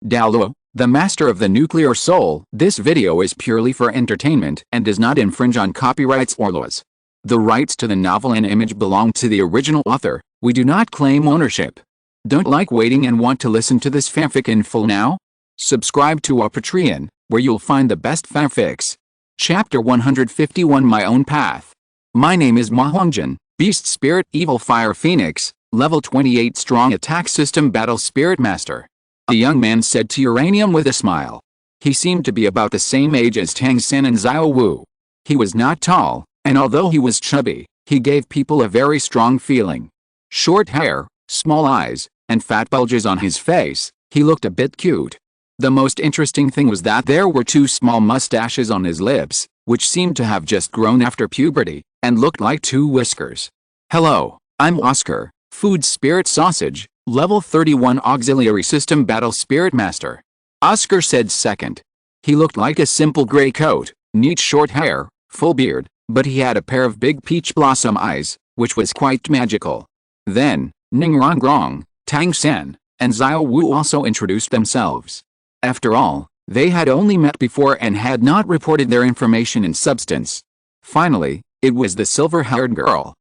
Douluo, the master of the nuclear soul. This video is purely for entertainment and does not infringe on copyrights or laws. The rights to the novel and image belong to the original author. We do not claim ownership. Don't like waiting and want to listen to this fanfic in full now? Subscribe to our Patreon, where you'll find the best fanfics. Chapter 151 My Own Path. My name is Mahongjin, Beast Spirit Evil Fire Phoenix, level 28 strong attack system battle spirit master. The young man said to Uranium with a smile. He seemed to be about the same age as Tang San and Xiao Wu. He was not tall, and although he was chubby, he gave people a very strong feeling. Short hair, small eyes, and fat bulges on his face, he looked a bit cute. The most interesting thing was that there were two small mustaches on his lips, which seemed to have just grown after puberty, and looked like two whiskers. Hello, I'm Oscar, Food Spirit Sausage, level 31 auxiliary system battle spirit master. Oscar said second. He looked like a simple gray coat, neat short hair, full beard, but he had a pair of big peach blossom eyes, which was quite magical. Then, Ningrongrong, Tang San, and Xiao Wu also introduced themselves. After all, they had only met before and had not reported their information in substance. Finally, it was the silver-haired girl.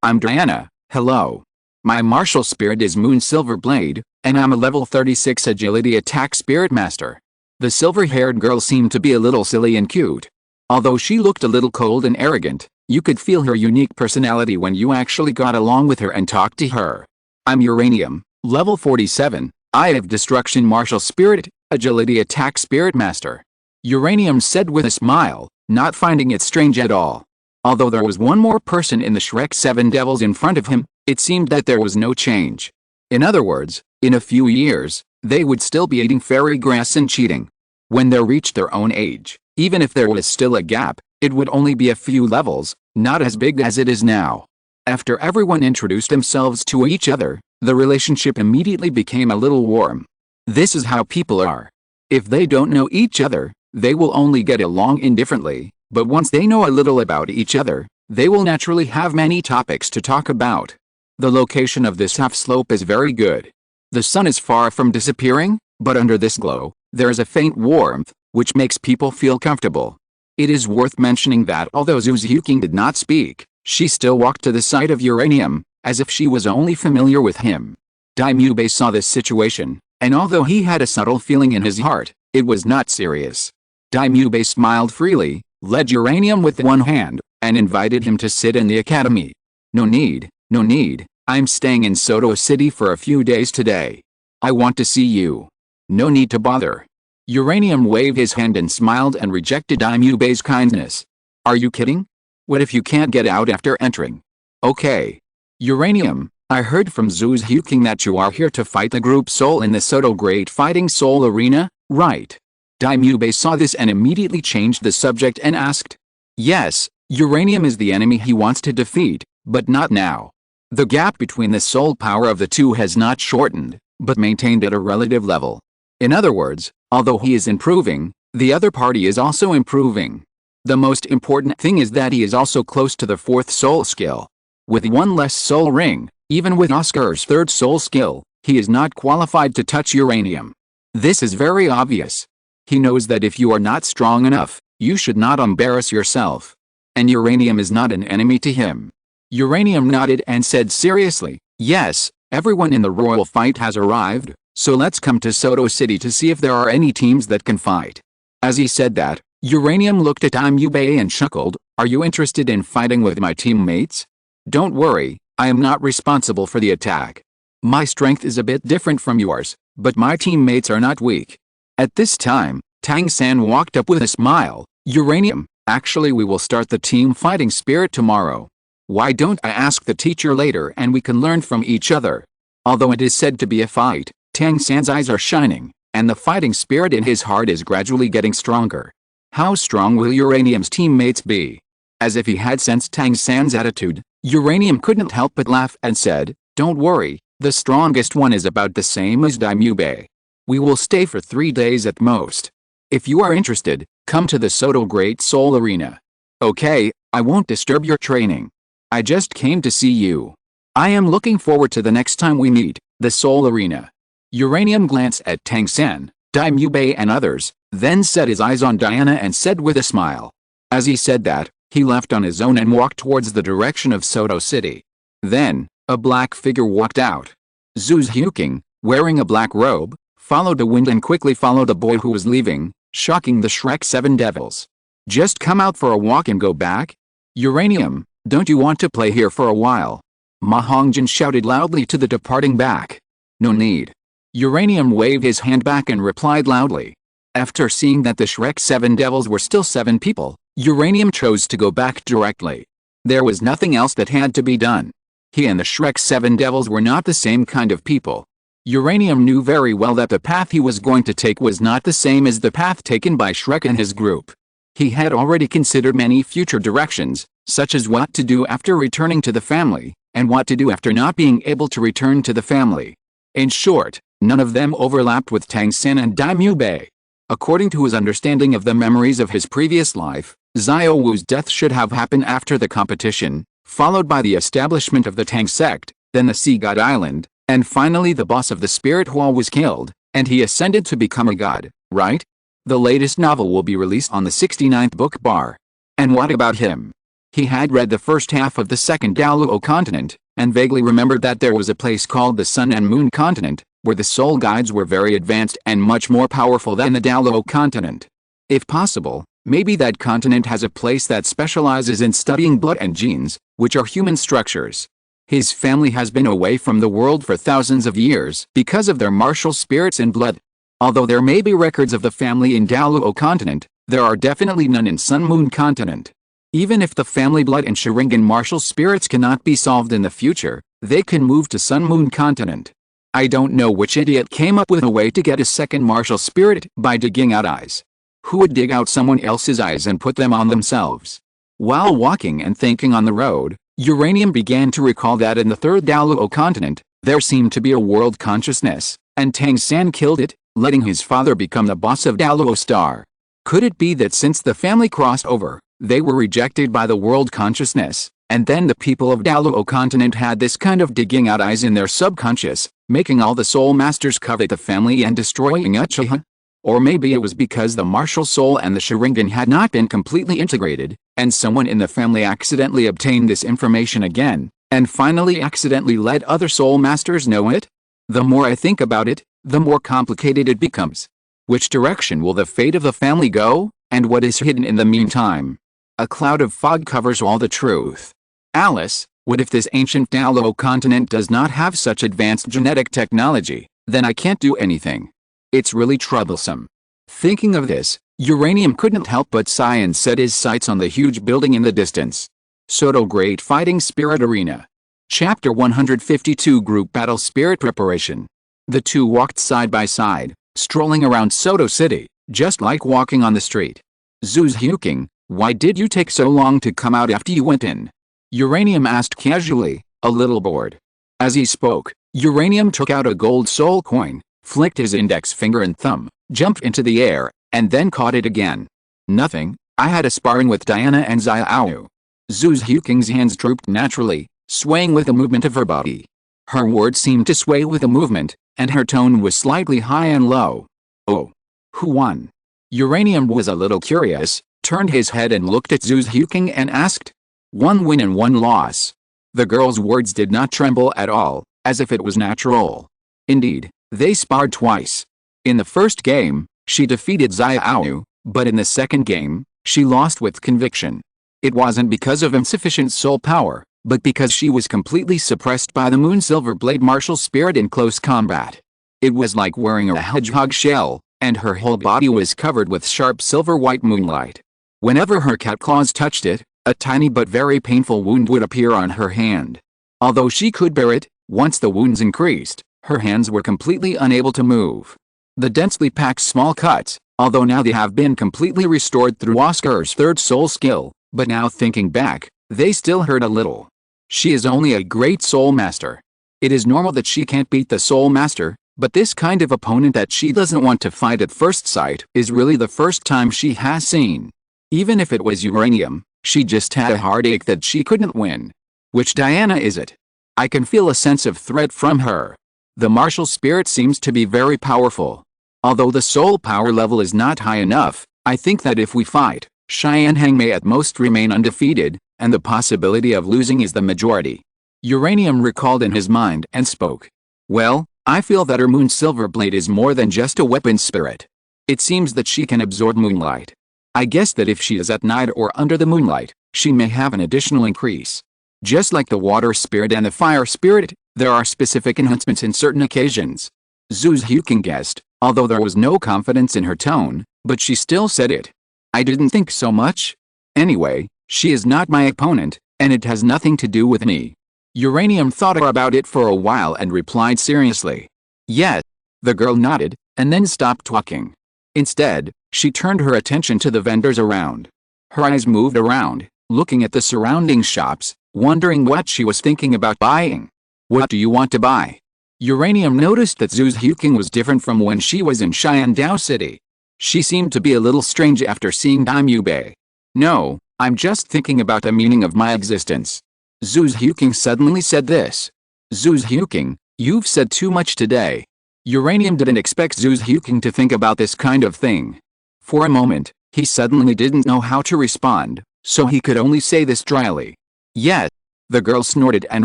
I'm Diana, hello. My martial spirit is Moon Silver Blade, and I'm a level 36 agility attack spirit master. The silver-haired girl seemed to be a little silly and cute. Although she looked a little cold and arrogant, you could feel her unique personality when you actually got along with her and talked to her. I'm Uranium, level 47, Eye of Destruction martial spirit, agility attack spirit master. Uranium said with a smile, not finding it strange at all. Although there was one more person in the Shrek 7 Devils in front of him, it seemed that there was no change. In other words, in a few years, they would still be eating fairy grass and cheating. When they reached their own age, even if there was still a gap, it would only be a few levels, not as big as it is now. After everyone introduced themselves to each other, the relationship immediately became a little warm. This is how people are. If they don't know each other, they will only get along indifferently, but once they know a little about each other, they will naturally have many topics to talk about. The location of this half-slope is very good. The sun is far from disappearing, but under this glow, there is a faint warmth, which makes people feel comfortable. It is worth mentioning that although Zuzuki did not speak, she still walked to the side of Uranium, as if she was only familiar with him. Daimube saw this situation, and although he had a subtle feeling in his heart, it was not serious. Daimube smiled freely, led Uranium with one hand, and invited him to sit in the academy. No need, I'm staying in Soto City for a few days today. I want to see you. No need to bother. Uranium waved his hand and smiled and rejected Daimube's kindness. Are you kidding? What if you can't get out after entering? Okay. Uranium, I heard from Zuzuki that you are here to fight the group soul in the Soto Great Fighting Soul Arena, right? Daimube saw this and immediately changed the subject and asked. Yes, Uranium is the enemy he wants to defeat, but not now. The gap between the soul power of the two has not shortened, but maintained at a relative level. In other words, although he is improving, the other party is also improving. The most important thing is that he is also close to the fourth soul skill. With one less soul ring, even with Oscar's third soul skill, he is not qualified to touch Uranium. This is very obvious. He knows that if you are not strong enough, you should not embarrass yourself. And Uranium is not an enemy to him. Uranium nodded and said seriously, yes, everyone in the royal fight has arrived, so let's come to Soto City to see if there are any teams that can fight. As he said that, Uranium looked at Daimube and chuckled, are you interested in fighting with my teammates? Don't worry, I am not responsible for the attack. My strength is a bit different from yours, but my teammates are not weak. At this time, Tang San walked up with a smile, Uranium, actually we will start the team fighting spirit tomorrow. Why don't I ask the teacher later and we can learn from each other? Although it is said to be a fight, Tang San's eyes are shining, and the fighting spirit in his heart is gradually getting stronger. How strong will Uranium's teammates be? As if he had sensed Tang San's attitude, Uranium couldn't help but laugh and said, don't worry, the strongest one is about the same as Daimube. We will stay for 3 days at most. If you are interested, come to the Soto Great Soul Arena. Okay, I won't disturb your training. I just came to see you. I am looking forward to the next time we meet, the Soul Arena. Uranium glanced at Tang San, Daimube and others, then set his eyes on Diana and said with a smile. As he said that, he left on his own and walked towards the direction of Soto City. Then, a black figure walked out. Zhu Huking, wearing a black robe, followed the wind and quickly followed the boy who was leaving, shocking the Shrek 7 devils. Just come out for a walk and go back? Uranium, don't you want to play here for a while? Ma Hongjin shouted loudly to the departing back. No need. Uranium waved his hand back and replied loudly. After seeing that the Shrek 7 devils were still 7 people, Uranium chose to go back directly. There was nothing else that had to be done. He and the Shrek 7 devils were not the same kind of people. Uranium knew very well that the path he was going to take was not the same as the path taken by Shrek and his group. He had already considered many future directions, such as what to do after returning to the family, and what to do after not being able to return to the family. In short, none of them overlapped with Tang San and Daimube. According to his understanding of the memories of his previous life, Xiao Wu's death should have happened after the competition, followed by the establishment of the Tang sect, then the Sea God Island, and finally the boss of the Spirit Hall was killed, and he ascended to become a god, right? The latest novel will be released on the 69th book bar. And what about him? He had read the first half of the second Douluo Continent, and vaguely remembered that there was a place called the Sun and Moon Continent, where the soul guides were very advanced and much more powerful than the Douluo Continent. If possible, maybe that continent has a place that specializes in studying blood and genes, which are human structures. His family has been away from the world for thousands of years because of their martial spirits in blood. Although there may be records of the family in Douluo Continent, there are definitely none in Sun Moon Continent. Even if the family blood and Sharingan martial spirits cannot be solved in the future, they can move to Sun Moon Continent. I don't know which idiot came up with a way to get a second martial spirit by digging out eyes. Who would dig out someone else's eyes and put them on themselves? While walking and thinking on the road, Uranium began to recall that in the third Douluo Continent, there seemed to be a world consciousness, and Tang San killed it, letting his father become the boss of Douluo Star. Could it be that since the family crossed over, they were rejected by the world consciousness, and then the people of Douluo Continent had this kind of digging out eyes in their subconscious, making all the soul masters covet the family and destroying Uchiha? Or maybe it was because the martial soul and the Sharingan had not been completely integrated, and someone in the family accidentally obtained this information again, and finally accidentally let other soul masters know it? The more I think about it, the more complicated it becomes. Which direction will the fate of the family go, and what is hidden in the meantime? A cloud of fog covers all the truth. Alice, what if this ancient Douluo continent does not have such advanced genetic technology? Then I can't do anything. It's really troublesome. Thinking of this, Uranium couldn't help but sigh and set his sights on the huge building in the distance. Soto Great Fighting Spirit Arena. Chapter 152 Group Battle Spirit Preparation. The two walked side by side, strolling around Soto City, just like walking on the street. Zhu Huking, why did you take so long to come out after you went in? Uranium asked casually, a little bored. As he spoke, Uranium took out a gold soul coin, flicked his index finger and thumb, jumped into the air, and then caught it again. Nothing, I had a sparring with Diana and Xiao. Zhu Huking's hands drooped naturally, swaying with the movement of her body. Her words seemed to sway with the movement, and her tone was slightly high and low. Oh. Who won? Uranium was a little curious, turned his head and looked at Zhu Huking and asked. One win and one loss. The girl's words did not tremble at all, as if it was natural. Indeed, they sparred twice. In the first game, she defeated Xiao, but in the second game, she lost with conviction. It wasn't because of insufficient soul power, but because she was completely suppressed by the Moon Silver Blade martial spirit in close combat. It was like wearing a hedgehog shell, and her whole body was covered with sharp silver-white moonlight. Whenever her cat claws touched it, a tiny but very painful wound would appear on her hand. Although she could bear it, once the wounds increased, her hands were completely unable to move. The densely packed small cuts, although now they have been completely restored through Oscar's third soul skill, but now thinking back, they still hurt a little. She is only a great soul master. It is normal that she can't beat the soul master, but this kind of opponent that she doesn't want to fight at first sight is really the first time she has seen. Even if it was Uranium, she just had a heartache that she couldn't win. Which Diana is it? I can feel a sense of threat from her. The martial spirit seems to be very powerful. Although the soul power level is not high enough, I think that if we fight, Xianheng may at most remain undefeated, and the possibility of losing is the majority. Uranium recalled in his mind and spoke. Well, I feel that her moon silver blade is more than just a weapon spirit. It seems that she can absorb moonlight. I guess that if she is at night or under the moonlight, she may have an additional increase. Just like the water spirit and the fire spirit, there are specific enhancements in certain occasions. Zhu Huqing guessed, although there was no confidence in her tone, but she still said it. I didn't think so much. Anyway, she is not my opponent, and it has nothing to do with me. Uranium thought about it for a while and replied seriously. Yes. The girl nodded, and then stopped talking. Instead, she turned her attention to the vendors around. Her eyes moved around, looking at the surrounding shops, wondering what she was thinking about buying. What do you want to buy? Uranium noticed that Zhu Huqing was different from when she was in Xiandao City. She seemed to be a little strange after seeing Daimyo Bei. No, I'm just thinking about the meaning of my existence. Zhu Huqing suddenly said this. Zhu Huqing, you've said too much today. Uranium didn't expect Zhu Huqing to think about this kind of thing. For a moment, he suddenly didn't know how to respond, so he could only say this dryly. Yes. The girl snorted and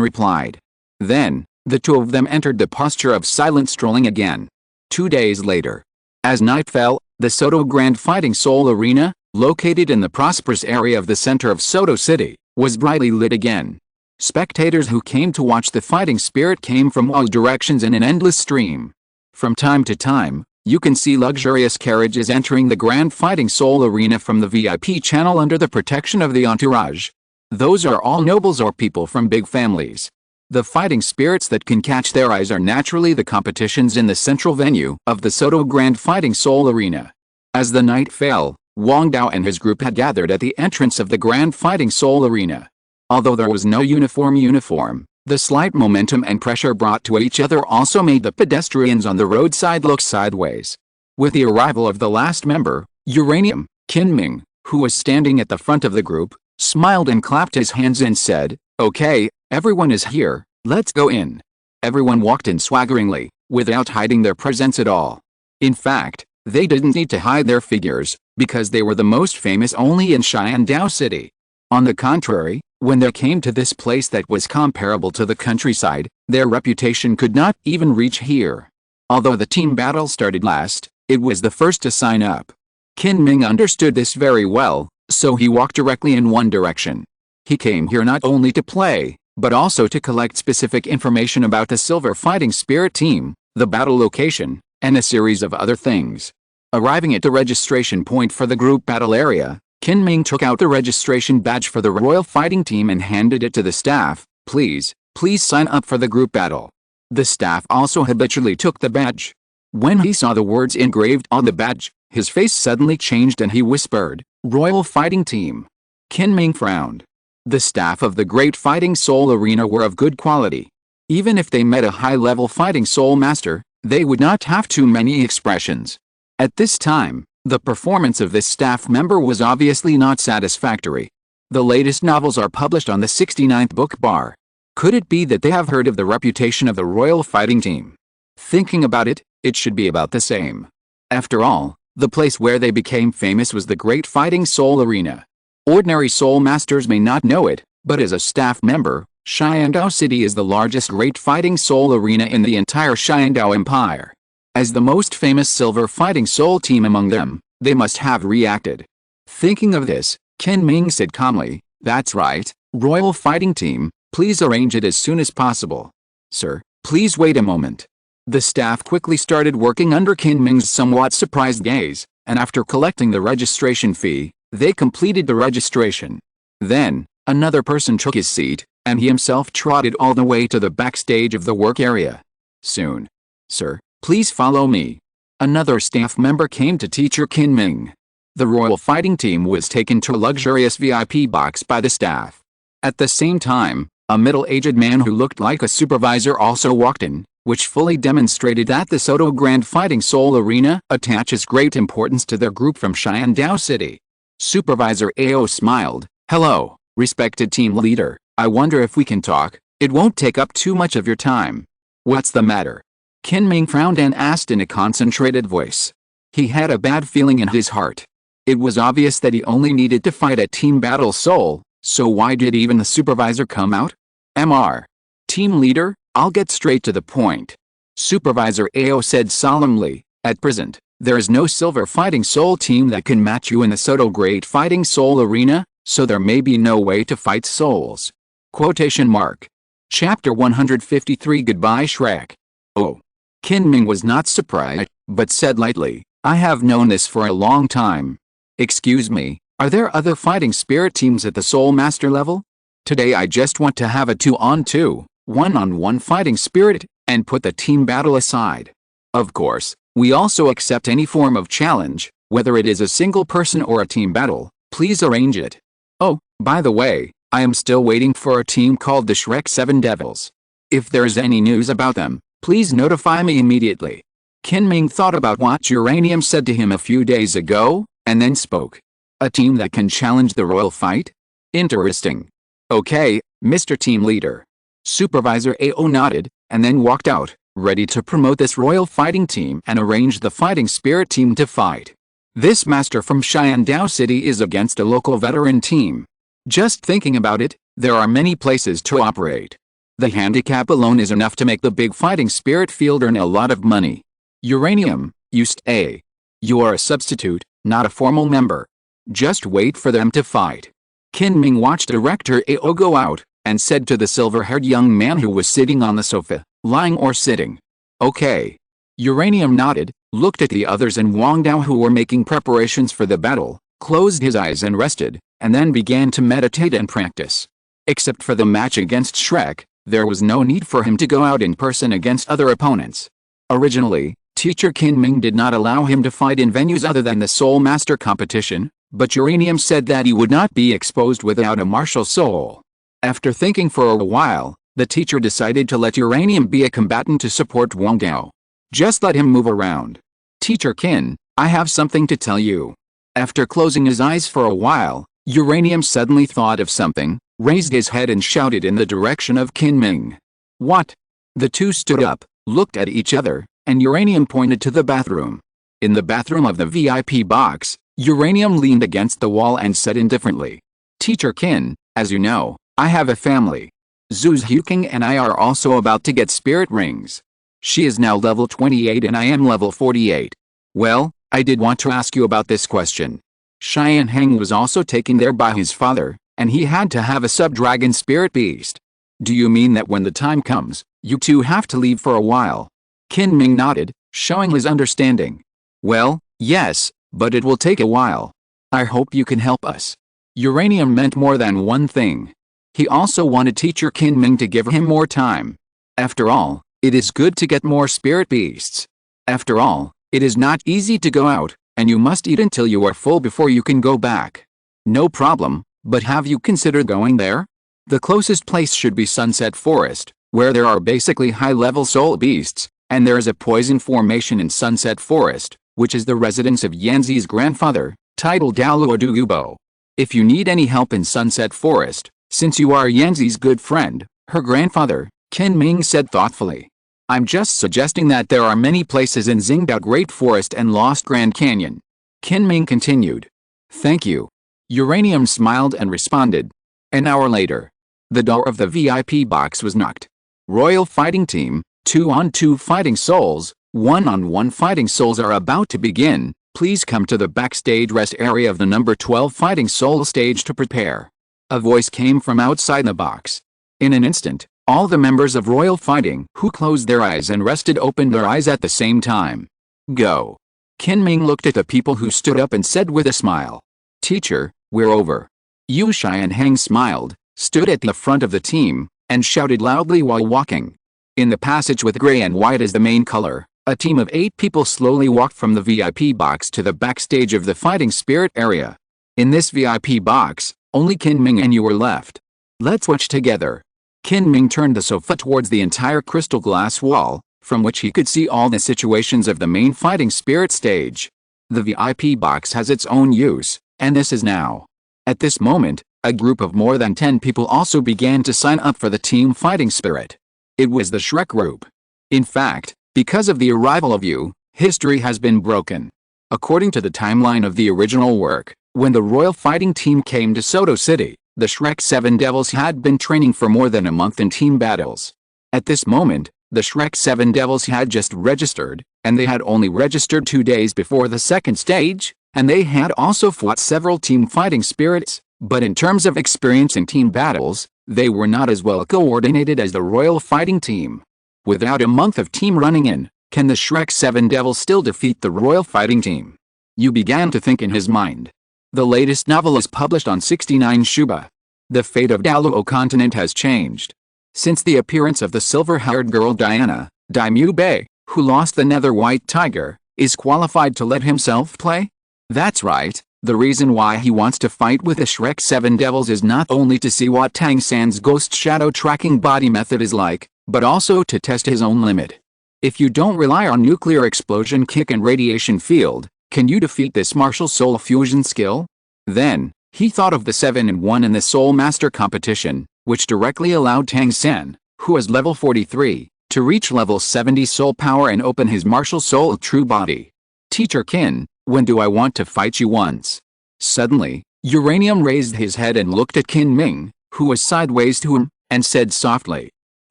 replied. Then, the two of them entered the posture of silent strolling again. 2 days later. As night fell, the Soto Grand Fighting Soul Arena, located in the prosperous area of the center of Soto City, was brightly lit again. Spectators who came to watch the fighting spirit came from all directions in an endless stream. From time to time, you can see luxurious carriages entering the Grand Fighting Soul Arena from the VIP channel under the protection of the entourage. Those are all nobles or people from big families. The fighting spirits that can catch their eyes are naturally the competitions in the central venue of the Soto Grand Fighting Soul Arena. As the night fell, Wang Dao and his group had gathered at the entrance of the Grand Fighting Soul Arena. Although there was no uniform, the slight momentum and pressure brought to each other also made the pedestrians on the roadside look sideways. With the arrival of the last member, Uranium, Qinming, who was standing at the front of the group, smiled and clapped his hands and said, "Okay, everyone is here, let's go in." Everyone walked in swaggeringly, without hiding their presence at all. In fact, they didn't need to hide their figures, because they were the most famous only in Xiandao City. On the contrary, when they came to this place that was comparable to the countryside, their reputation could not even reach here. Although the team battle started last, it was the first to sign up. Qinming understood this very well, so he walked directly in one direction. He came here not only to play, but also to collect specific information about the Silver Fighting Spirit team, the battle location, and a series of other things. Arriving at the registration point for the group battle area, Qinming took out the registration badge for the Royal Fighting Team and handed it to the staff. Please sign up for the group battle. The staff also habitually took the badge. When he saw the words engraved on the badge, his face suddenly changed and he whispered, "Royal Fighting Team." Qinming frowned. The staff of the Great Fighting Soul Arena were of good quality. Even if they met a high-level fighting soul master, they would not have too many expressions. At this time, the performance of this staff member was obviously not satisfactory. The latest novels are published on the 69th book bar. Could it be that they have heard of the reputation of the Royal Fighting Team? Thinking about it, it should be about the same. After all, the place where they became famous was the Great Fighting Soul Arena. Ordinary soul masters may not know it, but as a staff member, Xiandao City is the largest Great Fighting Soul Arena in the entire Xiandao Empire. As the most famous Silver Fighting Soul team among them, they must have reacted. Thinking of this, Qinming said calmly, "That's right, Royal Fighting Team, please arrange it as soon as possible." "Sir, please wait a moment." The staff quickly started working under Qinming's somewhat surprised gaze, and after collecting the registration fee, they completed the registration. Then, another person took his seat, and he himself trotted all the way to the backstage of the work area. Soon. "Sir, please follow me." Another staff member came to teacher Qinming. The Royal Fighting Team was taken to a luxurious VIP box by the staff. At the same time, a middle-aged man who looked like a supervisor also walked in, which fully demonstrated that the Soto Grand Fighting Soul Arena attaches great importance to their group from Xiandao City. Supervisor Ao smiled. "Hello, respected team leader, I wonder if we can talk. It won't take up too much of your time." "What's the matter?" Kinming frowned and asked in a concentrated voice. He had a bad feeling in his heart. It was obvious that he only needed to fight a team battle soul, so why did even the supervisor come out? Mr. Team leader, I'll get straight to the point. Supervisor Ao said solemnly, at present, there is no silver fighting soul team that can match you in the Soto Great Fighting Soul Arena, so there may be no way to fight souls. Quotation mark. Chapter 153 Goodbye Shrek. Oh. Kinming was not surprised, but said lightly, I have known this for a long time. Excuse me, are there other fighting spirit teams at the Soul Master level? Today I just want to have a 2-on-2, 1-on-1 fighting spirit, and put the team battle aside. Of course, we also accept any form of challenge, whether it is a single person or a team battle, please arrange it. Oh, by the way, I am still waiting for a team called the Shrek 7 Devils. If there's any news about them, please notify me immediately. Kinming thought about what Uranium said to him a few days ago, and then spoke. A team that can challenge the royal fight? Interesting. Okay, Mr. Team Leader. Supervisor Ao nodded, and then walked out, ready to promote this royal fighting team and arrange the fighting spirit team to fight. This master from Shandao City is against a local veteran team. Just thinking about it, there are many places to operate. The handicap alone is enough to make the big fighting spirit field earn a lot of money. Uranium, you are a substitute, not a formal member. Just wait for them to fight. Kinming watched Director Ao go out, and said to the silver-haired young man who was sitting on the sofa, lying or sitting. Okay. Uranium nodded, looked at the others and Wang Dao who were making preparations for the battle, closed his eyes and rested, and then began to meditate and practice. Except for the match against Shrek, there was no need for him to go out in person against other opponents. Originally, Teacher Kinming did not allow him to fight in venues other than the Soul Master competition, but Uranium said that he would not be exposed without a martial soul. After thinking for a while, the teacher decided to let Uranium be a combatant to support Wang Dao. Just let him move around. Teacher Kin, I have something to tell you. After closing his eyes for a while, Uranium suddenly thought of something, raised his head and shouted in the direction of Kinming. What? The two stood up, looked at each other, and Uranium pointed to the bathroom. In the bathroom of the VIP box, Uranium leaned against the wall and said indifferently. Teacher Kin, as you know, I have a family. Zhu's Huking and I are also about to get spirit rings. She is now level 28 and I am level 48. Well, I did want to ask you about this question. Xianheng was also taken there by his father, and he had to have a sub-dragon spirit beast. Do you mean that when the time comes, you two have to leave for a while? Kinming nodded, showing his understanding. Well, yes, but it will take a while. I hope you can help us. Uranium meant more than one thing. He also wanted Teacher Kinming to give him more time. After all, it is good to get more spirit beasts. After all, it is not easy to go out, and you must eat until you are full before you can go back. No problem, but have you considered going there? The closest place should be Sunset Forest, where there are basically high-level soul beasts, and there is a poison formation in Sunset Forest, which is the residence of Yanzi's grandfather, titled Douluo. If you need any help in Sunset Forest, since you are Yanzi's good friend, her grandfather, Kinming said thoughtfully. I'm just suggesting that there are many places in Xingdao Great Forest and Lost Grand Canyon. Kinming continued. Thank you. Uranium smiled and responded. An hour later, the door of the VIP box was knocked. Royal Fighting Team, 2-on-2 fighting souls, 1-on-1 fighting souls are about to begin. Please come to the backstage rest area of the number 12 fighting soul stage to prepare. A voice came from outside the box. In an instant, all the members of Royal Fighting who closed their eyes and rested opened their eyes at the same time. Go. Kinming looked at the people who stood up and said with a smile. Teacher, we're over. Yu Xianheng smiled, stood at the front of the team, and shouted loudly while walking. In the passage with gray and white as the main color, a team of 8 people slowly walked from the VIP box to the backstage of the fighting spirit area. In this VIP box, only Kinming and you were left. Let's watch together. Kinming turned the sofa towards the entire crystal glass wall, from which he could see all the situations of the main fighting spirit stage. The VIP box has its own use, and this is now. At this moment, a group of more than 10 people also began to sign up for the team fighting spirit. It was the Shrek group. In fact, Because of the arrival of you, history has been broken. According to the timeline of the original work, when the Royal Fighting Team came to Soto City, the Shrek 7 Devils had been training for more than a month in team battles. At this moment, the Shrek 7 Devils had just registered, and they had only registered 2 days before the second stage, and they had also fought several team fighting spirits, but in terms of experience in team battles, they were not as well coordinated as the Royal Fighting Team. Without a month of team running in, can the Shrek 7 Devils still defeat the Royal Fighting Team? Yu began to think in his mind. The latest novel is published on 69 Shuba. The fate of Douluo Continent has changed. Since the appearance of the silver-haired girl Diana, Daimyo Bei, who lost the Nether White Tiger, is qualified to let himself play? That's right, the reason why he wants to fight with the Shrek 7 Devils is not only to see what Tang San's ghost shadow tracking body method is like, but also to test his own limit. If you don't rely on nuclear explosion kick and radiation field, can you defeat this martial soul fusion skill? Then, he thought of the 7-in-1 in the Soul Master competition, which directly allowed Tang San, who is level 43, to reach level 70 soul power and open his martial soul true body. Teacher Qin, when do I want to fight you once? Suddenly, Uranium raised his head and looked at Qin Ming, who was sideways to him, and said softly,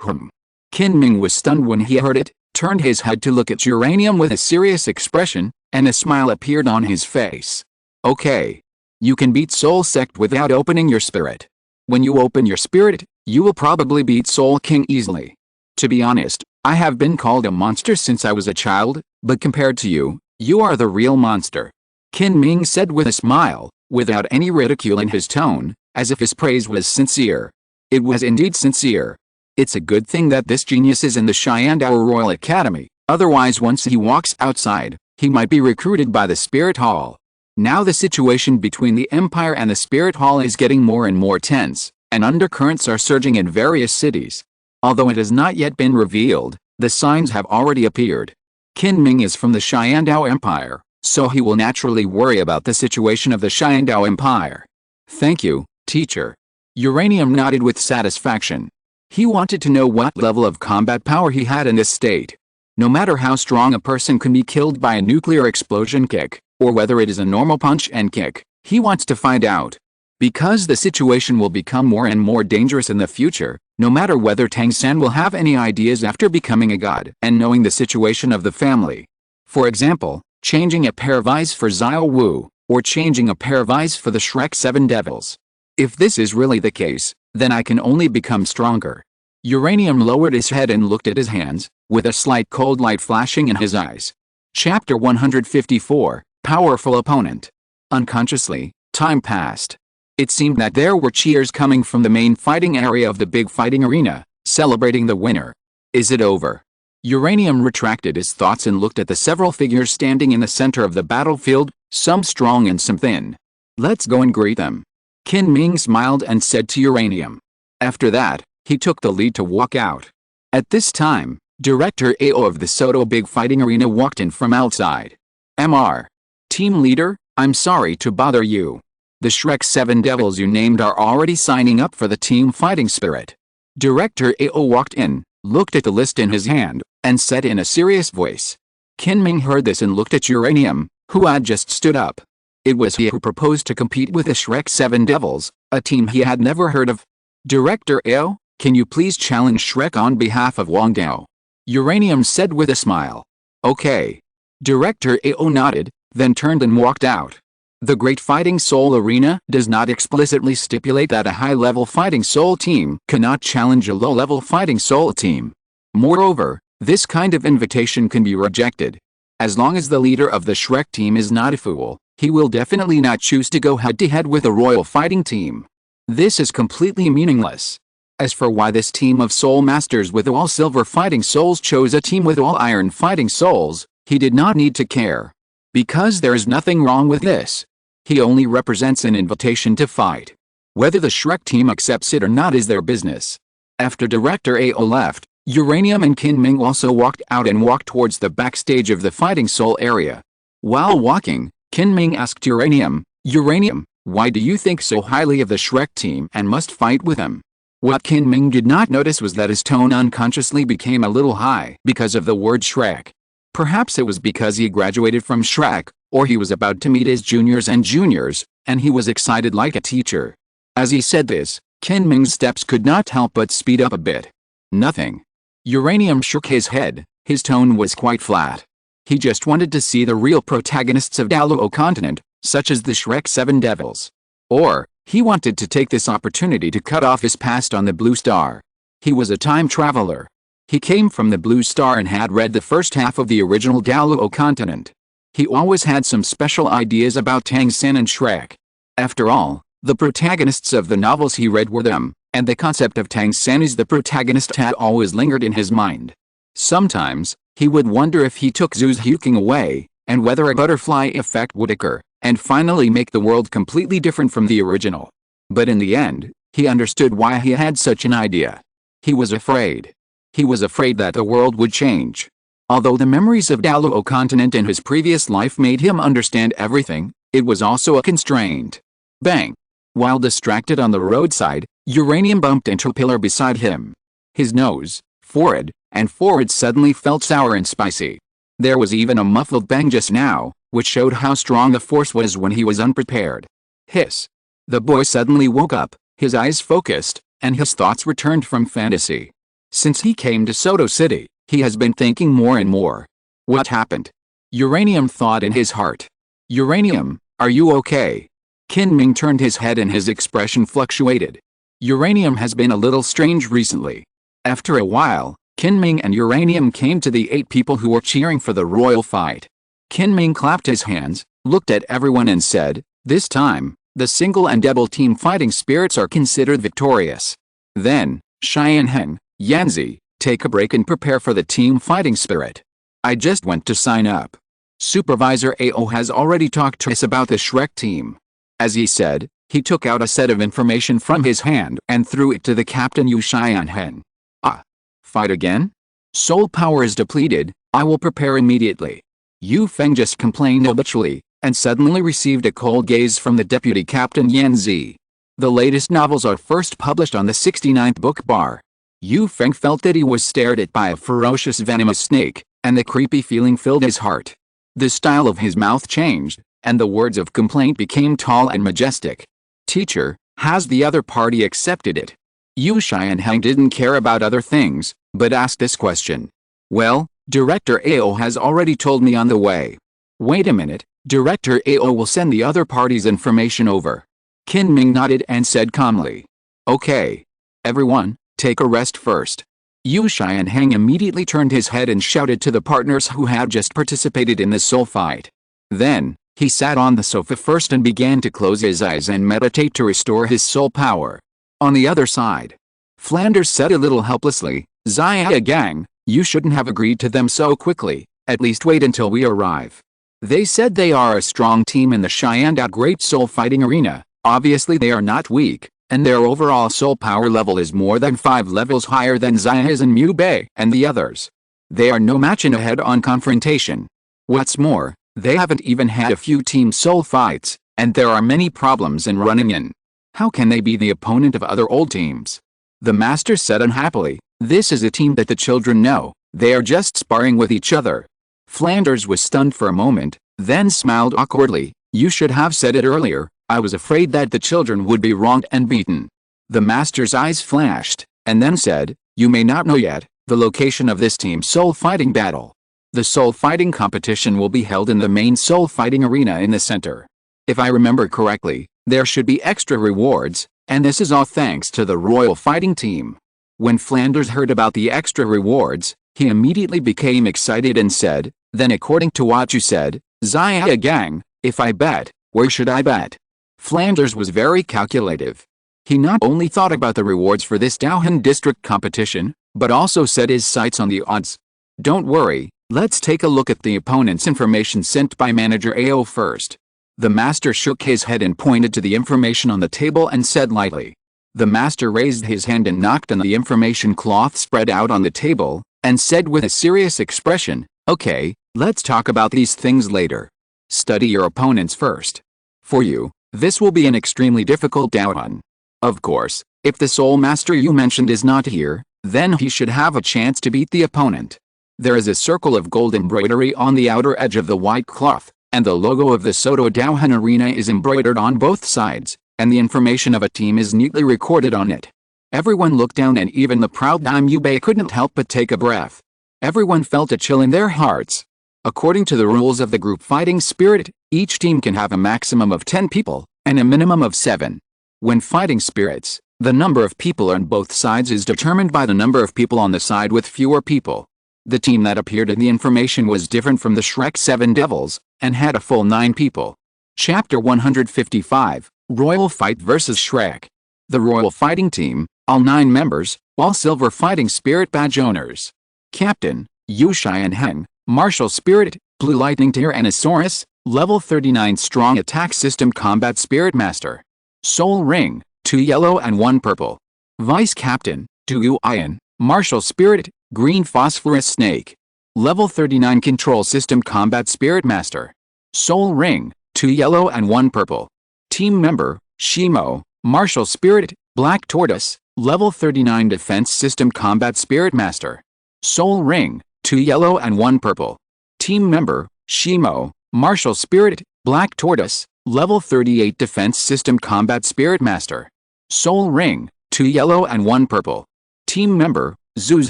Qin Ming was stunned when he heard it, turned his head to look at Uranium with a serious expression, and a smile appeared on his face. Okay. You can beat Soul Sect without opening your spirit. When you open your spirit, you will probably beat Soul King easily. To be honest, I have been called a monster since I was a child, but compared to you, you are the real monster. Qin Ming said with a smile, without any ridicule in his tone, as if his praise was sincere. It was indeed sincere. It's a good thing that this genius is in the Shandao Royal Academy, otherwise once he walks outside, he might be recruited by the Spirit Hall. Now the situation between the Empire and the Spirit Hall is getting more and more tense, and undercurrents are surging in various cities. Although it has not yet been revealed, the signs have already appeared. Qin Ming is from the Shandao Empire, so he will naturally worry about the situation of the Shandao Empire. Thank you, teacher. Uranium nodded with satisfaction. He wanted to know what level of combat power he had in this state. No matter how strong a person can be killed by a nuclear explosion kick, or whether it is a normal punch and kick, he wants to find out. Because the situation will become more and more dangerous in the future, no matter whether Tang San will have any ideas after becoming a god and knowing the situation of the family. For example, changing a pair of eyes for Xiao Wu, or changing a pair of eyes for the Shrek 7 Devils. If this is really the case, then I can only become stronger. Uranium lowered his head and looked at his hands, with a slight cold light flashing in his eyes. Chapter 154, Powerful Opponent. Unconsciously, time passed. It seemed that there were cheers coming from the main fighting area of the big fighting arena, celebrating the winner. Is it over? Uranium retracted his thoughts and looked at the several figures standing in the center of the battlefield, some strong and some thin. Let's go and greet them. Qin Ming smiled and said to Uranium. After that, he took the lead to walk out. At this time, Director AO of the Soto Big Fighting Arena walked in from outside. Mr. Team Leader, I'm sorry to bother you. The Shrek 7 Devils you named are already signing up for the team fighting spirit. Director AO walked in, looked at the list in his hand, and said in a serious voice. Qin Ming heard this and looked at Uranium, who had just stood up. It was he who proposed to compete with the Shrek 7 Devils, a team he had never heard of. Director AO, can you please challenge Shrek on behalf of Wangdao? Uranium said with a smile. Okay. Director AO nodded, then turned and walked out. The Great Fighting Soul Arena does not explicitly stipulate that a high-level fighting soul team cannot challenge a low-level fighting soul team. Moreover, this kind of invitation can be rejected. As long as the leader of the Shrek team is not a fool, he will definitely not choose to go head-to-head with a royal fighting team. This is completely meaningless. As for why this team of soul masters with all silver fighting souls chose a team with all iron fighting souls, he did not need to care. Because there is nothing wrong with this. He only represents an invitation to fight. Whether the Shrek team accepts it or not is their business. After Director AO left, Uranium and Qin Ming also walked out and walked towards the backstage of the Fighting Soul area. While walking, Qin Ming asked Uranium, why do you think so highly of the Shrek team and must fight with them? What Kinming did not notice was that his tone unconsciously became a little high because of the word Shrek. Perhaps it was because he graduated from Shrek, or he was about to meet his juniors, and he was excited like a teacher. As he said this, Kinming's steps could not help but speed up a bit. Nothing. Uranium shook his head. His tone was quite flat. He just wanted to see the real protagonists of Douluo Continent, such as the Shrek 7 Devils. Or, he wanted to take this opportunity to cut off his past on the Blue Star. He was a time traveler. He came from the Blue Star and had read the first half of the original Douluo Continent. He always had some special ideas about Tang San and Shrek. After all, the protagonists of the novels he read were them, and the concept of Tang San as the protagonist had always lingered in his mind. Sometimes, he would wonder if he took Zhu's huking away, and whether a butterfly effect would occur, and finally make the world completely different from the original. But in the end, he understood why he had such an idea. He was afraid. He was afraid that the world would change. Although the memories of Douluo Continent in his previous life made him understand everything, it was also a constraint. Bang! While distracted on the roadside, Uranium bumped into a pillar beside him. His nose, forehead, and forehead suddenly felt sour and spicy. There was even a muffled bang just now, which showed how strong the force was when he was unprepared. Hiss! The boy suddenly woke up, his eyes focused, and his thoughts returned from fantasy. Since he came to Soto City, he has been thinking more and more. What happened? Uranium thought in his heart. Uranium, are you okay? Kinming turned his head and his expression fluctuated. Uranium has been a little strange recently. After a while, Kinming and Uranium came to the 8 people who were cheering for the royal fight. Kinming clapped his hands, looked at everyone and said, "This time, the single and double team fighting spirits are considered victorious. Then, Sharingan, Yanzi, take a break and prepare for the team fighting spirit. I just went to sign up. Supervisor AO has already talked to us about the Shrek team." As he said, he took out a set of information from his hand and threw it to the captain Sharingan. "Ah. Fight again? Soul power is depleted, I will prepare immediately." Yu Feng just complained habitually, and suddenly received a cold gaze from the deputy captain Yanzi. The latest novels are first published on the 69th book bar. Yu Feng felt that he was stared at by a ferocious venomous snake, and the creepy feeling filled his heart. The style of his mouth changed, and the words of complaint became tall and majestic. "Teacher, has the other party accepted it?" Sharingan didn't care about other things, but asked this question. "Well, Director AO has already told me on the way." "Wait a minute, Director AO will send the other party's information over." Kinming nodded and said calmly. "Okay. Everyone, take a rest first." Sharingan immediately turned his head and shouted to the partners who had just participated in the soul fight. Then, he sat on the sofa first and began to close his eyes and meditate to restore his soul power. On the other side, Flanders said a little helplessly, "Gang, you shouldn't have agreed to them so quickly, at least wait until we arrive. They said they are a strong team in the Sharingan Great Soul Fighting Arena, obviously they are not weak, and their overall soul power level is more than 5 levels higher than Xia's and Mu Bei and the others. They are no match in a head-on confrontation. What's more, they haven't even had a few team soul fights, and there are many problems in running in. How can they be the opponent of other old teams?" The master said unhappily, "This is a team that the children know, they are just sparring with each other." Flanders was stunned for a moment, then smiled awkwardly. "You should have said it earlier, I was afraid that the children would be wronged and beaten." The master's eyes flashed, and then said, "You may not know yet, the location of this team soul fighting battle. The soul fighting competition will be held in the main soul fighting arena in the center. If I remember correctly, there should be extra rewards, and this is all thanks to the royal fighting team." When Flanders heard about the extra rewards, he immediately became excited and said, "Then according to what you said, Gang, if I bet, where should I bet?" Flanders was very calculative. He not only thought about the rewards for this Douhan district competition, but also set his sights on the odds. "Don't worry, let's take a look at the opponent's information sent by Manager AO first." The master shook his head and pointed to the information on the table and said lightly. The master raised his hand and knocked on the information cloth spread out on the table, and said with a serious expression, "Okay, let's talk about these things later. Study your opponents first. For you, this will be an extremely difficult Douhan. Of course, If the soul master you mentioned is not here, then he should have a chance to beat the opponent. There is a circle of gold embroidery on the outer edge of the white cloth, and the logo of the Soto Douhan Arena is embroidered on both sides, and the information of a team is neatly recorded on it. Everyone looked down, and even the proud Daimyubei couldn't help but take a breath. Everyone felt a chill in their hearts. According to the rules of the group fighting spirit, each team can have a maximum of 10 people, and a minimum of 7. When fighting spirits, the number of people on both sides is determined by the number of people on the side with fewer people. The team that appeared in the information was different from the Shrek 7 Devils, and had a full 9 people. Chapter 155, Royal Fight vs Shrek. The Royal Fighting Team, all 9 members, all Silver Fighting Spirit badge owners. Captain, Yu Heng, Martial Spirit, Blue Lightning Tyrannosaurus, Level 39 Strong Attack System Combat Spirit Master. Soul Ring, 2 yellow and 1 purple. Vice Captain, Du Ian, Martial Spirit, Green Phosphorus Snake. Level 39 Control System Combat Spirit Master. Soul Ring, 2 yellow and 1 purple. Team Member, Shimo, Martial Spirit, Black Tortoise, Level 39 Defense System Combat Spirit Master. Soul Ring, 2 yellow and 1 purple. Team Member, Shimo, Martial Spirit, Black Tortoise, Level 38 Defense System Combat Spirit Master. Soul Ring, 2 yellow and 1 purple. Team Member, Zuz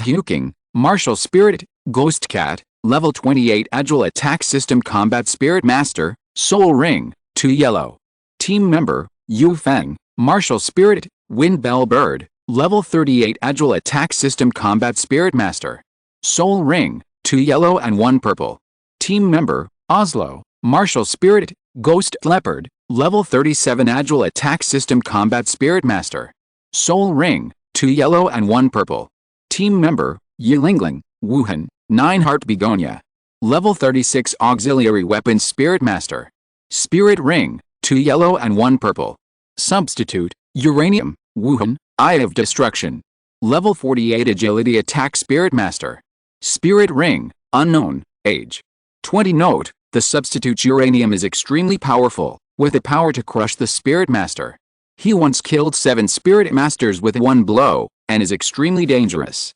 Huking, Martial Spirit, Ghost Cat, Level 28 Agile Attack System Combat Spirit Master, Soul Ring, 2 yellow. Team Member, Yu Feng, Martial Spirit, Wind Bell Bird, Level 38 Agile Attack System Combat Spirit Master. Soul Ring, 2 yellow and 1 purple. Team Member, Oslo, Martial Spirit, Ghost Leopard, Level 37 Agile Attack System Combat Spirit Master. Soul Ring, 2 yellow and 1 purple. Team Member, Yilingling, Wuhan, 9 Heart Begonia. Level 36 Auxiliary Weapons Spirit Master. Spirit Ring, 2 yellow and 1 purple. Substitute, Uranium, Wuhan, Eye of Destruction. Level 48 Agility Attack Spirit Master. Spirit Ring, Unknown, Age 20. Note, the substitute Uranium is extremely powerful, with the power to crush the Spirit Master. He once killed 7 Spirit Masters with 1 blow, and is extremely dangerous.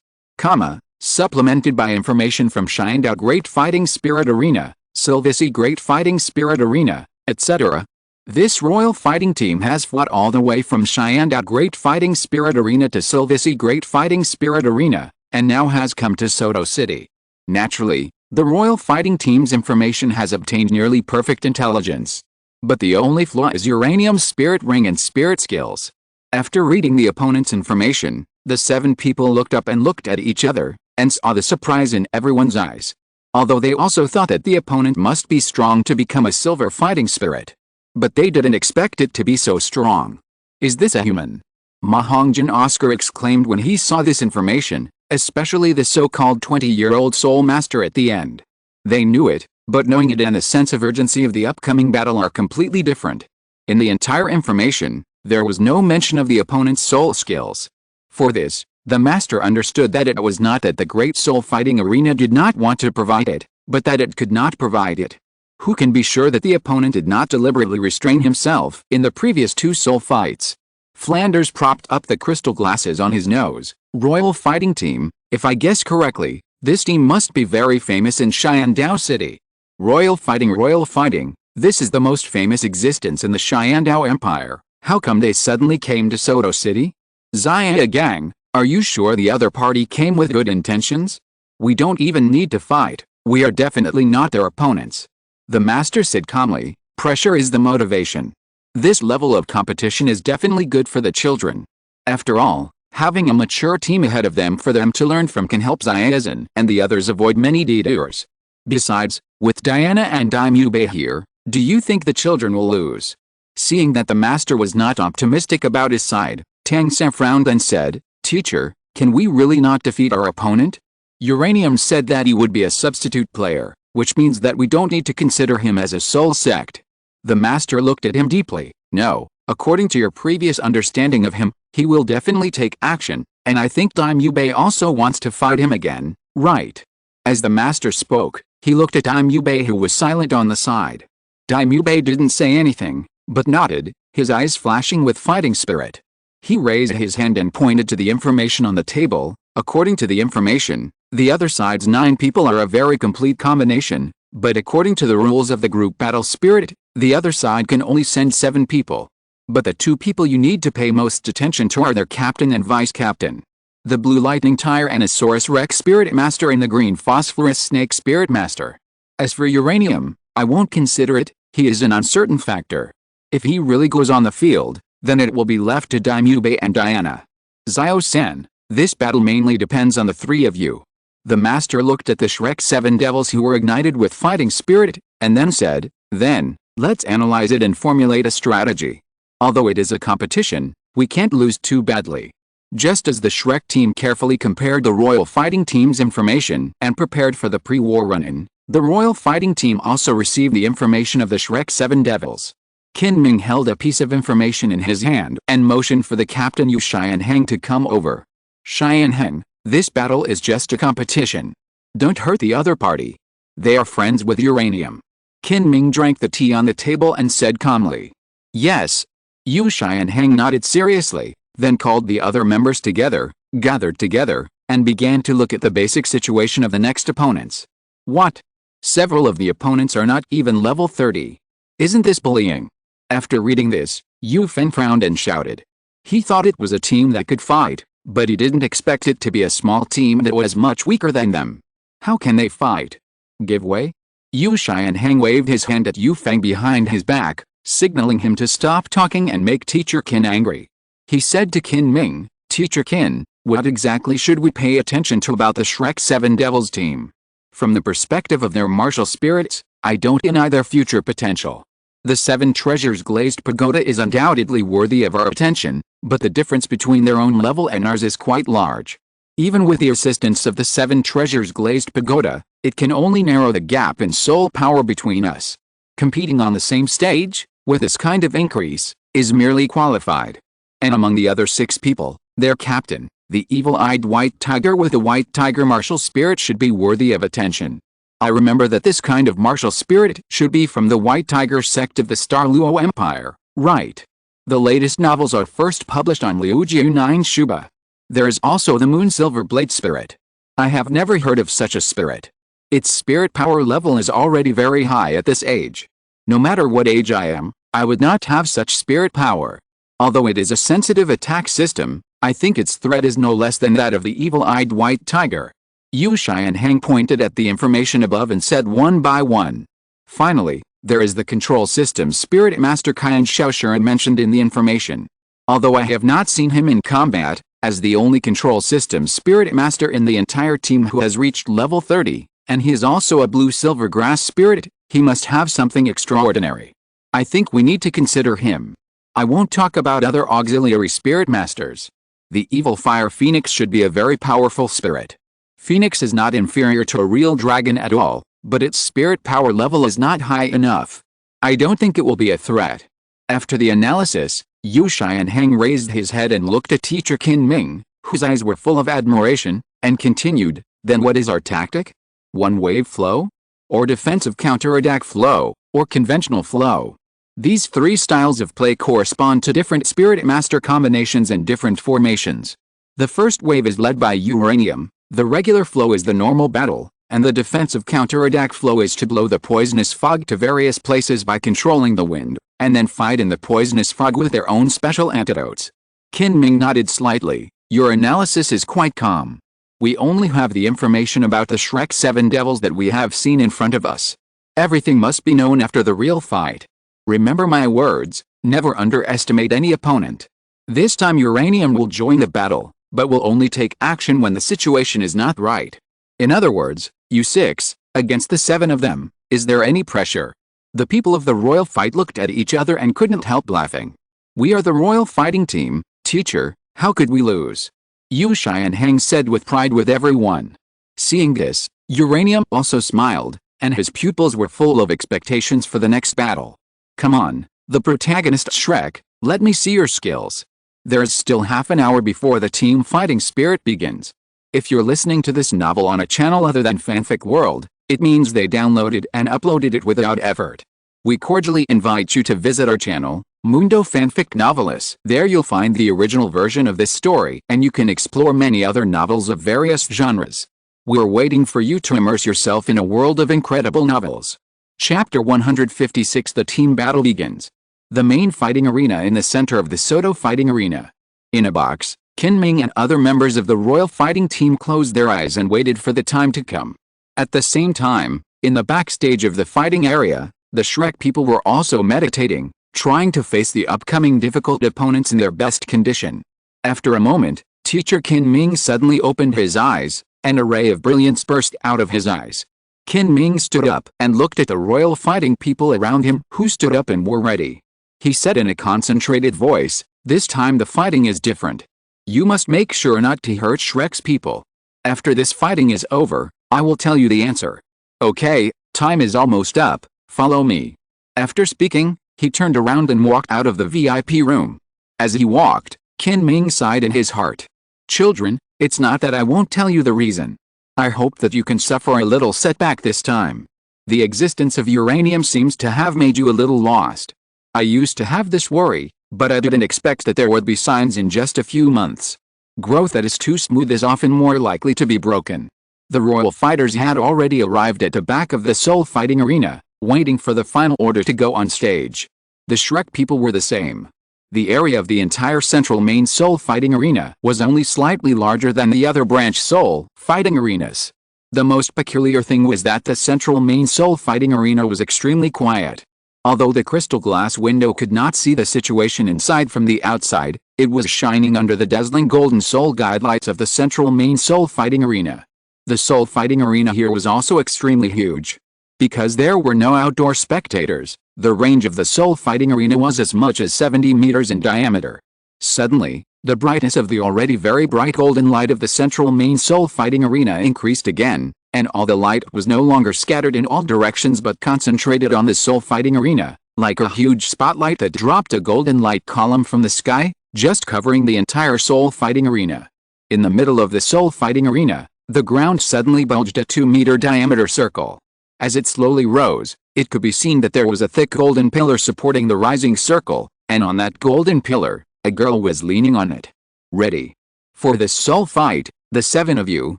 Supplemented by information from Sharingan Great Fighting Spirit Arena, Silvisi Great Fighting Spirit Arena, etc. This royal fighting team has fought all the way from Sharingan Great Fighting Spirit Arena to Silvisi Great Fighting Spirit Arena, and now has come to Soto City. Naturally, the royal fighting team's information has obtained nearly perfect intelligence. But the only flaw is Uranium's Spirit Ring and Spirit skills. After reading the opponent's information, the 7 people looked up and looked at each other, and saw the surprise in everyone's eyes. Although they also thought that the opponent must be strong to become a silver fighting spirit. But they didn't expect it to be so strong. Is this a human? Mahongjin Oscar exclaimed when he saw this information, especially the so-called 20-year-old soul master at the end. They knew it, but knowing it and the sense of urgency of the upcoming battle are completely different. In the entire information, there was no mention of the opponent's soul skills. For this, the master understood that it was not that the Great Soul Fighting Arena did not want to provide it, but that it could not provide it. Who can be sure that the opponent did not deliberately restrain himself in the previous 2 soul fights? Flanders propped up the crystal glasses on his nose. Royal Fighting Team, if I guess correctly, this team must be very famous in Xiandao City. Royal Fighting, this is the most famous existence in the Xiandao Empire. How come they suddenly came to Soto City? Xia Gang, are you sure the other party came with good intentions? We don't even need to fight, we are definitely not their opponents. The master said calmly, pressure is the motivation. This level of competition is definitely good for the children. After all, having a mature team ahead of them for them to learn from can help Xiazen and the others avoid many detours. Besides, with Diana and Daimyubei here, do you think the children will lose? Seeing that the master was not optimistic about his side, Tang Sa frowned and said, Teacher, can we really not defeat our opponent? Uranium said that he would be a substitute player, which means that we don't need to consider him as a soul sect. The master looked at him deeply. No, according to your previous understanding of him, he will definitely take action, and I think Daimyubei also wants to fight him again, right? As the master spoke, he looked at Daimyubei who was silent on the side. Daimyubei didn't say anything, but nodded, his eyes flashing with fighting spirit. He raised his hand and pointed to the information on the table. According to the information, the other side's 9 people are a very complete combination, but according to the rules of the group battle spirit, the other side can only send 7 people. But the 2 people you need to pay most attention to are their captain and vice captain. The blue lightning Tyrannosaurus Rex Spirit Master and the green phosphorus snake Spirit Master. As for Uranium, I won't consider it, he is an uncertain factor. If he really goes on the field, then it will be left to Daimube and Diana. Zio-san, this battle mainly depends on the 3 of you. The master looked at the Shrek 7 devils who were ignited with fighting spirit, and then said, then, let's analyze it and formulate a strategy. Although it is a competition, we can't lose too badly. Just as the Shrek team carefully compared the Royal Fighting Team's information and prepared for the pre-war run-in, the Royal Fighting Team also received the information of the Shrek 7 devils. Qin Ming held a piece of information in his hand and motioned for the captain Yu Xianheng to come over. Xianheng, this battle is just a competition. Don't hurt the other party. They are friends with Uranium. Qin Ming drank the tea on the table and said calmly. Yes. Yu Xianheng nodded seriously, then called the other members together, gathered together, and began to look at the basic situation of the next opponents. What? Several of the opponents are not even level 30. Isn't this bullying? After reading this, Yu Fen frowned and shouted. He thought it was a team that could fight, but he didn't expect it to be a small team that was much weaker than them. How can they fight? Give way? Yu Xianheng waved his hand at Yu Feng behind his back, signaling him to stop talking and make Teacher Qin angry. He said to Qin Ming, Teacher Qin, what exactly should we pay attention to about the Shrek 7 Devils team? From the perspective of their martial spirits, I don't deny their future potential. The 7 Treasures Glazed Pagoda is undoubtedly worthy of our attention, but the difference between their own level and ours is quite large. Even with the assistance of the 7 Treasures Glazed Pagoda, it can only narrow the gap in soul power between us. Competing on the same stage, with this kind of increase, is merely qualified. And among the other 6 people, their captain, the evil-eyed white tiger with the white tiger martial spirit should be worthy of attention. I remember that this kind of martial spirit should be from the white tiger sect of the Star Luo Empire, right? The latest novels are first published on Liujiu 9 Shuba. There is also the Moon Silver Blade spirit. I have never heard of such a spirit. Its spirit power level is already very high at this age. No matter what age I am, I would not have such spirit power. Although it is a sensitive attack system, I think its threat is no less than that of the evil-eyed white tiger. Yu Xianheng pointed at the information above and said one by one. Finally, there is the control system Spirit Master Qian Shaoshuren mentioned in the information. Although I have not seen him in combat, as the only control system Spirit Master in the entire team who has reached level 30, and he is also a blue-silver grass spirit, he must have something extraordinary. I think we need to consider him. I won't talk about other auxiliary spirit masters. The evil fire phoenix should be a very powerful spirit. Phoenix is not inferior to a real dragon at all, but its spirit power level is not high enough. I don't think it will be a threat. After the analysis, Yu Xianheng raised his head and looked at Teacher Qin Ming, whose eyes were full of admiration, and continued, then what is our tactic? One-wave flow? Or defensive counterattack flow, or conventional flow? These 3 styles of play correspond to different Spirit Master combinations and different formations. The first wave is led by Uranium, the regular flow is the normal battle, and the defensive counterattack flow is to blow the poisonous fog to various places by controlling the wind, and then fight in the poisonous fog with their own special antidotes. Qin Ming nodded slightly. Your analysis is quite calm. We only have the information about the Shrek 7 devils that we have seen in front of us. Everything must be known after the real fight. Remember my words, never underestimate any opponent. This time Uranium will join the battle, but will only take action when the situation is not right. In other words, you 6, against the 7 of them, is there any pressure? The people of the royal fight looked at each other and couldn't help laughing. We are the royal fighting team, teacher, how could we lose? Yu Xianheng said with pride with everyone. Seeing this, Uranium also smiled, and his pupils were full of expectations for the next battle. Come on, the protagonist Shrek, let me see your skills. There is still half an hour before the team fighting spirit begins. If you're listening to this novel on a channel other than Fanfic World, it means they downloaded and uploaded it without effort. We cordially invite you to visit our channel, Mundo Fanfic Novelis. There you'll find the original version of this story, and you can explore many other novels of various genres. We're waiting for you to immerse yourself in a world of incredible novels. Chapter 156. The team battle begins. The main fighting arena in the center of the Soto fighting arena. In a box, Kinming and other members of the royal fighting team closed their eyes and waited for the time to come. At the same time, in the backstage of the fighting area, the Shrek people were also meditating, trying to face the upcoming difficult opponents in their best condition. After a moment, Teacher Kinming suddenly opened his eyes, and a ray of brilliance burst out of his eyes. Kinming stood up and looked at the royal fighting people around him, who stood up and were ready. He said in a concentrated voice, "This time the fighting is different. You must make sure not to hurt Shrek's people. After this fighting is over, I will tell you the answer. Okay, time is almost up, follow me." After speaking, he turned around and walked out of the VIP room. As he walked, Kinming sighed in his heart. "Children, it's not that I won't tell you the reason. I hope that you can suffer a little setback this time. The existence of uranium seems to have made you a little lost. I used to have this worry, but I didn't expect that there would be signs in just a few months. Growth that is too smooth is often more likely to be broken." The royal fighters had already arrived at the back of the Soul fighting arena, waiting for the final order to go on stage. The Shrek people were the same. The area of the entire central main Soul fighting arena was only slightly larger than the other branch Soul fighting arenas. The most peculiar thing was that the central main Soul fighting arena was extremely quiet. Although the crystal glass window could not see the situation inside from the outside, it was shining under the dazzling golden Soul guide lights of the central main Soul fighting arena. The Soul fighting arena here was also extremely huge. Because there were no outdoor spectators, the range of the Soul fighting arena was as much as 70 meters in diameter. Suddenly, the brightness of the already very bright golden light of the central main Soul fighting arena increased again, and all the light was no longer scattered in all directions but concentrated on the Soul fighting arena, like a huge spotlight that dropped a golden light column from the sky, just covering the entire Soul fighting arena. In the middle of the Soul fighting arena, the ground suddenly bulged a 2-meter diameter circle. As it slowly rose, it could be seen that there was a thick golden pillar supporting the rising circle, and on that golden pillar, a girl was leaning on it. "Ready for this Soul fight, the 7 of you,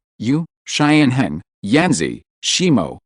Sharingan, Yanzi, Shimo,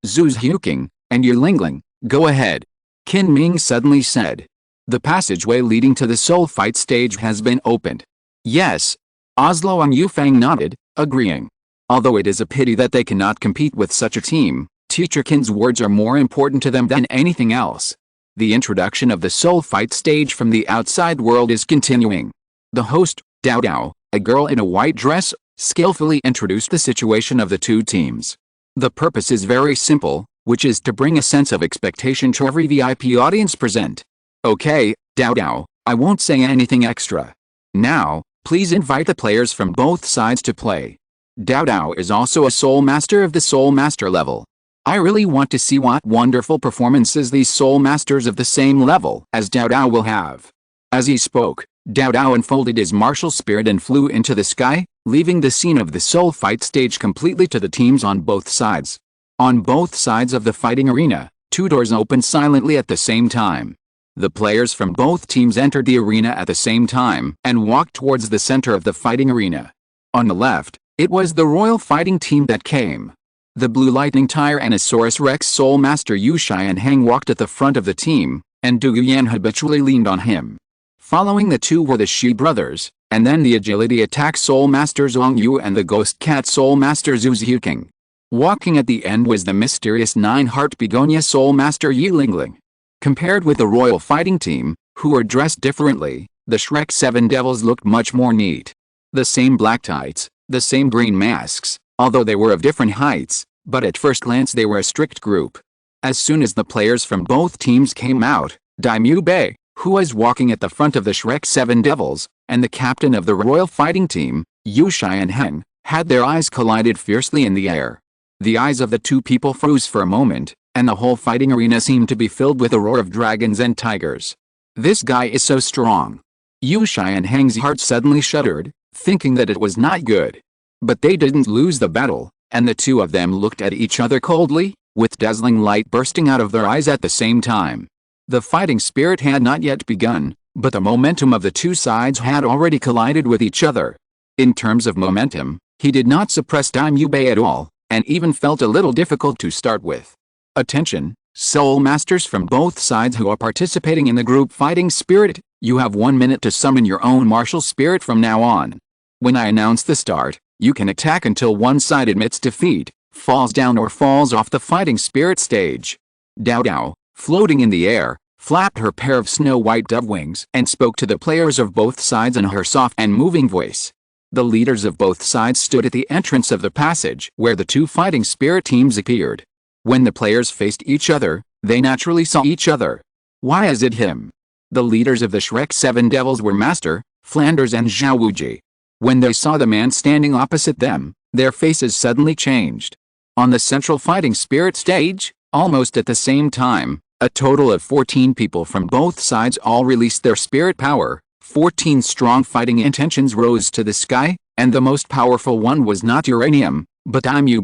Zuzhuking, and Yulingling, go ahead," Kinming suddenly said. "The passageway leading to the Soul fight stage has been opened." "Yes." Oslo and Yufang nodded, agreeing. Although it is a pity that they cannot compete with such a team, Teacher Kin's words are more important to them than anything else. The introduction of the Soul fight stage from the outside world is continuing. The host, Dou, a girl in a white dress, skillfully introduced the situation of the two teams. The purpose is very simple, which is to bring a sense of expectation to every VIP audience present. "Okay, Dou, I won't say anything extra. Now, please invite the players from both sides to play." Dou is also a Soul Master of the Soul Master level. I really want to see what wonderful performances these Soul Masters of the same level as Dou will have. As he spoke, Dou unfolded his martial spirit and flew into the sky, leaving the scene of the Soul fight stage completely to the teams on both sides. On both sides of the fighting arena, 2 doors opened silently at the same time. The players from both teams entered the arena at the same time and walked towards the center of the fighting arena. On the left, it was the royal fighting team that came. The blue lightning Tyrannosaurus Rex Soul Master Sharingan walked at the front of the team, and Du Yan habitually leaned on him. Following the two were the Shi brothers, and then the agility attack Soul Master Zhong Yu and the ghost cat Soul Master Zuzhuking. Walking at the end was the mysterious 9-heart begonia Soul Master Yilingling. Compared with the royal fighting team, who were dressed differently, the Shrek 7 devils looked much more neat. The same black tights, the same green masks, although they were of different heights, but at first glance they were a strict group. As soon as the players from both teams came out, Daimyo Bei, who was walking at the front of the Shrek 7 devils, and the captain of the royal fighting team, Sharingan, had their eyes collided fiercely in the air. The eyes of the two people froze for a moment, and the whole fighting arena seemed to be filled with a roar of dragons and tigers. "This guy is so strong." Sharingan's heart suddenly shuddered, thinking that it was not good. But they didn't lose the battle, and the two of them looked at each other coldly, with dazzling light bursting out of their eyes at the same time. The fighting spirit had not yet begun, but the momentum of the two sides had already collided with each other. In terms of momentum, he did not suppress Daimyo at all, and even felt a little difficult to start with. Attention, Soul Masters from both sides who are participating in the group fighting spirit, you have 1 minute to summon your own martial spirit from now on. When I announce the start, you can attack until one side admits defeat, falls down or falls off the fighting spirit stage. Dou Dou, floating in the air, flapped her pair of snow-white dove wings and spoke to the players of both sides in her soft and moving voice. The leaders of both sides stood at the entrance of the passage where the two fighting spirit teams appeared. When the players faced each other, they naturally saw each other. Why is it him? The leaders of the Shrek 7 Devils were Master, Flanders and Zhao Wuji. When they saw the man standing opposite them, their faces suddenly changed. On the central fighting spirit stage, almost at the same time, a total of 14 people from both sides all released their spirit power. 14 strong fighting intentions rose to the sky, and the most powerful one was not Uranium, but Daimyo.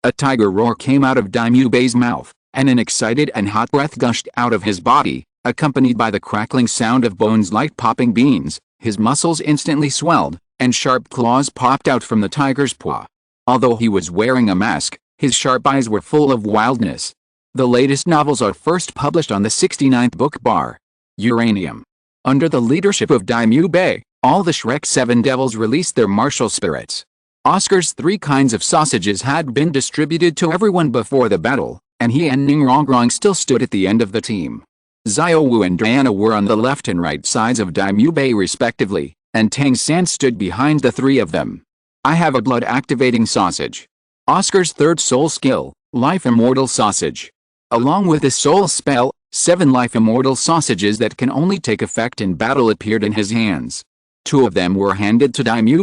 A tiger roar came out of Daimyo's mouth, and an excited and hot breath gushed out of his body, accompanied by the crackling sound of bones like popping beans. His muscles instantly swelled, and sharp claws popped out from the tiger's paw. Although he was wearing a mask, his sharp eyes were full of wildness. The latest novels are first published on the 69th book bar. Uranium. Under the leadership of Daimyo, all the Shrek 7 Devils released their martial spirits. Oscar's 3 kinds of sausages had been distributed to everyone before the battle, and he and Ningrongrong still stood at the end of the team. Xiao Wu and Diana were on the left and right sides of Daimyo respectively, and Tang San stood behind the 3 of them. I have a blood-activating sausage. Oscar's third soul skill, Life Immortal Sausage. Along with his soul spell, 7 life immortal sausages that can only take effect in battle appeared in his hands. 2 of them were handed to Daimyo,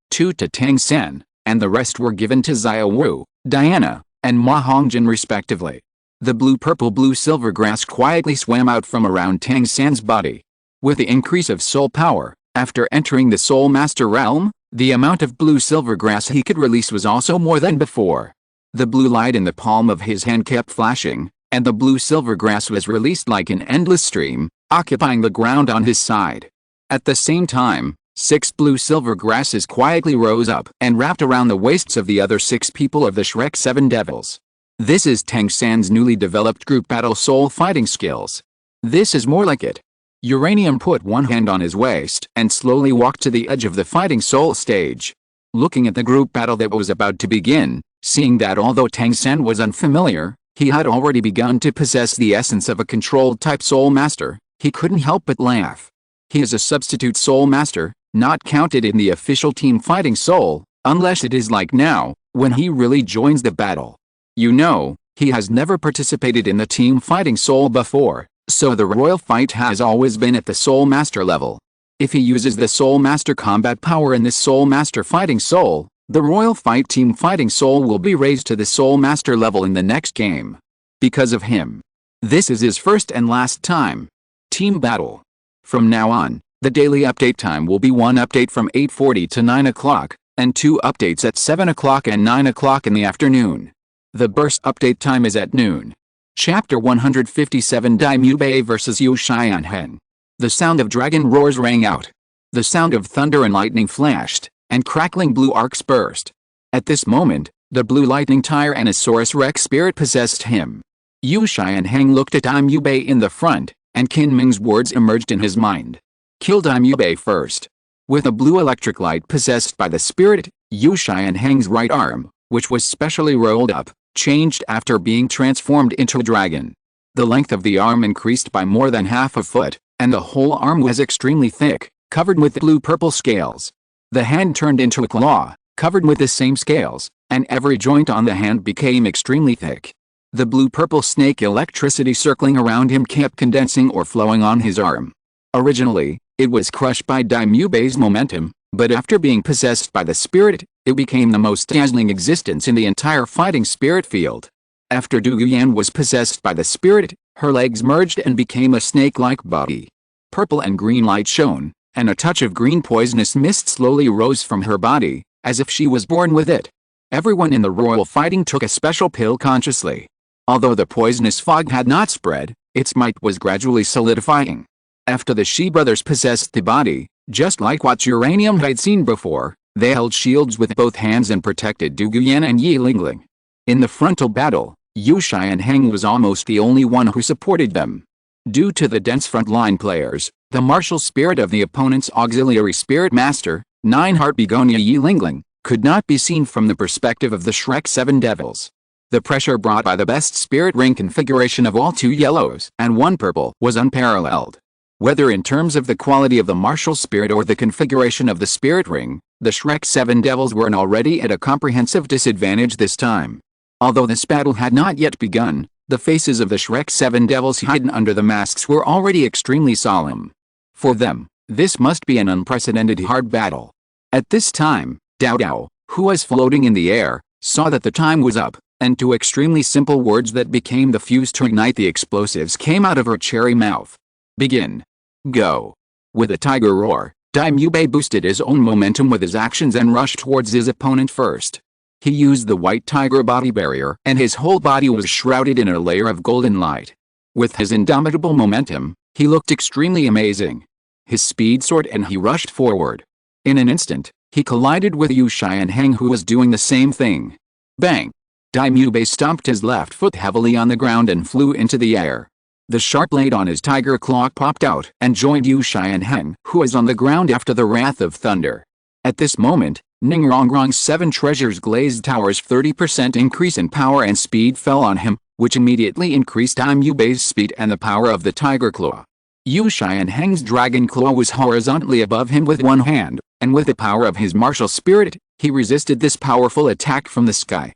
2 to Tang San, and the rest were given to Xiao Wu, Diana, and Ma Hongjin respectively. The blue-purple-blue-silver grass quietly swam out from around Tang San's body. With the increase of soul power, after entering the Soul Master realm, the amount of blue-silver grass he could release was also more than before. The blue light in the palm of his hand kept flashing, and the blue-silver grass was released like an endless stream, occupying the ground on his side. At the same time, 6 blue-silver grasses quietly rose up and wrapped around the waists of the other 6 people of the Shrek 7 Devils. This is Tang San's newly developed group battle soul fighting skills. This is more like it. Uranium put one hand on his waist and slowly walked to the edge of the fighting soul stage. Looking at the group battle that was about to begin, seeing that although Tang San was unfamiliar, he had already begun to possess the essence of a controlled type soul master, he couldn't help but laugh. He is a substitute soul master, not counted in the official team fighting soul, unless it is like now, when he really joins the battle. You know, he has never participated in the team fighting soul before, so the royal fight has always been at the soul master level. If he uses the soul master combat power in this soul master fighting soul, the royal fight team fighting soul will be raised to the soul master level in the next game. Because of him. This is his first and last time. Team battle. From now on, the daily update time will be 1 update from 8:40 to 9 o'clock, and 2 updates at 7 o'clock and 9 o'clock in the afternoon. The burst update time is at noon. Chapter 157 Daimyo vs Uchiha. The sound of dragon roars rang out. The sound of thunder and lightning flashed, and crackling blue arcs burst. At this moment, the blue lightning Tyrannosaurus Rex spirit possessed him. Uchiha looked at Daimyo in the front, and Qin Ming's words emerged in his mind. Kill Daimyo first. With a blue electric light possessed by the spirit, Uchiha's right arm, which was specially rolled up, changed after being transformed into a dragon. The length of the arm increased by more than half a foot, and the whole arm was extremely thick, covered with blue-purple scales. The hand turned into a claw, covered with the same scales, and every joint on the hand became extremely thick. The blue-purple snake electricity circling around him kept condensing or flowing on his arm. Originally, it was crushed by Daimyo's momentum, but after being possessed by the spirit, it became the most dazzling existence in the entire fighting spirit field. After Du Yuan was possessed by the spirit, her legs merged and became a snake-like body. Purple and green light shone, and a touch of green poisonous mist slowly rose from her body, as if she was born with it. Everyone in the royal fighting took a special pill consciously. Although the poisonous fog had not spread, its might was gradually solidifying. After the Shi brothers possessed the body, just like what Uranium had seen before, they held shields with both hands and protected Du Guyan and Yi Lingling. In the frontal battle, Yu Xianheng was almost the only one who supported them. Due to the dense frontline players, the martial spirit of the opponent's auxiliary spirit master, Nine-Heart Begonia Yi Lingling, could not be seen from the perspective of the Shrek 7 Devils. The pressure brought by the best spirit ring configuration of all 2 yellows and 1 purple was unparalleled. Whether in terms of the quality of the martial spirit or the configuration of the spirit ring, the Shrek 7 Devils were already at a comprehensive disadvantage this time. Although this battle had not yet begun, the faces of the Shrek 7 Devils hidden under the masks were already extremely solemn. For them, this must be an unprecedented hard battle. At this time, Dou Dou, who was floating in the air, saw that the time was up, and 2 extremely simple words that became the fuse to ignite the explosives came out of her cherry mouth. Begin. Go. With a tiger roar, Daimyubei boosted his own momentum with his actions and rushed towards his opponent first. He used the white tiger body barrier and his whole body was shrouded in a layer of golden light. With his indomitable momentum, he looked extremely amazing. His speed soared and he rushed forward. In an instant, he collided with Yu Xianheng who was doing the same thing. Bang! Daimyubei stomped his left foot heavily on the ground and flew into the air. The sharp blade on his tiger claw popped out and joined Yu Xianheng, who was on the ground after the wrath of thunder. At this moment, Ningrongrong's 7 treasures glazed tower's 30% increase in power and speed fell on him, which immediately increased Daimyubei's speed and the power of the tiger claw. Yu Xianheng's dragon claw was horizontally above him with one hand, and with the power of his martial spirit, he resisted this powerful attack from the sky.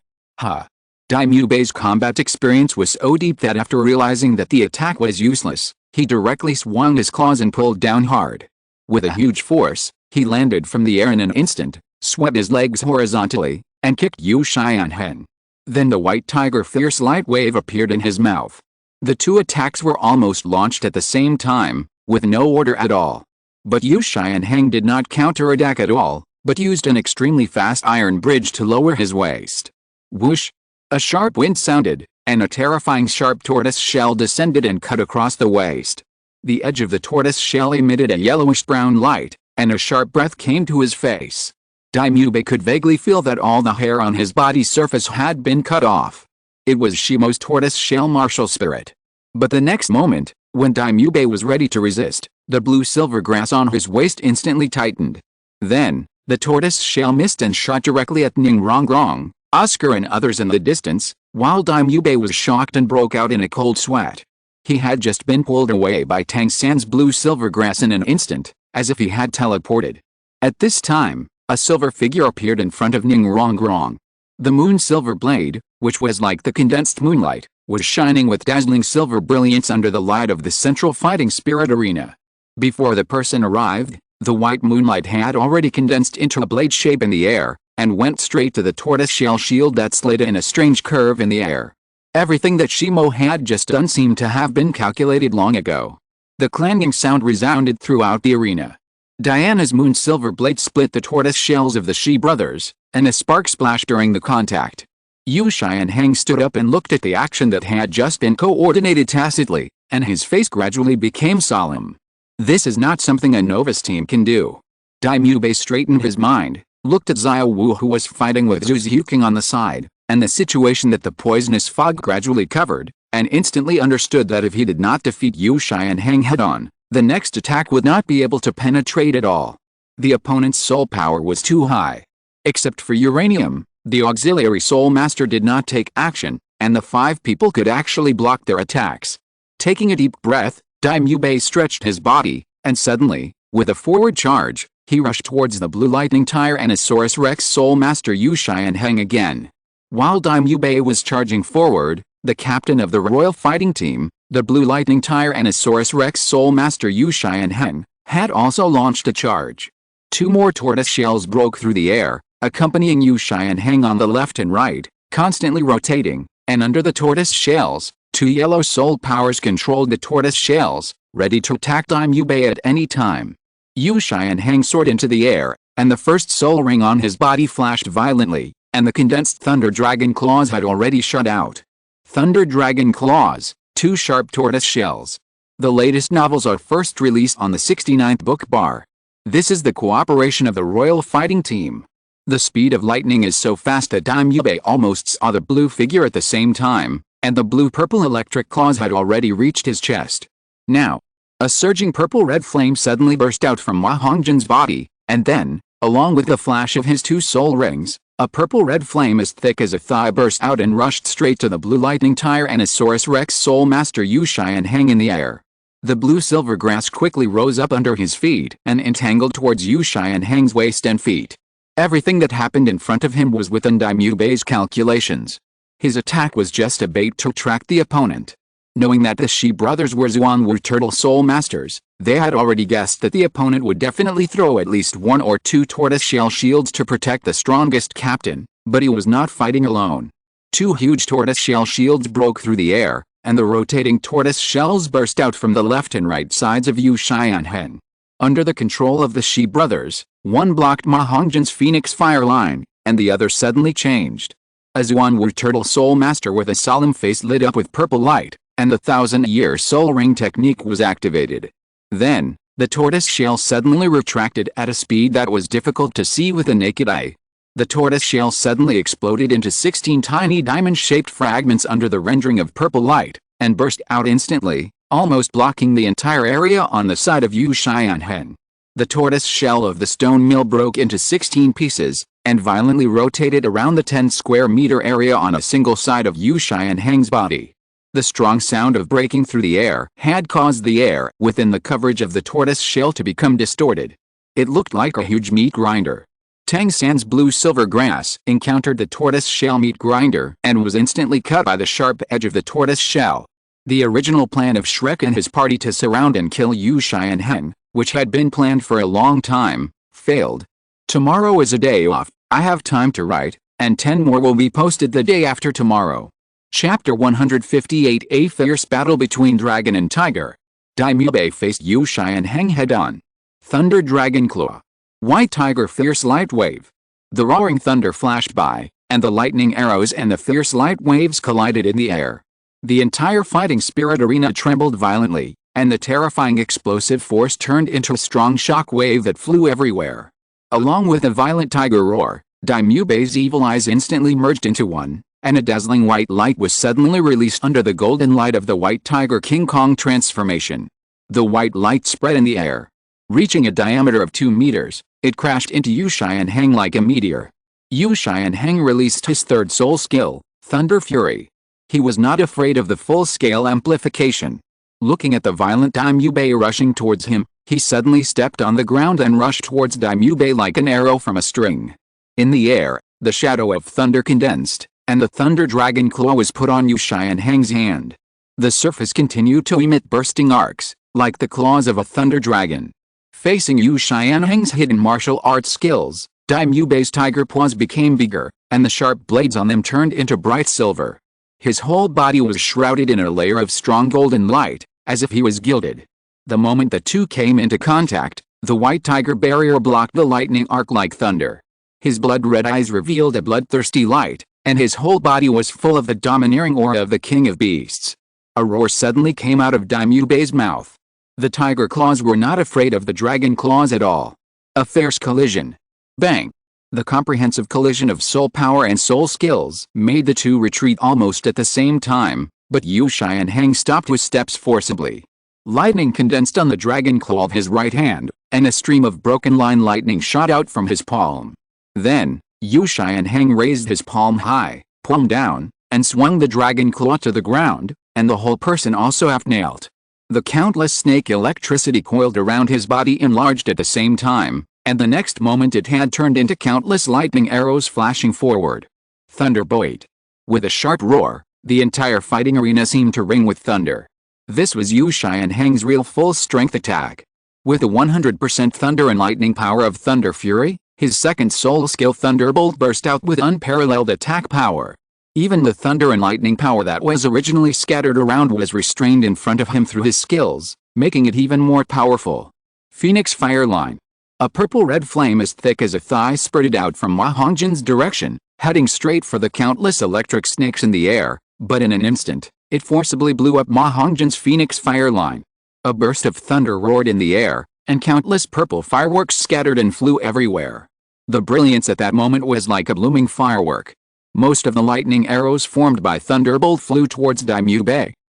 Daimyubei's combat experience was so deep that after realizing that the attack was useless, he directly swung his claws and pulled down hard. With a huge force, he landed from the air in an instant, swept his legs horizontally, and kicked Yu Xianheng. Then the white tiger fierce light wave appeared in his mouth. The 2 attacks were almost launched at the same time, with no order at all. But Yu Xianheng did not counterattack at all, but used an extremely fast iron bridge to lower his waist. Whoosh! A sharp wind sounded, and a terrifying sharp tortoise shell descended and cut across the waist. The edge of the tortoise shell emitted a yellowish-brown light, and a sharp breath came to his face. Daimyubei could vaguely feel that all the hair on his body's surface had been cut off. It was Shimo's tortoise shell martial spirit. But the next moment, when Daimyubei was ready to resist, the blue-silver grass on his waist instantly tightened. Then, the tortoise shell missed and shot directly at Ningrongrong, Oscar and others in the distance, while Daimyubei was shocked and broke out in a cold sweat. He had just been pulled away by Tang San's blue-silver grass in an instant, as if he had teleported. At this time, a silver figure appeared in front of Ningrongrong. The moon-silver blade, which was like the condensed moonlight, was shining with dazzling silver brilliance under the light of the central fighting spirit arena. Before the person arrived, the white moonlight had already condensed into a blade shape in the air, and went straight to the tortoise-shell shield that slid in a strange curve in the air. Everything that Shimo had just done seemed to have been calculated long ago. The clanging sound resounded throughout the arena. Diana's moon-silver blade split the tortoise shells of the Shi brothers, and a spark splashed during the contact. Yu Xianheng stood up and looked at the action that had just been coordinated tacitly, and his face gradually became solemn. This is not something a novice team can do. Daimyubei straightened his mind, looked at Xiao Wu who was fighting with Zhu Zhuking on the side, and the situation that the poisonous fog gradually covered, and instantly understood that if he did not defeat Yu Xianheng head-on, the next attack would not be able to penetrate at all. The opponent's soul power was too high. Except for Uranium, the auxiliary soul master did not take action, and the 5 people could actually block their attacks. Taking a deep breath, Daimyubei stretched his body, and suddenly, with a forward charge, he rushed towards the blue lightning Tyrannosaurus Rex soul master Yu Xianheng again. While Daimyubei was charging forward, the captain of the royal fighting team, the blue lightning Tyrannosaurus Rex soul master Yu Xianheng, had also launched a charge. 2 more tortoise shells broke through the air, accompanying Yu Xianheng on the left and right, constantly rotating, and under the tortoise shells, 2 yellow soul powers controlled the tortoise shells, ready to attack Daimyubei at any time. Yu Xianheng soared into the air, and the first soul ring on his body flashed violently, and the condensed thunder dragon claws had already shut out. Thunder Dragon Claws, 2 Sharp Tortoise Shells. The latest novels are first released on the 69th book bar. This is the cooperation of the Royal Fighting Team. The speed of lightning is so fast that Daimyube almost saw the blue figure at the same time, and the blue-purple electric claws had already reached his chest. Now, a surging purple-red flame suddenly burst out from Ma Hongjin's body, and then, along with the flash of his 2 soul rings, a purple-red flame as thick as a thigh burst out and rushed straight to the blue lightning Tyrannosaurus Rex Soul Master Uchiha in the air. The blue-silver grass quickly rose up under his feet and entangled towards Uchiha's waist and feet. Everything that happened in front of him was within Daimyube's calculations. His attack was just a bait to attract the opponent. Knowing that the Shi brothers were Xuanwu Turtle Soul Masters, they had already guessed that the opponent would definitely throw at least 1 or 2 tortoise shell shields to protect the strongest captain, but he was not fighting alone. 2 huge tortoise shell shields broke through the air, and the rotating tortoise shells burst out from the left and right sides of Uchiha. Under the control of the Shi brothers, one blocked Ma Hongjin's Phoenix Fire line, and the other suddenly changed. A Xuanwu Turtle Soul Master with a solemn face lit up with purple light, and the 1000-year Soul Ring technique was activated. Then, the tortoise shell suddenly retracted at a speed that was difficult to see with the naked eye. The tortoise shell suddenly exploded into 16 tiny diamond-shaped fragments under the rendering of purple light, and burst out instantly, almost blocking the entire area on the side of Uchiha. The tortoise shell of the stone mill broke into 16 pieces, and violently rotated around the 10 square meter area on a single side of Uchiha's body. The strong sound of breaking through the air had caused the air within the coverage of the tortoise shell to become distorted. It looked like a huge meat grinder. Tang San's blue-silver grass encountered the tortoise shell meat grinder and was instantly cut by the sharp edge of the tortoise shell. The original plan of Shrek and his party to surround and kill Uchiha, which had been planned for a long time, failed. Tomorrow is a day off, I have time to write, and 10 more will be posted the day after tomorrow. Chapter 158, A Fierce Battle Between Dragon and Tiger. Daimyube faced Uchiha head-on. Thunder Dragon Claw. White Tiger Fierce Light Wave. The roaring thunder flashed by, and the lightning arrows and the fierce light waves collided in the air. The entire fighting spirit arena trembled violently, and the terrifying explosive force turned into a strong shock wave that flew everywhere. Along with a violent tiger roar, Daimyube's evil eyes instantly merged into one, and a dazzling white light was suddenly released under the golden light of the White Tiger King Kong transformation. The white light spread in the air. Reaching a diameter of 2 meters, it crashed into Uchiha like a meteor. Uchiha released his third soul skill, Thunder Fury. He was not afraid of the full-scale amplification. Looking at the violent Daimyube rushing towards him, he suddenly stepped on the ground and rushed towards Daimyube like an arrow from a string. In the air, the shadow of thunder condensed, and the Thunder Dragon Claw was put on Uchiha's hand. The surface continued to emit bursting arcs, like the claws of a thunder dragon. Facing Uchiha's hidden martial arts skills, Daimyube's tiger paws became bigger, and the sharp blades on them turned into bright silver. His whole body was shrouded in a layer of strong golden light, as if he was gilded. The moment the two came into contact, the white tiger barrier blocked the lightning arc like thunder. His blood-red eyes revealed a bloodthirsty light, and his whole body was full of the domineering aura of the king of beasts. A roar suddenly came out of Daimyube's mouth. The tiger claws were not afraid of the dragon claws at all. A fierce collision. Bang! The comprehensive collision of soul power and soul skills made the two retreat almost at the same time, but Uchiha stopped his steps forcibly. Lightning condensed on the dragon claw of his right hand, and a stream of broken line lightning shot out from his palm. Then, Uchiha raised his palm high, palm down, and swung the dragon claw to the ground, and the whole person also half-nailed. The countless snake electricity coiled around his body enlarged at the same time, and the next moment it had turned into countless lightning arrows flashing forward. Thunderbolt. With a sharp roar, the entire fighting arena seemed to ring with thunder. This was Uchiha's real full-strength attack. With the 100% thunder and lightning power of Thunder Fury, his second soul skill Thunderbolt burst out with unparalleled attack power. Even the thunder and lightning power that was originally scattered around was restrained in front of him through his skills, making it even more powerful. Phoenix Fire Line. A purple-red flame as thick as a thigh spurted out from Ma Hongjin's direction, heading straight for the countless electric snakes in the air, but in an instant, it forcibly blew up Ma Hongjin's Phoenix fire line. A burst of thunder roared in the air, and countless purple fireworks scattered and flew everywhere. The brilliance at that moment was like a blooming firework. Most of the lightning arrows formed by Thunderbolt flew towards Daimyo,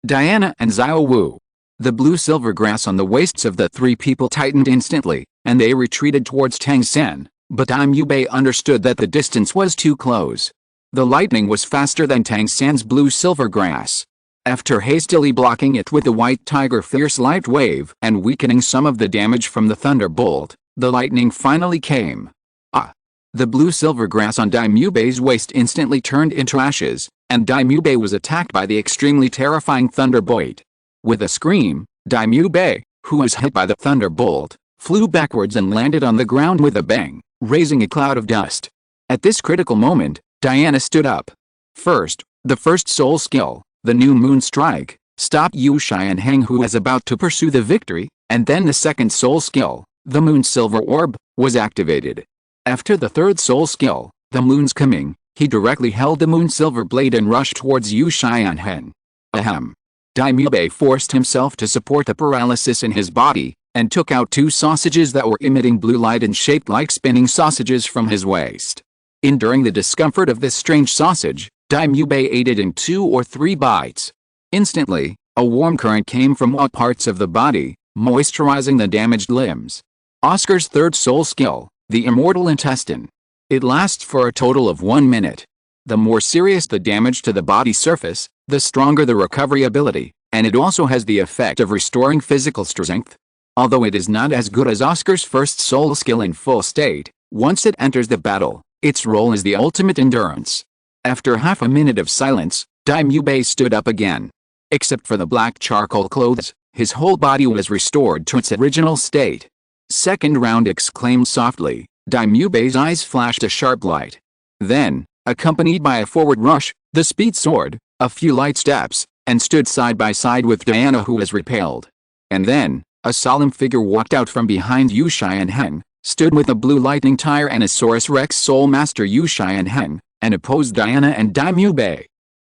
Diana and Xiao Wu. The blue-silver grass on the waists of the three people tightened instantly, and they retreated towards Tang San, but Daimyo understood that the distance was too close. The lightning was faster than Tang San's blue-silver grass. After hastily blocking it with the White Tiger Fierce Light Wave and weakening some of the damage from the Thunderbolt, the lightning finally came. The blue-silver grass on Daimyo's waist instantly turned into ashes, and Daimyo was attacked by the extremely terrifying Thunderbolt. With a scream, Daimyo, who was hit by the Thunderbolt, flew backwards and landed on the ground with a bang, raising a cloud of dust. At this critical moment, Diana stood up. First, the first soul skill, the New Moon Strike, stopped Yuxianheng, who was about to pursue the victory, and then the second soul skill, the Moon Silver Orb, was activated. After the third soul skill, the Moon's Coming, he directly held the Moon Silver Blade and rushed towards Yuxianheng. Ahem. Daimyo forced himself to support the paralysis in his body, and took out two sausages that were emitting blue light and shaped like spinning sausages from his waist. Enduring the discomfort of this strange sausage, Daimyo ate it in 2 or 3 bites. Instantly, a warm current came from all parts of the body, moisturizing the damaged limbs. Oscar's third soul skill, the Immortal Intestine. It lasts for a total of 1 minute. The more serious the damage to the body surface, the stronger the recovery ability, and it also has the effect of restoring physical strength. Although it is not as good as Oscar's first soul skill in full state, once it enters the battle, its role is the ultimate endurance. After half a minute of silence, Daimyo stood up again. Except for the black charcoal clothes, his whole body was restored to its original state. Second round, exclaimed softly. Daimyo's eyes flashed a sharp light. Then, accompanied by a forward rush, the speed soared, a few light steps, and stood side by side with Diana, who was repelled. And then, a solemn figure walked out from behind Yuxianheng, stood with a blue lightning Tyrannosaurus Rex Soul Master Yuxianheng, and opposed Diana and Daimyo.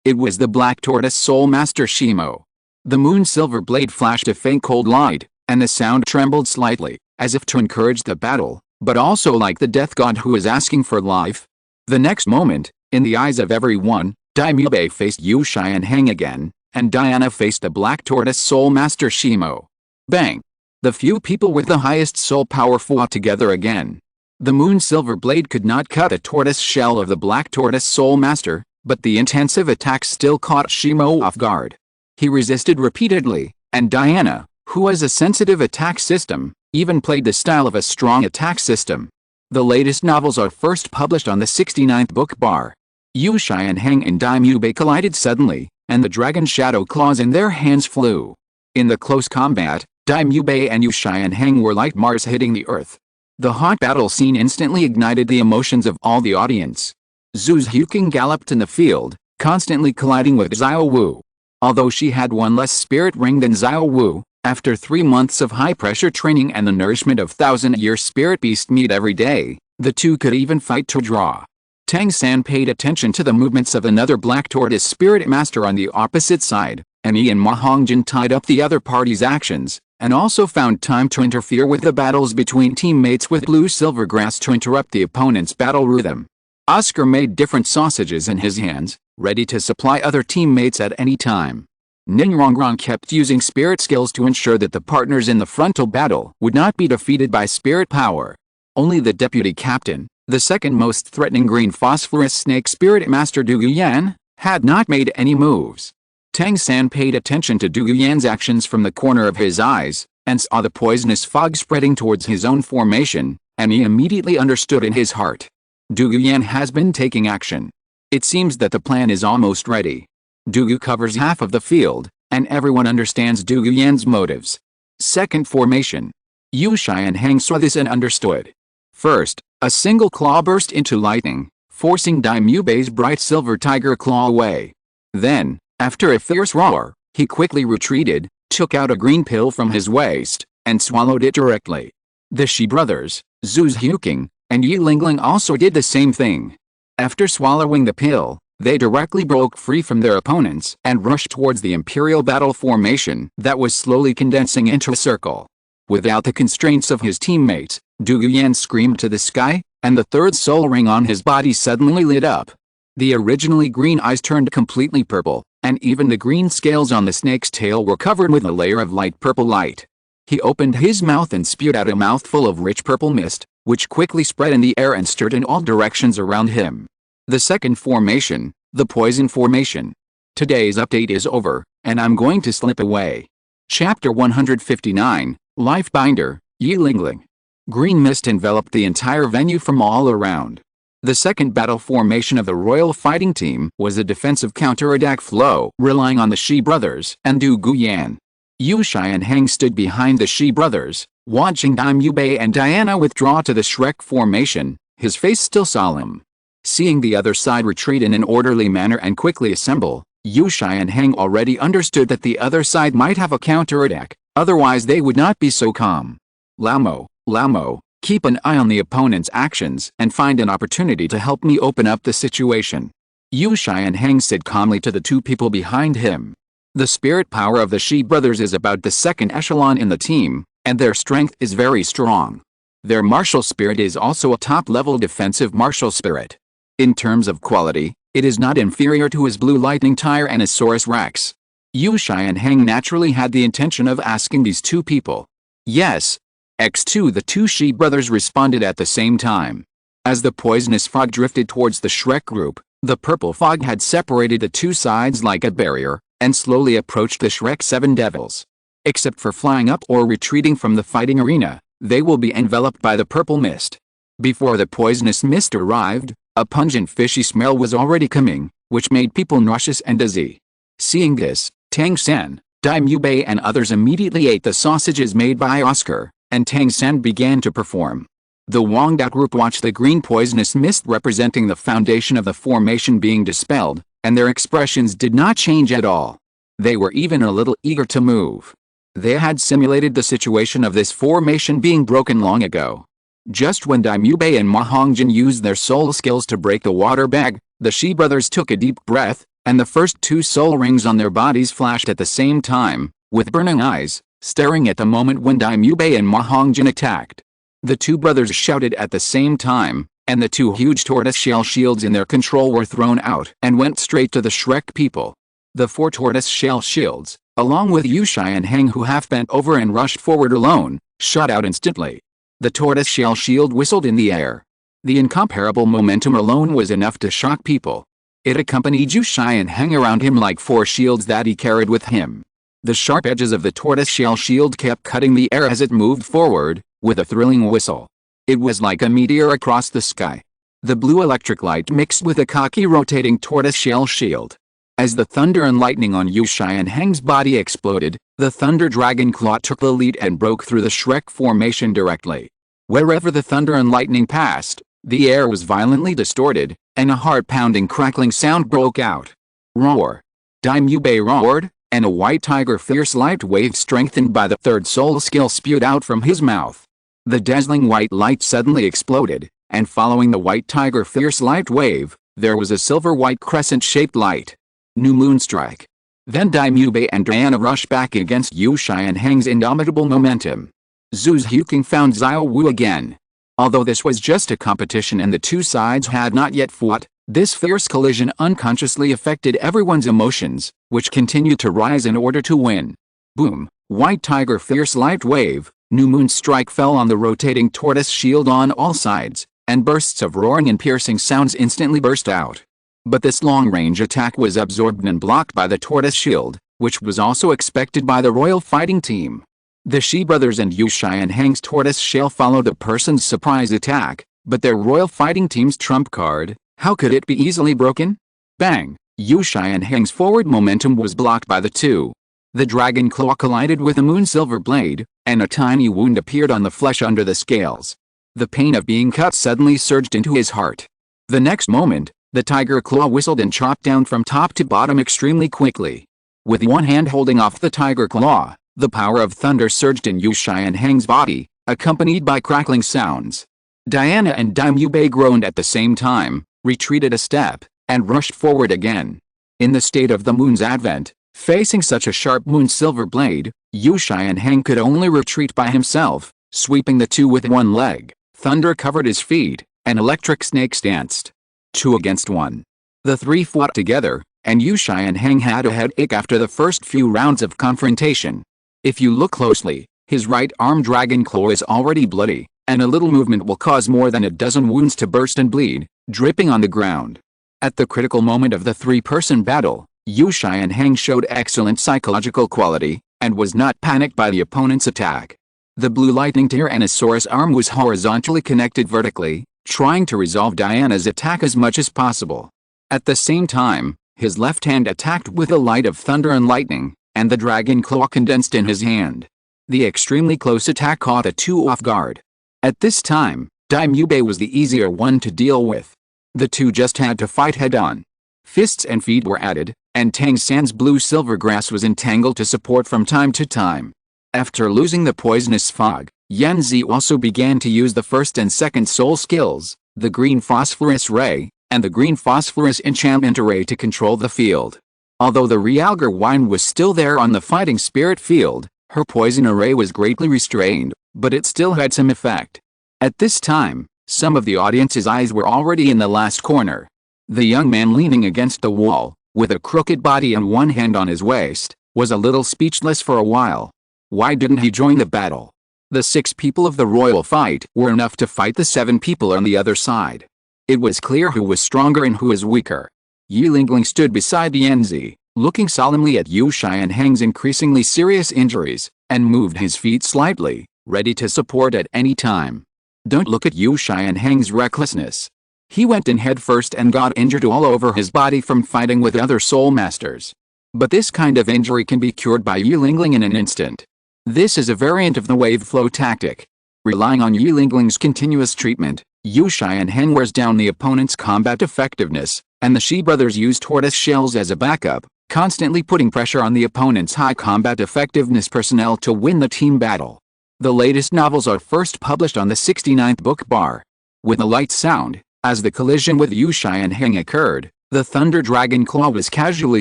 It was the Black Tortoise Soul Master Shimo. The Moon Silver Blade flashed a faint cold light, and the sound trembled slightly, as if to encourage the battle, but also like the death god who is asking for life. The next moment, in the eyes of everyone, Daimyo faced Yuxianheng again, and Diana faced the Black Tortoise Soul Master Shimo. Bang! The few people with the highest soul power fought together again. The Moon Silver Blade could not cut the tortoise shell of the Black Tortoise Soul Master, but the intensive attack still caught Shimo off guard. He resisted repeatedly, and Diana, who has a sensitive attack system, even played the style of a strong attack system. The latest novels are first published on the 69th book bar. Yuxianheng and Daimyo collided suddenly, and the dragon shadow claws in their hands flew. In the close combat, Daimyo and Yuxianheng were like Mars hitting the earth. The hot battle scene instantly ignited the emotions of all the audience. Zhu Huqing galloped in the field, constantly colliding with Xiao Wu. Although she had one less spirit ring than Xiao Wu, after 3 months of high-pressure training and the nourishment of 1,000-year spirit beast meat every day, the two could even fight to draw. Tang San paid attention to the movements of another Black Tortoise Spirit Master on the opposite side, and he and Ma Hongjin tied up the other party's actions, and also found time to interfere with the battles between teammates with blue-silver grass to interrupt the opponent's battle rhythm. Oscar made different sausages in his hands, ready to supply other teammates at any time. Ninrongrong kept using spirit skills to ensure that the partners in the frontal battle would not be defeated by spirit power. Only the deputy captain, the second most threatening green phosphorus snake spirit master Du Yuyan, had not made any moves. Tang San paid attention to Du Yuyan's actions from the corner of his eyes, and saw the poisonous fog spreading towards his own formation, and he immediately understood in his heart. Du Yuyan has been taking action. It seems that the plan is almost ready. Du Yu covers half of the field, and everyone understands Du Yuyan's motives. Second formation. Yuxianheng saw this and understood. First, a single claw burst into lightning, forcing Daimyo's bright silver tiger claw away. Then, after a fierce roar, he quickly retreated, took out a green pill from his waist, and swallowed it directly. The Shi brothers, Zhu Huqing, and Yi Lingling also did the same thing. After swallowing the pill, They directly broke free from their opponents and rushed towards the Imperial battle formation that was slowly condensing into a circle. Without the constraints of his teammates, Du Guyan screamed to the sky, and the third soul ring on his body suddenly lit up. The originally green eyes turned completely purple, and even the green scales on the snake's tail were covered with a layer of light purple light. He opened his mouth and spewed out a mouthful of rich purple mist, which quickly spread in the air and stirred in all directions around him. The second formation, the poison formation. Today's update is over, and I'm going to slip away. Chapter 159, Lifebinder, Yilingling. Green mist enveloped the entire venue from all around. The second battle formation of the royal fighting team was a defensive counter-attack flow relying on the Shi brothers and Du Guyan. Yu Shai and Heng stood behind the Shi brothers, watching Dime Yubei and Diana withdraw to the Shrek formation, his face still solemn. Seeing the other side retreat in an orderly manner and quickly assemble, Yu Shai and Heng already understood that the other side might have a counter-attack, otherwise they would not be so calm. Lao, keep an eye on the opponent's actions and find an opportunity to help me open up the situation. Yu Shai and Heng said calmly to the two people behind him. The spirit power of the Shi brothers is about the second echelon in the team, and their strength is very strong. Their martial spirit is also a top-level defensive martial spirit. In terms of quality, it is not inferior to his blue lightning Tyrannosaurus Rex. Yu Shai and Heng naturally had the intention of asking these two people. Yes. X2 The two Shi brothers responded at the same time. As the poisonous fog drifted towards the Shrek group, the purple fog had separated the two sides like a barrier, and slowly approached the Shrek Seven Devils. Except for flying up or retreating from the fighting arena, they will be enveloped by the purple mist. Before the poisonous mist arrived, a pungent fishy smell was already coming, which made people nauseous and dizzy. Seeing this, Tang San, Dime Yubei and others immediately ate the sausages made by Oscar, and Tang San began to perform. The Wangda group watched the green poisonous mist representing the foundation of the formation being dispelled, and their expressions did not change at all. They were even a little eager to move. They had simulated the situation of this formation being broken long ago. Just when Dime Yubei and Ma Hongjin used their soul skills to break the water bag, the Shi brothers took a deep breath, and the first two soul rings on their bodies flashed at the same time, with burning eyes, staring at the moment when Dime Yubei and Ma Hongjin attacked. The two brothers shouted at the same time, and the two huge tortoise-shell shields in their control were thrown out and went straight to the Shrek people. The four tortoise-shell shields, along with Yu Shai and Heng who half bent over and rushed forward alone, shot out instantly. The tortoise-shell shield whistled in the air. The incomparable momentum alone was enough to shock people. It accompanied Yu Shai and Heng around him like four shields that he carried with him. The sharp edges of the tortoise-shell shield kept cutting the air as it moved forward, with a thrilling whistle. It was like a meteor across the sky. The blue electric light mixed with a cocky rotating tortoise-shell shield. As the thunder and lightning on Yu Shai and Heng's body exploded, the Thunder Dragon Claw took the lead and broke through the Shrek formation directly. Wherever the thunder and lightning passed, the air was violently distorted, and a heart-pounding crackling sound broke out. Roar! Dime Yubei roared, and a white tiger fierce light wave strengthened by the third soul skill spewed out from his mouth. The dazzling white light suddenly exploded, and following the white tiger fierce light wave, there was a silver-white crescent-shaped light. New Moon Strike. Then Dime Yubei and Diana rushed back against Yu Shai and Heng's indomitable momentum. Zhu's Huking found Xiao Wu again. Although this was just a competition and the two sides had not yet fought, this fierce collision unconsciously affected everyone's emotions, which continued to rise in order to win. Boom! White tiger fierce light wave, New Moon Strike fell on the rotating tortoise shield on all sides, and bursts of roaring and piercing sounds instantly burst out. But this long-range attack was absorbed and blocked by the tortoise shield, which was also expected by the royal fighting team. The Shi brothers and Yu Shai and Heng's tortoise shell followed the person's surprise attack, but their royal fighting team's trump card, how could it be easily broken? Bang! Yu Shai and Heng's forward momentum was blocked by the two. The dragon claw collided with a moon silver blade, and a tiny wound appeared on the flesh under the scales. The pain of being cut suddenly surged into his heart. The next moment, the tiger claw whistled and chopped down from top to bottom extremely quickly. With one hand holding off the tiger claw, the power of thunder surged in Yu Shai and Heng's body, accompanied by crackling sounds. Diana and Dime Yubei groaned at the same time, retreated a step, and rushed forward again. In the state of the moon's advent, facing such a sharp moon silver blade, Uchiha could only retreat by himself, sweeping the two with one leg. Thunder covered his feet, and electric snakes danced. 2 against 1. The three fought together, and Uchiha had a headache after the first few rounds of confrontation. If you look closely, his right arm dragon claw is already bloody, and a little movement will cause more than a dozen wounds to burst and bleed, dripping on the ground. At the critical moment of the three-person battle, Uchiha showed excellent psychological quality, and was not panicked by the opponent's attack. The blue lightning Tyrannosaurus arm was horizontally connected vertically, trying to resolve Diana's attack as much as possible. At the same time, his left hand attacked with a light of thunder and lightning, and the dragon claw condensed in his hand. The extremely close attack caught the two off guard. At this time, Daimube was the easier one to deal with. The two just had to fight head-on. Fists and feet were added, and Tang San's blue-silver grass was entangled to support from time to time. After losing the poisonous fog, Yanzi also began to use the first and second soul skills, the green phosphorus ray, and the green phosphorus enchantment array to control the field. Although the Realgar wine was still there on the fighting spirit field, her poison array was greatly restrained, but it still had some effect. At this time, some of the audience's eyes were already in the last corner. The young man leaning against the wall, with a crooked body and one hand on his waist, was a little speechless for a while. Why didn't he join the battle? The 6 people of the royal fight were enough to fight the 7 people on the other side. It was clear who was stronger and who was weaker. Yi Lingling stood beside Yanzi, looking solemnly at Uchiha's increasingly serious injuries, and moved his feet slightly, ready to support at any time. Don't look at Uchiha's recklessness. He went in head first and got injured all over his body from fighting with other soul masters. But this kind of injury can be cured by Yi Lingling in an instant. This is a variant of the wave flow tactic. Relying on Yi Lingling's continuous treatment, Uchiha wears down the opponent's combat effectiveness, and the Shi brothers use tortoise shells as a backup, constantly putting pressure on the opponent's high combat effectiveness personnel to win the team battle. The latest novels are first published on the 69th book bar. With a light sound, as the collision with Uchiha occurred, the Thunder Dragon Claw was casually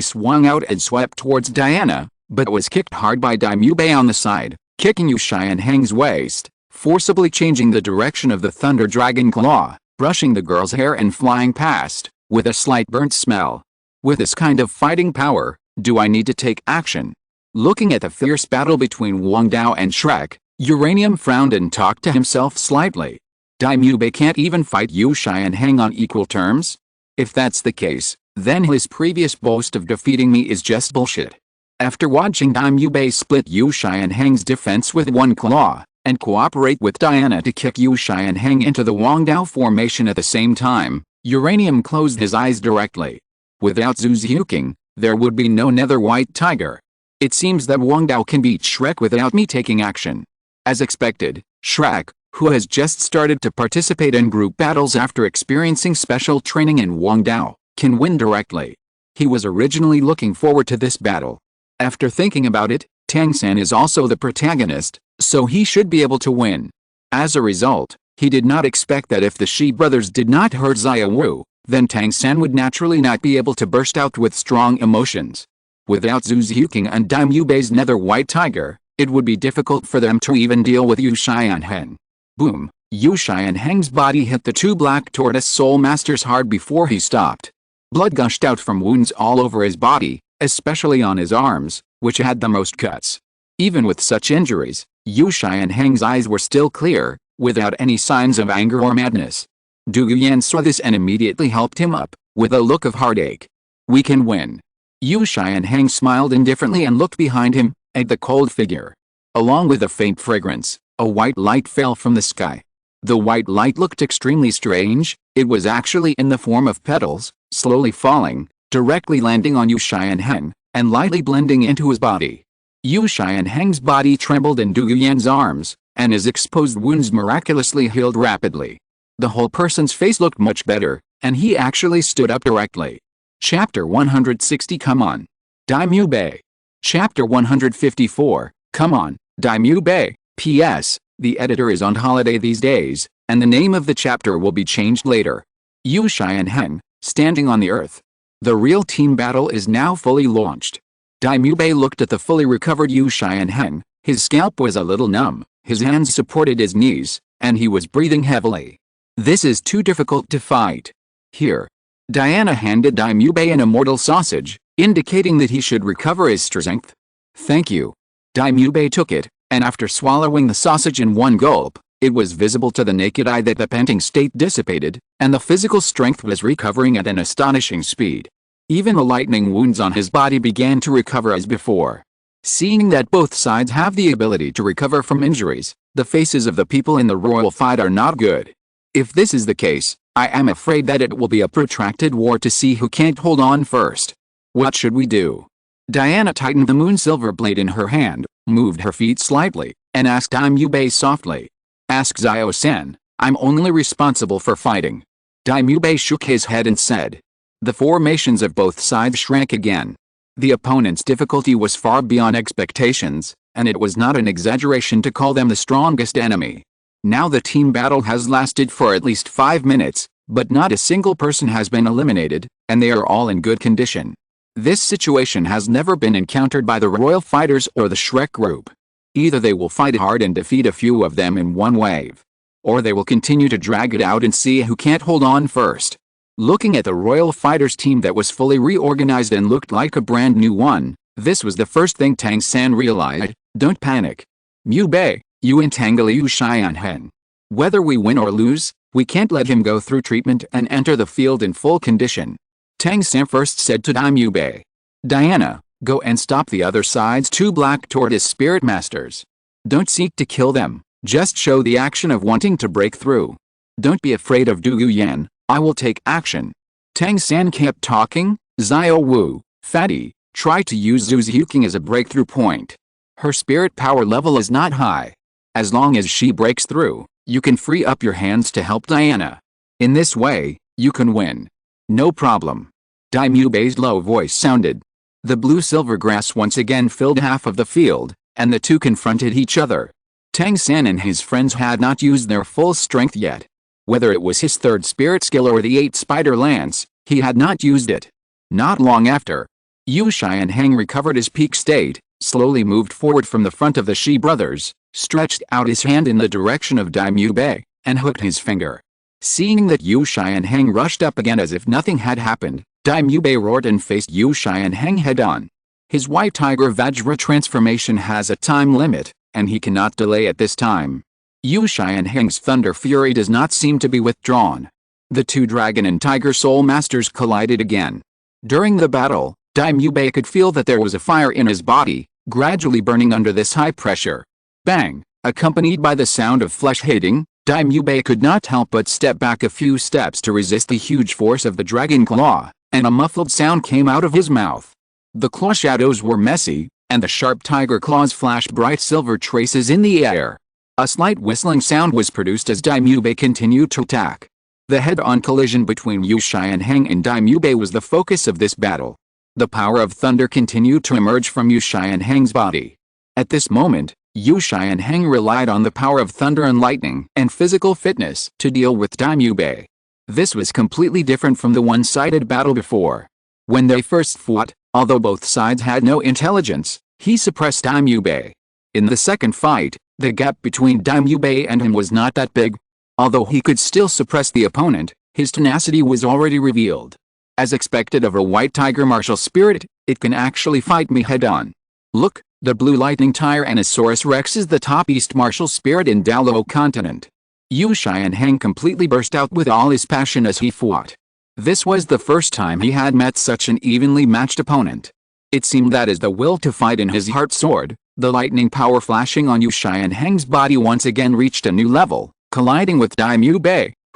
swung out and swept towards Diana, but was kicked hard by Daimube on the side, kicking Uchiha's waist, forcibly changing the direction of the Thunder Dragon Claw, brushing the girl's hair and flying past, with a slight burnt smell. With this kind of fighting power, do I need to take action? Looking at the fierce battle between Wang Dao and Shrek, Uranium frowned and talked to himself slightly. Daimube can't even fight Uchiha on equal terms? If that's the case, then his previous boast of defeating me is just bullshit. After watching Daimube split Uchiha's defense with one claw, and cooperate with Diana to kick Uchiha into the Wang Dao formation at the same time, Uranium closed his eyes directly. Without Zuzuking, there would be no nether white tiger. It seems that Wang Dao can beat Shrek without me taking action. As expected, Shrek, who has just started to participate in group battles after experiencing special training in Wang Dao, can win directly. He was originally looking forward to this battle. After thinking about it, Tang San is also the protagonist, so he should be able to win. As a result, he did not expect that if the Shi brothers did not hurt Xia Wu, then Tang San would naturally not be able to burst out with strong emotions. Without Zuzuking and Daimube's nether white tiger, it would be difficult for them to even deal with Uchiha. Boom! Uchiha's body hit the 2 black tortoise soul masters hard before he stopped. Blood gushed out from wounds all over his body, especially on his arms, which had the most cuts. Even with such injuries, Uchiha's eyes were still clear, without any signs of anger or madness. Du Yuan saw this and immediately helped him up, with a look of heartache. We can win. Uchiha smiled indifferently and looked behind him, at the cold figure. Along with a faint fragrance, a white light fell from the sky. The white light looked extremely strange. It was actually in the form of petals, slowly falling, directly landing on Uchiha, and lightly blending into his body. Uchiha's body trembled in Du Yuan's arms, and his exposed wounds miraculously healed rapidly. The whole person's face looked much better, and he actually stood up directly. Chapter 160 Come on, Daimube. Chapter 154, Come on, Daimube. P.S. The editor is on holiday these days, and the name of the chapter will be changed later. Uchiha, standing on the earth. The real team battle is now fully launched. Daimyo looked at the fully recovered Uchiha Heng. His scalp was a little numb, his hands supported his knees, and he was breathing heavily. This is too difficult to fight. Here. Diana handed Daimyo an immortal sausage, indicating that he should recover his strength. Thank you. Daimyo took it, and after swallowing the sausage in one gulp, it was visible to the naked eye that the panting state dissipated, and the physical strength was recovering at an astonishing speed. Even the lightning wounds on his body began to recover as before. Seeing that both sides have the ability to recover from injuries, the faces of the people in the royal fight are not good. If this is the case, I am afraid that it will be a protracted war to see who can't hold on first. What should we do? Diana tightened the moon silver blade in her hand, moved her feet slightly, and asked Daimyo softly. Ask Zio-sen, I'm only responsible for fighting. Daimyo shook his head and said. The formations of both sides shrank again. The opponent's difficulty was far beyond expectations, and it was not an exaggeration to call them the strongest enemy. Now the team battle has lasted for at least 5 minutes, but not a single person has been eliminated, and they are all in good condition. This situation has never been encountered by the royal fighters or the Shrek group. Either they will fight hard and defeat a few of them in one wave, or they will continue to drag it out and see who can't hold on first. Looking at the royal fighters team that was fully reorganized and looked like a brand new one, this was the first thing Tang San realized. Don't panic. Mubei, you entangle Uchiha Heng. Whether we win or lose, we can't let him go through treatment and enter the field in full condition. Tang San first said to Daimyo. Diana, go and stop the other side's 2 black tortoise spirit masters. Don't seek to kill them, just show the action of wanting to break through. Don't be afraid of Du Yan, I will take action. Tang San kept talking. Zio Wu, Fatty, try to use Zhu's Yuking as a breakthrough point. Her spirit power level is not high. As long as she breaks through, you can free up your hands to help Diana. In this way, you can win. No problem. Daimyo's low voice sounded. The blue-silver grass once again filled half of the field, and the two confronted each other. Tang San and his friends had not used their full strength yet. Whether it was his 3rd spirit skill or the 8 spider lance, he had not used it. Not long after, Uchiha Heng recovered his peak state, slowly moved forward from the front of the Shi brothers, stretched out his hand in the direction of Daimyo, and hooked his finger. Seeing that Uchiha Heng rushed up again as if nothing had happened, Daimyo roared and faced Uchiha Heng head-on. His white tiger Vajra transformation has a time limit, and he cannot delay at this time. Uchiha Heng's thunder fury does not seem to be withdrawn. The 2 dragon and tiger soul masters collided again. During the battle, Daimyo could feel that there was a fire in his body, gradually burning under this high pressure. Bang! Accompanied by the sound of flesh hitting, Daimyo could not help but step back a few steps to resist the huge force of the dragon claw, and a muffled sound came out of his mouth. The claw shadows were messy, and the sharp tiger claws flashed bright silver traces in the air. A slight whistling sound was produced as Daimyo continued to attack. The head-on collision between Uchiha Heng and Daimyo was the focus of this battle. The power of thunder continued to emerge from Uchiha Heng's body. At this moment, Uchiha Heng relied on the power of thunder and lightning and physical fitness to deal with Daimyo. This was completely different from the one-sided battle before. When they first fought, although both sides had no intelligence, he suppressed Daimyo. In the second fight, the gap between Daimyo and him was not that big. Although he could still suppress the opponent, his tenacity was already revealed. As expected of a white tiger martial spirit, it can actually fight me head-on. Look, the blue lightning Tyrannosaurus Rex is the top east martial spirit in Douluo Continent. Uchiha Heng completely burst out with all his passion as he fought. This was the first time he had met such an evenly matched opponent. It seemed that as the will to fight in his heart soared, the lightning power flashing on Uchiha Heng's body once again reached a new level, colliding with Daimyo,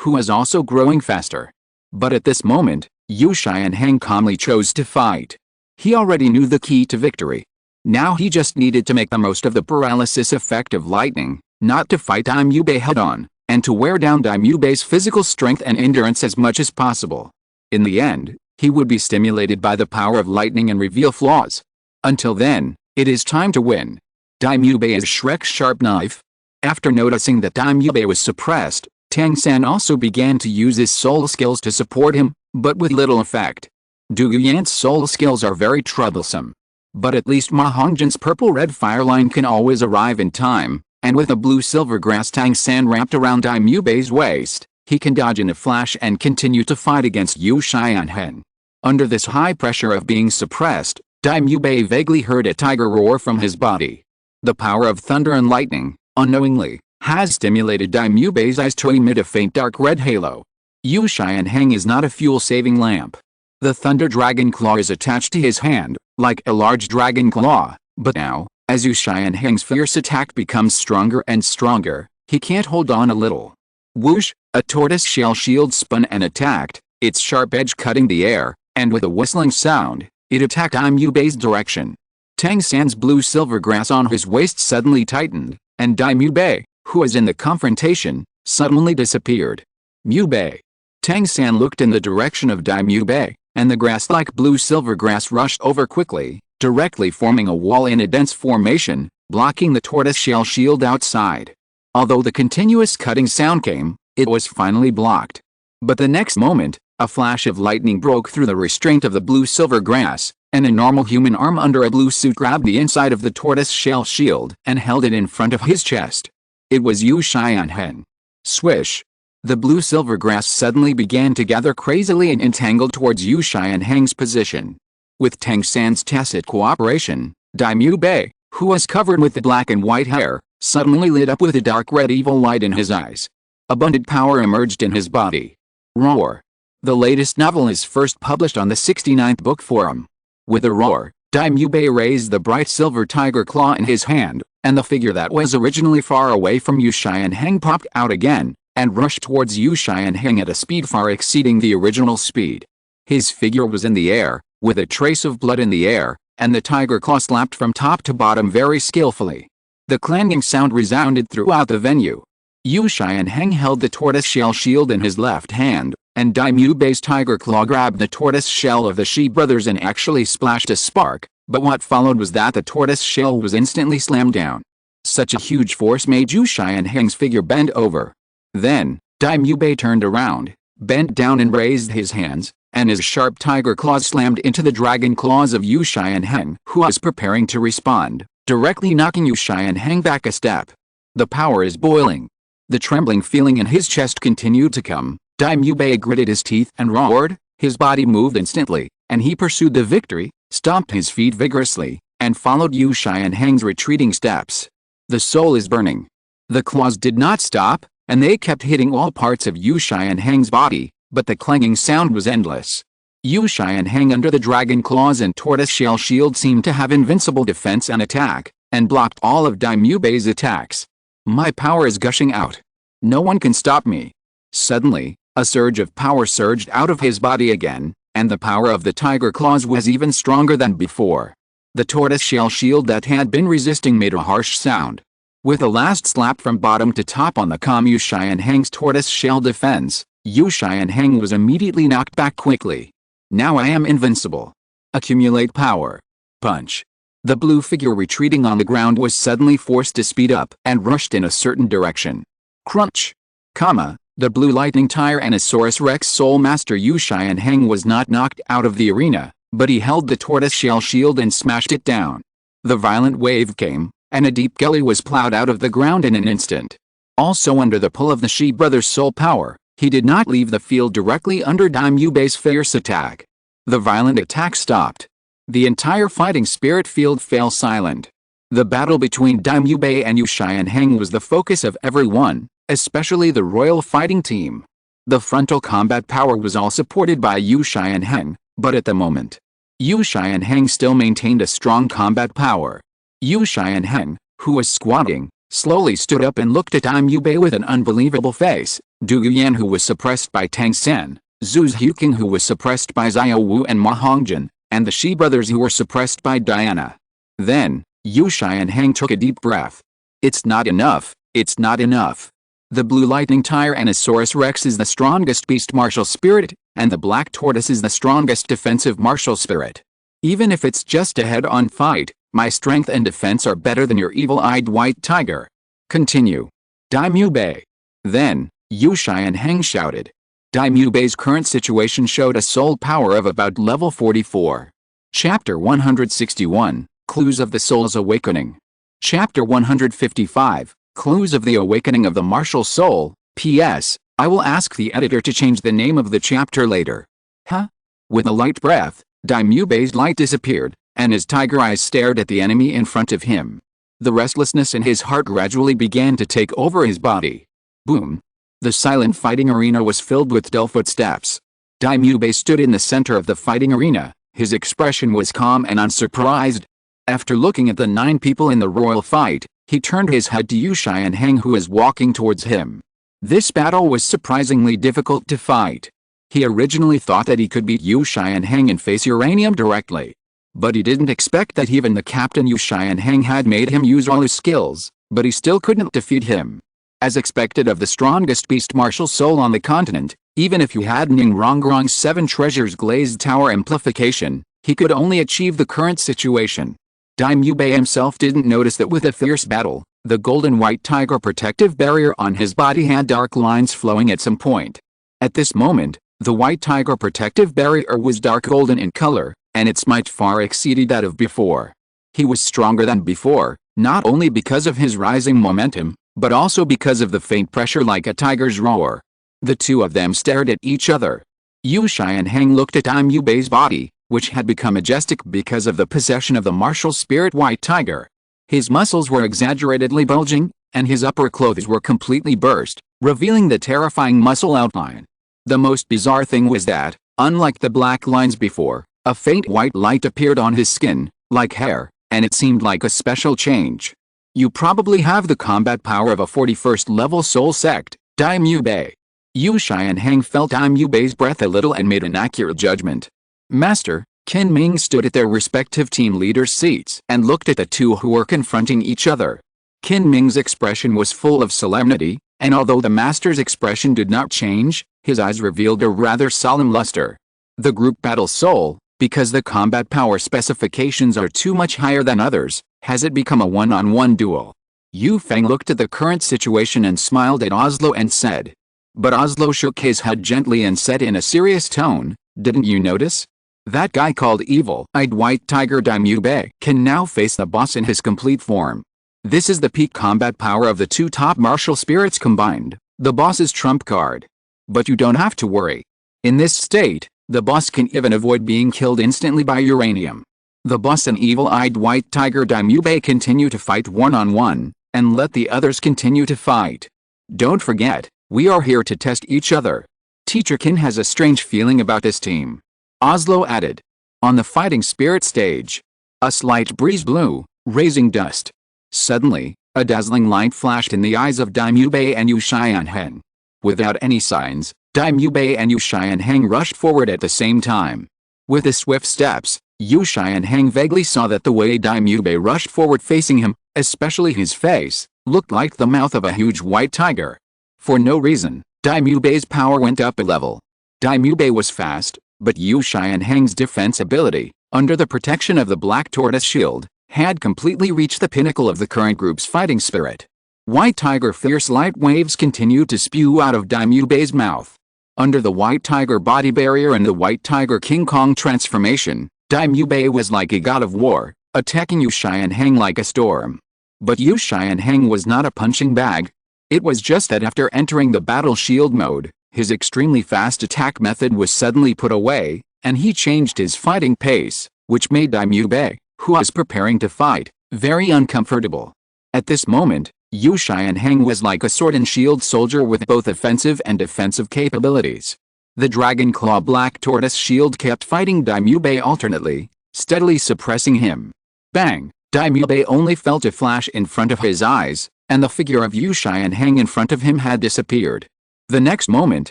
who was also growing faster. But at this moment, Uchiha Heng calmly chose to fight. He already knew the key to victory. Now he just needed to make the most of the paralysis effect of lightning, not to fight Daimyo head-on, and to wear down Daimyo's physical strength and endurance as much as possible. In the end, he would be stimulated by the power of lightning and reveal flaws. Until then, it is time to win. Daimyo is Shrek's sharp knife. After noticing that Daimyo was suppressed, Tang San also began to use his soul skills to support him, but with little effect. Du Yuan's soul skills are very troublesome. But at least Ma Hongjian's purple-red fire line can always arrive in time, and with a blue-silver grass Tang San wrapped around Dai Mubei's waist, he can dodge in a flash and continue to fight against Yu Xianheng. Under this high pressure of being suppressed, Dai Mubei vaguely heard a tiger roar from his body. The power of thunder and lightning, unknowingly, has stimulated Dai Mubei's eyes to emit a faint dark red halo. Yu Xianheng is not a fuel-saving lamp. The Thunder Dragon Claw is attached to his hand, like a large dragon claw, but now, as Yu Xianheng's fierce attack becomes stronger and stronger, he can't hold on a little. Whoosh, a tortoise-shell shield spun and attacked, its sharp edge cutting the air, and with a whistling sound, it attacked Dai Mubei's direction. Tang San's blue-silver grass on his waist suddenly tightened, and Dai Mubei, who was in the confrontation, suddenly disappeared. Mubei. Tang San looked in the direction of Dai Mubei, and the grass-like blue-silver grass rushed over quickly, directly forming a wall in a dense formation, blocking the tortoise-shell shield outside. Although the continuous cutting sound came, it was finally blocked. But the next moment, a flash of lightning broke through the restraint of the blue-silver grass, and a normal human arm under a blue suit grabbed the inside of the tortoise-shell shield and held it in front of his chest. It was Yu Xianheng. Swish! The blue-silver grass suddenly began to gather crazily and entangled towards Yu Xianheng's position. With Tang San's tacit cooperation, Dai Mubei, who was covered with the black and white hair, suddenly lit up with a dark red evil light in his eyes. Abundant power emerged in his body. Roar! The latest novel is first published on the 69th Book Forum. With a roar, Dai Mubei raised the bright silver tiger claw in his hand, and the figure that was originally far away from Yu Xianheng popped out again, and rushed towards Yu Xianheng at a speed far exceeding the original speed. His figure was in the air, with a trace of blood in the air, and the tiger claw slapped from top to bottom very skillfully. The clanging sound resounded throughout the venue. Yu Xianheng held the tortoise-shell shield in his left hand, and Dai Mubei's tiger claw grabbed the tortoise shell of the Shi brothers and actually splashed a spark, but what followed was that the tortoise shell was instantly slammed down. Such a huge force made Yu Xianheng's figure bend over. Then, Dai Mubei turned around, bent down and raised his hands, and his sharp tiger claws slammed into the dragon claws of Yu Xianheng, who was preparing to respond, directly knocking Yu Xianheng back a step. The power is boiling. The trembling feeling in his chest continued to come. Dai Mubei gritted his teeth and roared. His body moved instantly, and he pursued the victory, stomped his feet vigorously, and followed Yu Xianheng's retreating steps. The soul is burning. The claws did not stop, and they kept hitting all parts of Yu Xianheng's body, but the clanging sound was endless. Yu Xianheng under the dragon claws and tortoise-shell shield seemed to have invincible defense and attack, and blocked all of Dai Mubei's attacks. My power is gushing out. No one can stop me. Suddenly, a surge of power surged out of his body again, and the power of the tiger claws was even stronger than before. The tortoise-shell shield that had been resisting made a harsh sound. With a last slap from bottom to top on the calm Yu Xianheng's tortoise-shell defense, Yu Xianheng was immediately knocked back quickly. Now I am invincible. Accumulate power. Punch. The blue figure retreating on the ground was suddenly forced to speed up and rushed in a certain direction. Crunch. The blue lightning Tyrannosaurus Rex Soul Master Yu Xianheng was not knocked out of the arena, but he held the tortoise-shell shield and smashed it down. The violent wave came, and a deep gully was plowed out of the ground in an instant. Also under the pull of the Shi brothers' soul power, he did not leave the field directly under Dai Mubei's fierce attack. The violent attack stopped. The entire fighting spirit field fell silent. The battle between Dai Mubei and Yu Xianheng was the focus of everyone, especially the royal fighting team. The frontal combat power was all supported by Yu Xianheng, but at the moment, Yu Xianheng still maintained a strong combat power. Yu Xianheng, who was squatting, slowly stood up and looked at Dai Mubei with an unbelievable face. Du Yuan, who was suppressed by Tang San, Zhu Huqing, who was suppressed by Xiao Wu and Ma Hongjian, and the Shi brothers, who were suppressed by Diana. Then, Yu Xianheng took a deep breath. It's not enough, it's not enough. The blue lightning Tyrannosaurus Rex is the strongest beast martial spirit, and the black tortoise is the strongest defensive martial spirit. Even if it's just a head-on fight, my strength and defense are better than your evil-eyed white tiger. Continue. Dai Mubei. Then, Yu Xianheng shouted. Daimubei's current situation showed a soul power of about level 44. Chapter 161, Clues of the Soul's Awakening. Chapter 155, Clues of the Awakening of the Martial Soul. P.S. I will ask the editor to change the name of the chapter later. Huh? With a light breath, Daimubei's light disappeared, and his tiger eyes stared at the enemy in front of him. The restlessness in his heart gradually began to take over his body. Boom. The silent fighting arena was filled with dull footsteps. Daimubei stood in the center of the fighting arena. His expression was calm and unsurprised. After looking at the 9 people in the royal fight, he turned his head to Uchiha, who was walking towards him. This battle was surprisingly difficult to fight. He originally thought that he could beat Uchiha and face Uranium directly. But he didn't expect that even the captain Uchiha had made him use all his skills, but he still couldn't defeat him. As expected of the strongest beast martial soul on the continent, even if he had Ningrongrong's 7 treasures glazed tower amplification, he could only achieve the current situation. Daimubei himself didn't notice that with a fierce battle, the golden-white tiger protective barrier on his body had dark lines flowing at some point. At this moment, the white tiger protective barrier was dark golden in color, and its might far exceeded that of before. He was stronger than before, not only because of his rising momentum, but also because of the faint pressure like a tiger's roar. The two of them stared at each other. Uchiha looked at Daimubei's body, which had become majestic because of the possession of the martial spirit white tiger. His muscles were exaggeratedly bulging, and his upper clothes were completely burst, revealing the terrifying muscle outline. The most bizarre thing was that, unlike the black lines before, a faint white light appeared on his skin, like hair, and it seemed like a special change. You probably have the combat power of a 41st level soul sect, Daimubei. Uchiha felt Daimubei's breath a little and made an accurate judgment. Master, Qin Ming stood at their respective team leaders' seats and looked at the two who were confronting each other. Qin Ming's expression was full of solemnity, and although the master's expression did not change, his eyes revealed a rather solemn luster. The group battle soul, because the combat power specifications are too much higher than others, has it become a one-on-one duel. Yu Feng looked at the current situation and smiled at Oslo and said. But Oslo shook his head gently and said in a serious tone, "Didn't you notice? That guy called evil-eyed white tiger Daimubei can now face the boss in his complete form. This is the peak combat power of the 2 top martial spirits combined, the boss's trump card. But you don't have to worry. In this state, the boss can even avoid being killed instantly by uranium. The boss and evil-eyed white tiger Daimubei continue to fight one-on-one, and let the others continue to fight. Don't forget, we are here to test each other. Teacher Qin has a strange feeling about this team." Oslo added. On the fighting spirit stage, a slight breeze blew, raising dust. Suddenly, a dazzling light flashed in the eyes of Daimubei and Uchiha. Without any signs, Daimubei and Uchiha rushed forward at the same time. With the swift steps, Uchiha vaguely saw that the way Daimubei rushed forward facing him, especially his face, looked like the mouth of a huge white tiger. For no reason, Daimubei's power went up a level. Daimubei was fast, but Uchiha's defense ability, under the protection of the black tortoise shield, had completely reached the pinnacle of the current group's fighting spirit. White tiger fierce light waves continued to spew out of Daimubei's mouth. Under the white tiger body barrier and the white tiger King Kong transformation, Daimubei was like a god of war, attacking Uchiha like a storm. But Uchiha was not a punching bag. It was just that after entering the battle shield mode, his extremely fast attack method was suddenly put away, and he changed his fighting pace, which made Daimubei, who was preparing to fight, very uncomfortable. At this moment, Uchiha was like a sword and shield soldier with both offensive and defensive capabilities. The dragon claw black tortoise shield kept fighting Daimubei alternately, steadily suppressing him. Bang! Daimubei only felt a flash in front of his eyes, and the figure of Uchiha in front of him had disappeared. The next moment,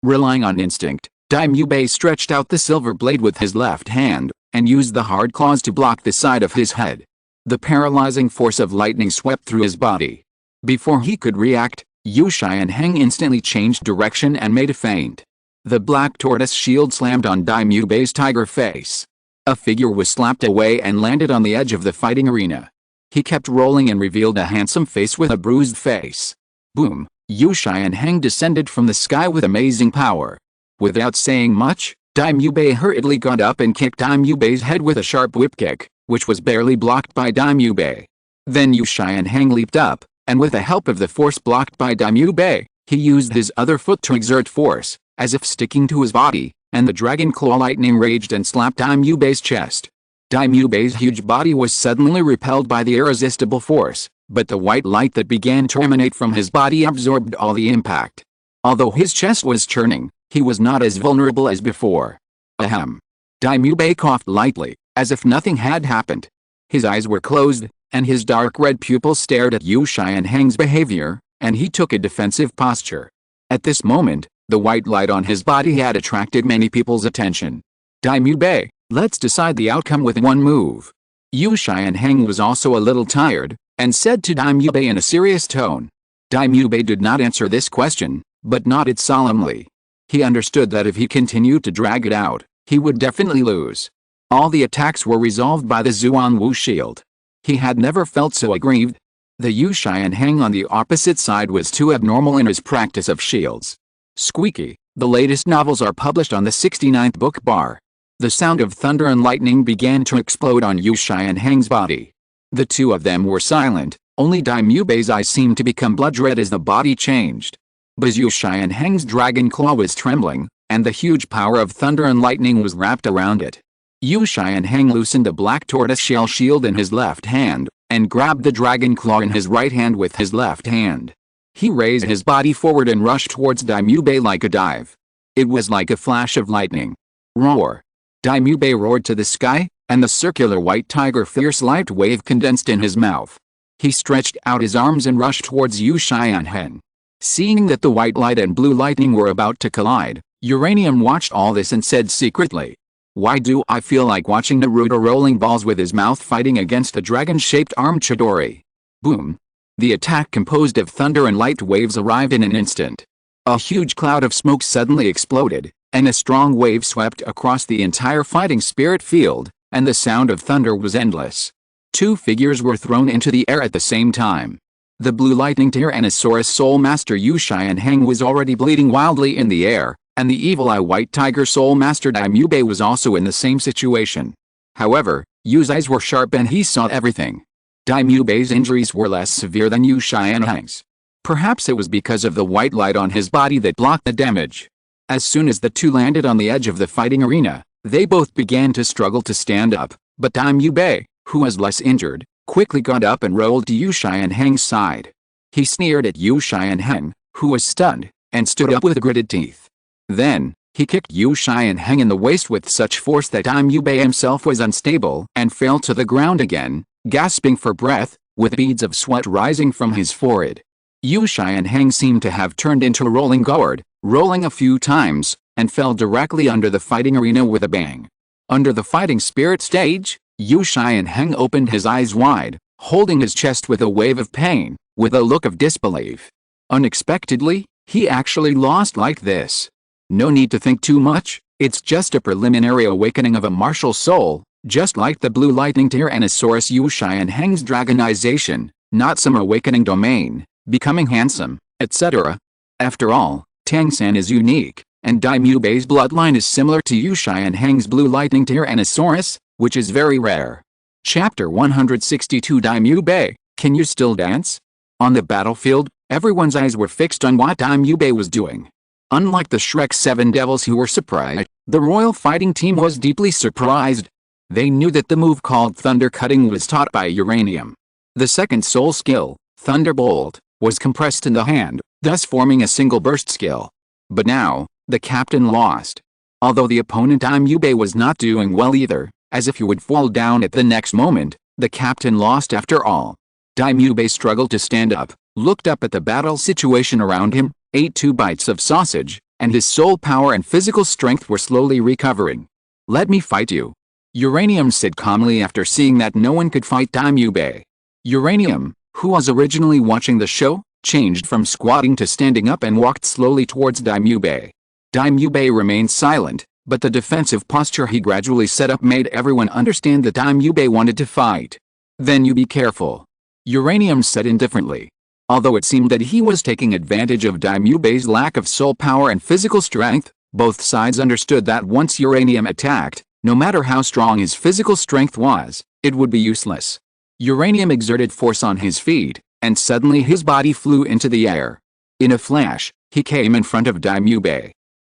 relying on instinct, Daimubei stretched out the silver blade with his left hand, and used the hard claws to block the side of his head. The paralyzing force of lightning swept through his body. Before he could react, Uchiha instantly changed direction and made a feint. The black tortoise shield slammed on Daimubei's tiger face. A figure was slapped away and landed on the edge of the fighting arena. He kept rolling and revealed a handsome face with a bruised face. Boom! Uchiha descended from the sky with amazing power. Without saying much, Daimyubei hurriedly got up and kicked Daimyubei's head with a sharp whip kick, which was barely blocked by Daimyubei. Then Yuxianheng leaped up, and with the help of the force blocked by Daimyubei, he used his other foot to exert force, as if sticking to his body, and the dragon claw lightning raged and slapped Daimyubei's chest. Daimyubei's huge body was suddenly repelled by the irresistible force, but the white light that began to emanate from his body absorbed all the impact. Although his chest was churning, he was not as vulnerable as before. Ahem. Daimyubei coughed lightly, as if nothing had happened. His eyes were closed, and his dark red pupils stared at Yuxianheng's behavior, and he took a defensive posture. At this moment, the white light on his body had attracted many people's attention. Daimyubei, let's decide the outcome with one move. Yuxianheng was also a little tired, and said to Daimyubei in a serious tone. Daimyubei did not answer this question, but nodded solemnly. He understood that if he continued to drag it out, he would definitely lose. All the attacks were resolved by the Zuanwu shield. He had never felt so aggrieved. The Yuxianheng on the opposite side was too abnormal in his practice of shields. Squeaky, the latest novels are published on the 69th book bar. The sound of thunder and lightning began to explode on Yuxianheng's body. The two of them were silent, only Daimyubei's eyes seemed to become blood red as the body changed. But Yuxianheng's dragon claw was trembling, and the huge power of thunder and lightning was wrapped around it. Yuxianheng loosened a black tortoiseshell shield in his left hand, and grabbed the dragon claw in his right hand with his left hand. He raised his body forward and rushed towards Daimyubei like a dive. It was like a flash of lightning. Roar! Daimyubei roared to the sky, and the circular white tiger fierce light wave condensed in his mouth. He stretched out his arms and rushed towards Yuxianheng. Seeing that the white light and blue lightning were about to collide, Uranium watched all this and said secretly, "Why do I feel like watching Naruto rolling balls with his mouth fighting against a dragon-shaped arm Chidori?" Boom! The attack composed of thunder and light waves arrived in an instant. A huge cloud of smoke suddenly exploded, and a strong wave swept across the entire fighting spirit field, and the sound of thunder was endless. Two figures were thrown into the air at the same time. The blue lightning Tyrannosaurus Soul Master Yuxianheng was already bleeding wildly in the air, and the evil eye white tiger Soul Master Daimyubei was also in the same situation. However, Yu's eyes were sharp and he saw everything. Daimyubei's injuries were less severe than Yuxianheng's. Perhaps it was because of the white light on his body that blocked the damage. As soon as the two landed on the edge of the fighting arena, they both began to struggle to stand up, but Daimyubei, who was less injured, quickly got up and rolled to Yuxianheng's side. He sneered at Yuxianheng, who was stunned, and stood up with gritted teeth. Then, he kicked Yuxianheng in the waist with such force that Daimyubei himself was unstable and fell to the ground again, gasping for breath, with beads of sweat rising from his forehead. Yuxianheng seemed to have turned into a rolling gourd, rolling a few times, and fell directly under the fighting arena with a bang. Under the fighting spirit stage, Yuxianheng opened his eyes wide, holding his chest with a wave of pain, with a look of disbelief. Unexpectedly, he actually lost like this. No need to think too much, it's just a preliminary awakening of a martial soul, just like the blue lightning Tyrannosaurus Yuxianheng's dragonization, not some awakening domain, becoming handsome, etc. After all, Tang-san is unique, and Daimyubei's bloodline is similar to Yuxianheng's blue lightning Tyrannosaurus, which is very rare. Chapter 162 Daimyubei, can you still dance? On the battlefield, everyone's eyes were fixed on what Daimyubei was doing. Unlike the Shrek 7 devils who were surprised, the royal fighting team was deeply surprised. They knew that the move called Thunder Cutting was taught by Uranium. The second soul skill, Thunderbolt, was compressed in the hand, thus forming a single burst skill. But now, the captain lost. Although the opponent Daimyubei was not doing well either, as if he would fall down at the next moment, the captain lost after all. Daimyubei struggled to stand up, looked up at the battle situation around him, ate 2 bites of sausage, and his soul power and physical strength were slowly recovering. "Let me fight you," Uranium said calmly after seeing that no one could fight Daimyubei. Uranium, who was originally watching the show, changed from squatting to standing up and walked slowly towards Daimyubei. Daimyubei remained silent, but the defensive posture he gradually set up made everyone understand that Daimyubei wanted to fight. "Then you be careful," Uranium said indifferently. Although it seemed that he was taking advantage of Daimyubei's lack of soul power and physical strength, Both sides understood that once Uranium attacked, no matter how strong his physical strength was, it would be useless. Uranium exerted force on his feet, and suddenly his body flew into the air. In a flash, he came in front of Daimyo.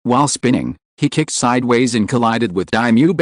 While spinning, he kicked sideways and collided with Daimyo,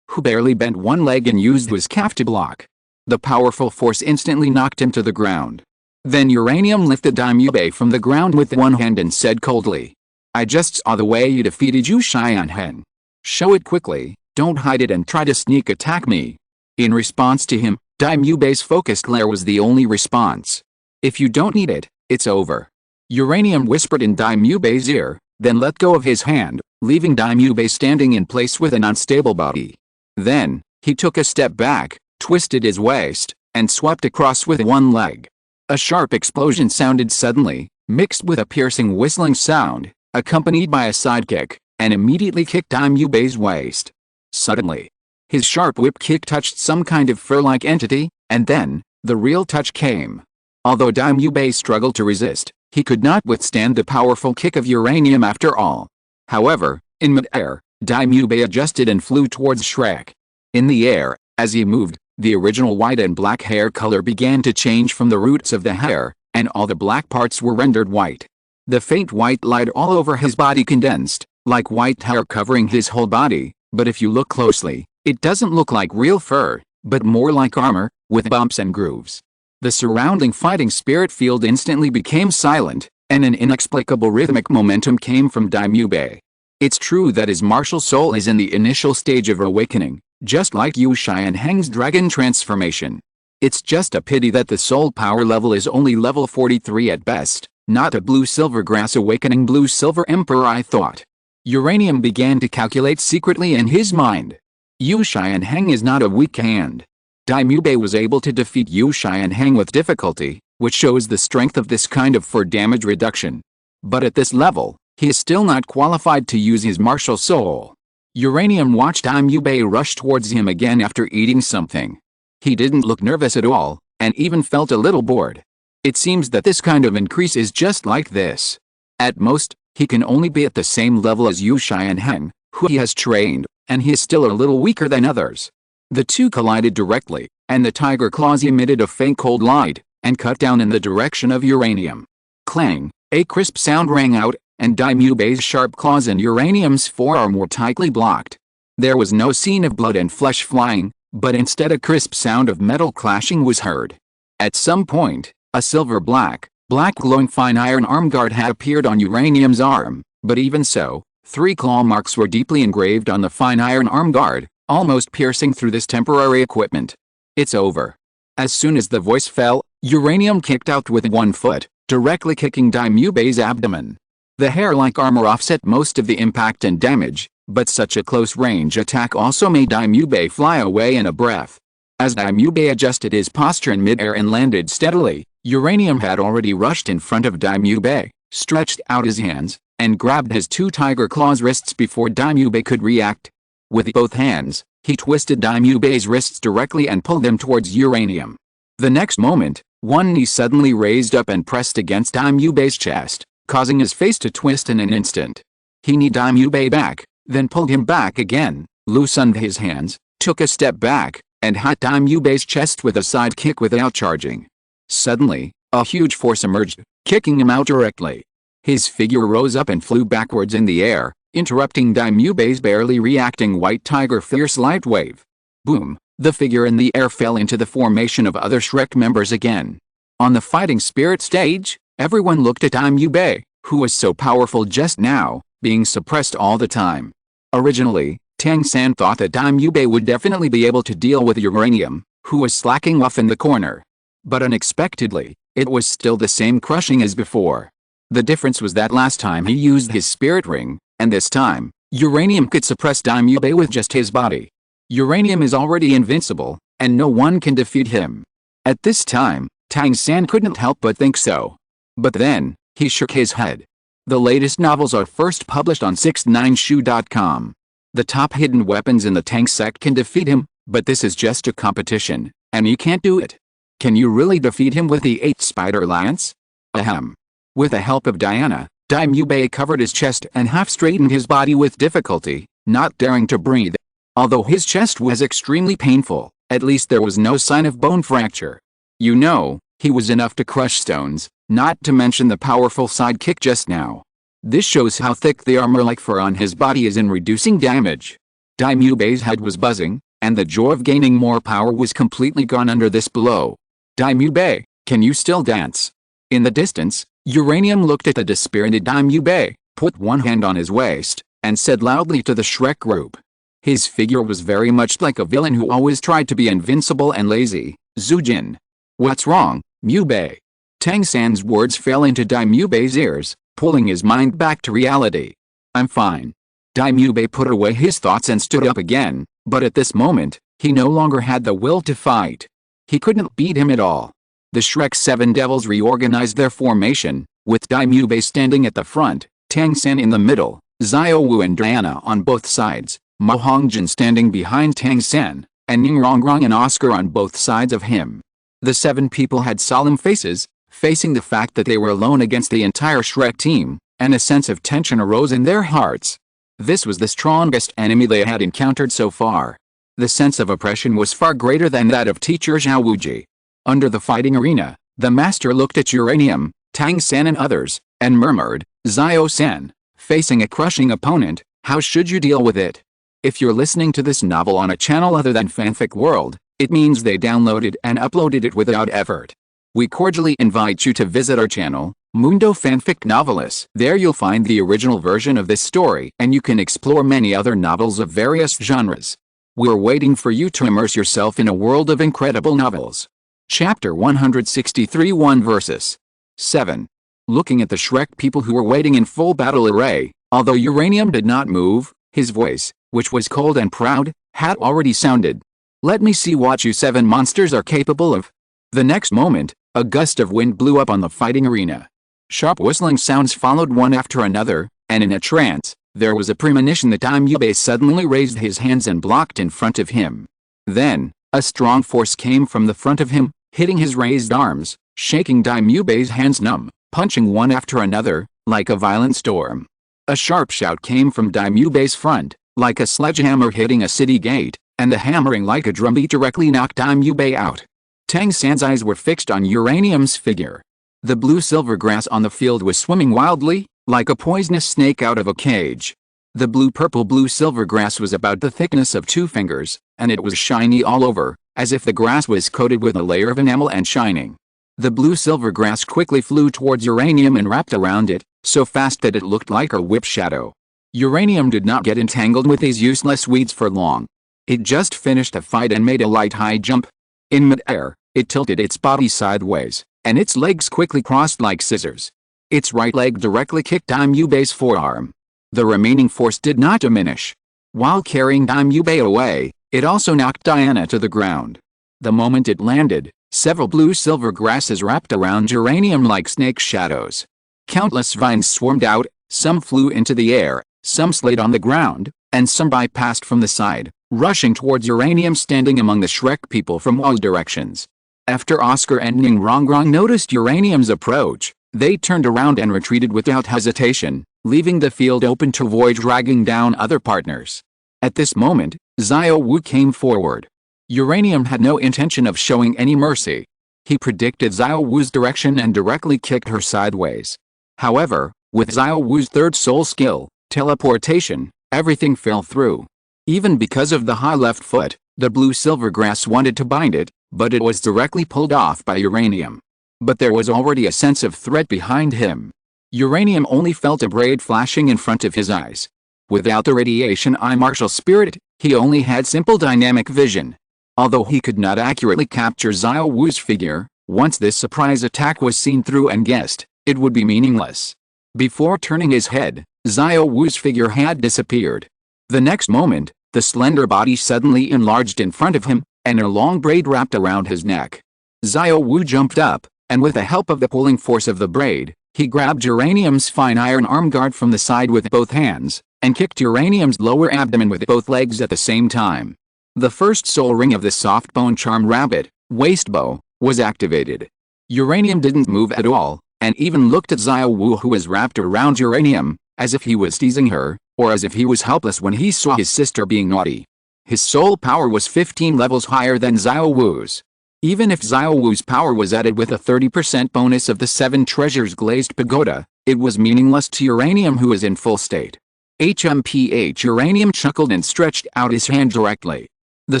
who barely bent one leg and used his calf to block. The powerful force instantly knocked him to the ground. Then Uranium lifted Daimyo from the ground with one hand and said coldly, "I just saw the way you defeated Uchiha. Show it quickly, don't hide it and try to sneak attack me." In response to him, Daimyo's focused glare was the only response. "If you don't need it, it's over." Uranium whispered in Daimyo's ear, then let go of his hand, leaving Daimyo standing in place with an unstable body. Then, he took a step back, twisted his waist, and swept across with one leg. A sharp explosion sounded suddenly, mixed with a piercing whistling sound, accompanied by a sidekick, and immediately kicked Daimyo's waist. Suddenly, his sharp whip kick touched some kind of fur-like entity, and then, the real touch came. Although Daimyo struggled to resist, he could not withstand the powerful kick of Uranium after all. However, in mid-air, Daimyo adjusted and flew towards Shrek. In the air, as he moved, the original white and black hair color began to change from the roots of the hair, and all the black parts were rendered white. The faint white light all over his body condensed, like white hair covering his whole body, but if you look closely, it doesn't look like real fur, but more like armor, with bumps and grooves. The surrounding fighting spirit field instantly became silent, and an inexplicable rhythmic momentum came from Daimyo. It's true that his martial soul is in the initial stage of awakening, just like Uchiha's dragon transformation. It's just a pity that the soul power level is only level 43 at best, not a blue-silver grass awakening blue-silver emperor, I thought. Uranium began to calculate secretly in his mind. Uchiha is not a weak hand. Daimyo was able to defeat Uchiha with difficulty, which shows the strength of this kind of for damage reduction. But at this level, he is still not qualified to use his martial soul. Uranium watched Daimyo rush towards him again after eating something. He didn't look nervous at all, and even felt a little bored. It seems that this kind of increase is just like this. At most, he can only be at the same level as Uchiha, who he has trained, and he is still a little weaker than others. The two collided directly, and the tiger claws emitted a faint cold light, and cut down in the direction of Uranium. Clang, a crisp sound rang out, and Daimyo's sharp claws and Uranium's forearm were tightly blocked. There was no scene of blood and flesh flying, but instead a crisp sound of metal clashing was heard. At some point, a silver-black, glowing fine iron arm guard had appeared on Uranium's arm, but even so, 3 claw marks were deeply engraved on the fine iron arm guard, almost piercing through this temporary equipment. "It's over." As soon as the voice fell, Uranium kicked out with one foot, directly kicking Daimyo's abdomen. The hair-like armor offset most of the impact and damage, but such a close-range attack also made Daimyo fly away in a breath. As Daimyo adjusted his posture in mid-air and landed steadily, Uranium had already rushed in front of Daimyo, stretched out his hands, and grabbed his 2 tiger claws wrists before Daimyo could react. With both hands, he twisted Daimyo's wrists directly and pulled them towards Uranium. The next moment, one knee suddenly raised up and pressed against Daimyo's chest, causing his face to twist in an instant. He kneed Daimyo back, then pulled him back again, loosened his hands, took a step back, and hit Daimyo's chest with a side kick without charging. Suddenly, a huge force emerged, kicking him out directly. His figure rose up and flew backwards in the air, interrupting Daimyo's barely reacting white tiger fierce light wave. Boom! The figure in the air fell into the formation of other Shrek members again. On the fighting spirit stage, everyone looked at Daimyo, who was so powerful just now, being suppressed all the time. Originally, Tang-san thought that Daimyo would definitely be able to deal with Uranium, who was slacking off in the corner. But unexpectedly, it was still the same crushing as before. The difference was that last time he used his spirit ring, and this time, Uranium could suppress Daimyo with just his body. Uranium is already invincible, and no one can defeat him. At this time, Tang-san couldn't help but think so. But then, he shook his head. The latest novels are first published on 69shu.com. The top hidden weapons in the tank sect can defeat him, but this is just a competition, and you can't do it. Can you really defeat him with the 8 spider lance? Ahem. With the help of Diana, Daimyo covered his chest and half-straightened his body with difficulty, not daring to breathe. Although his chest was extremely painful, at least there was no sign of bone fracture. You know, he was enough to crush stones, not to mention the powerful sidekick just now. This shows how thick the armor-like fur on his body is in reducing damage. Daimyo's head was buzzing, and the joy of gaining more power was completely gone under this blow. Daimyo, can you still dance? In the distance, Uranium looked at the dispirited Daimyo, put one hand on his waist, and said loudly to the Shrek group. His figure was very much like a villain who always tried to be invincible and lazy. Zujin. What's wrong, Mubei? Tang San's words fell into Daimyo's ears, pulling his mind back to reality. I'm fine. Daimyo put away his thoughts and stood up again, but at this moment, he no longer had the will to fight. He couldn't beat him at all. The Shrek Seven Devils reorganized their formation, with Daimyo standing at the front, Tang San in the middle, Xiao Wu and Diana on both sides, Ma Hongjin standing behind Tang San, and Ning Rongrong and Oscar on both sides of him. The seven people had solemn faces, facing the fact that they were alone against the entire Shrek team, and a sense of tension arose in their hearts. This was the strongest enemy they had encountered so far. The sense of oppression was far greater than that of teacher Zhao Wuji. Under the fighting arena, the master looked at Uranium, Tang San and others, and murmured, Xiao San, facing a crushing opponent, how should you deal with it? If you're listening to this novel on a channel other than Fanfic World, it means they downloaded and uploaded it without effort. We cordially invite you to visit our channel, Mundo Fanfic Novelis. There you'll find the original version of this story and you can explore many other novels of various genres. We're waiting for you to immerse yourself in a world of incredible novels. Chapter 163 1 versus 7. Looking at the Shrek people who were waiting in full battle array, although Uranium did not move, his voice, which was cold and proud, had already sounded. Let me see what you seven monsters are capable of. The next moment, a gust of wind blew up on the fighting arena. Sharp whistling sounds followed one after another, and in a trance, there was a premonition that Daimyo suddenly raised his hands and blocked in front of him. Then, a strong force came from the front of him, hitting his raised arms, shaking Daimyo's hands numb, punching one after another, like a violent storm. A sharp shout came from Daimyo's front, like a sledgehammer hitting a city gate, and the hammering like a drumbeat directly knocked Daimyo out. Tang San's eyes were fixed on Uranium's figure. The blue-silver grass on the field was swimming wildly, like a poisonous snake out of a cage. The blue-purple blue-silver grass was about the thickness of 2 fingers, and it was shiny all over, as if the grass was coated with a layer of enamel and shining. The blue-silver grass quickly flew towards Uranium and wrapped around it, so fast that it looked like a whip shadow. Uranium did not get entangled with these useless weeds for long. It just finished a fight and made a light high jump. In mid-air, it tilted its body sideways, and its legs quickly crossed like scissors. Its right leg directly kicked Daimyo's forearm. The remaining force did not diminish. While carrying Daimyo away, it also knocked Diana to the ground. The moment it landed, several blue-silver grasses wrapped around Uranium like snake shadows. Countless vines swarmed out, some flew into the air, some slid on the ground, and some bypassed from the side, rushing towards Uranium standing among the Shrek people from all directions. After Oscar and Ning Rongrong noticed Uranium's approach, they turned around and retreated without hesitation, leaving the field open to avoid dragging down other partners. At this moment, Xiao Wu came forward. Uranium had no intention of showing any mercy. He predicted Xiao Wu's direction and directly kicked her sideways. However, with Xiao Wu's third soul skill, teleportation, everything fell through. Even because of the high left foot, the blue-silver grass wanted to bind it, but it was directly pulled off by Uranium. But there was already a sense of threat behind him. Uranium only felt a braid flashing in front of his eyes. Without the radiation eye martial spirit, he only had simple dynamic vision. Although he could not accurately capture Xiao Wu's figure, once this surprise attack was seen through and guessed, it would be meaningless. Before turning his head, Xiao Wu's figure had disappeared. The next moment, the slender body suddenly enlarged in front of him, and a long braid wrapped around his neck. Xiao Wu jumped up, and with the help of the pulling force of the braid, he grabbed Uranium's fine iron arm guard from the side with both hands, and kicked Uranium's lower abdomen with both legs at the same time. The first soul ring of the soft bone charm rabbit, waist bow, was activated. Uranium didn't move at all, and even looked at Xiao Wu, who was wrapped around Uranium, as if he was teasing her, or as if he was helpless when he saw his sister being naughty. His soul power was 15 levels higher than Xiao Wu's. Even if Xiao Wu's power was added with a 30% bonus of the 7 treasures glazed pagoda, it was meaningless to Uranium, who was in full state. HMPH. Uranium chuckled and stretched out his hand directly. The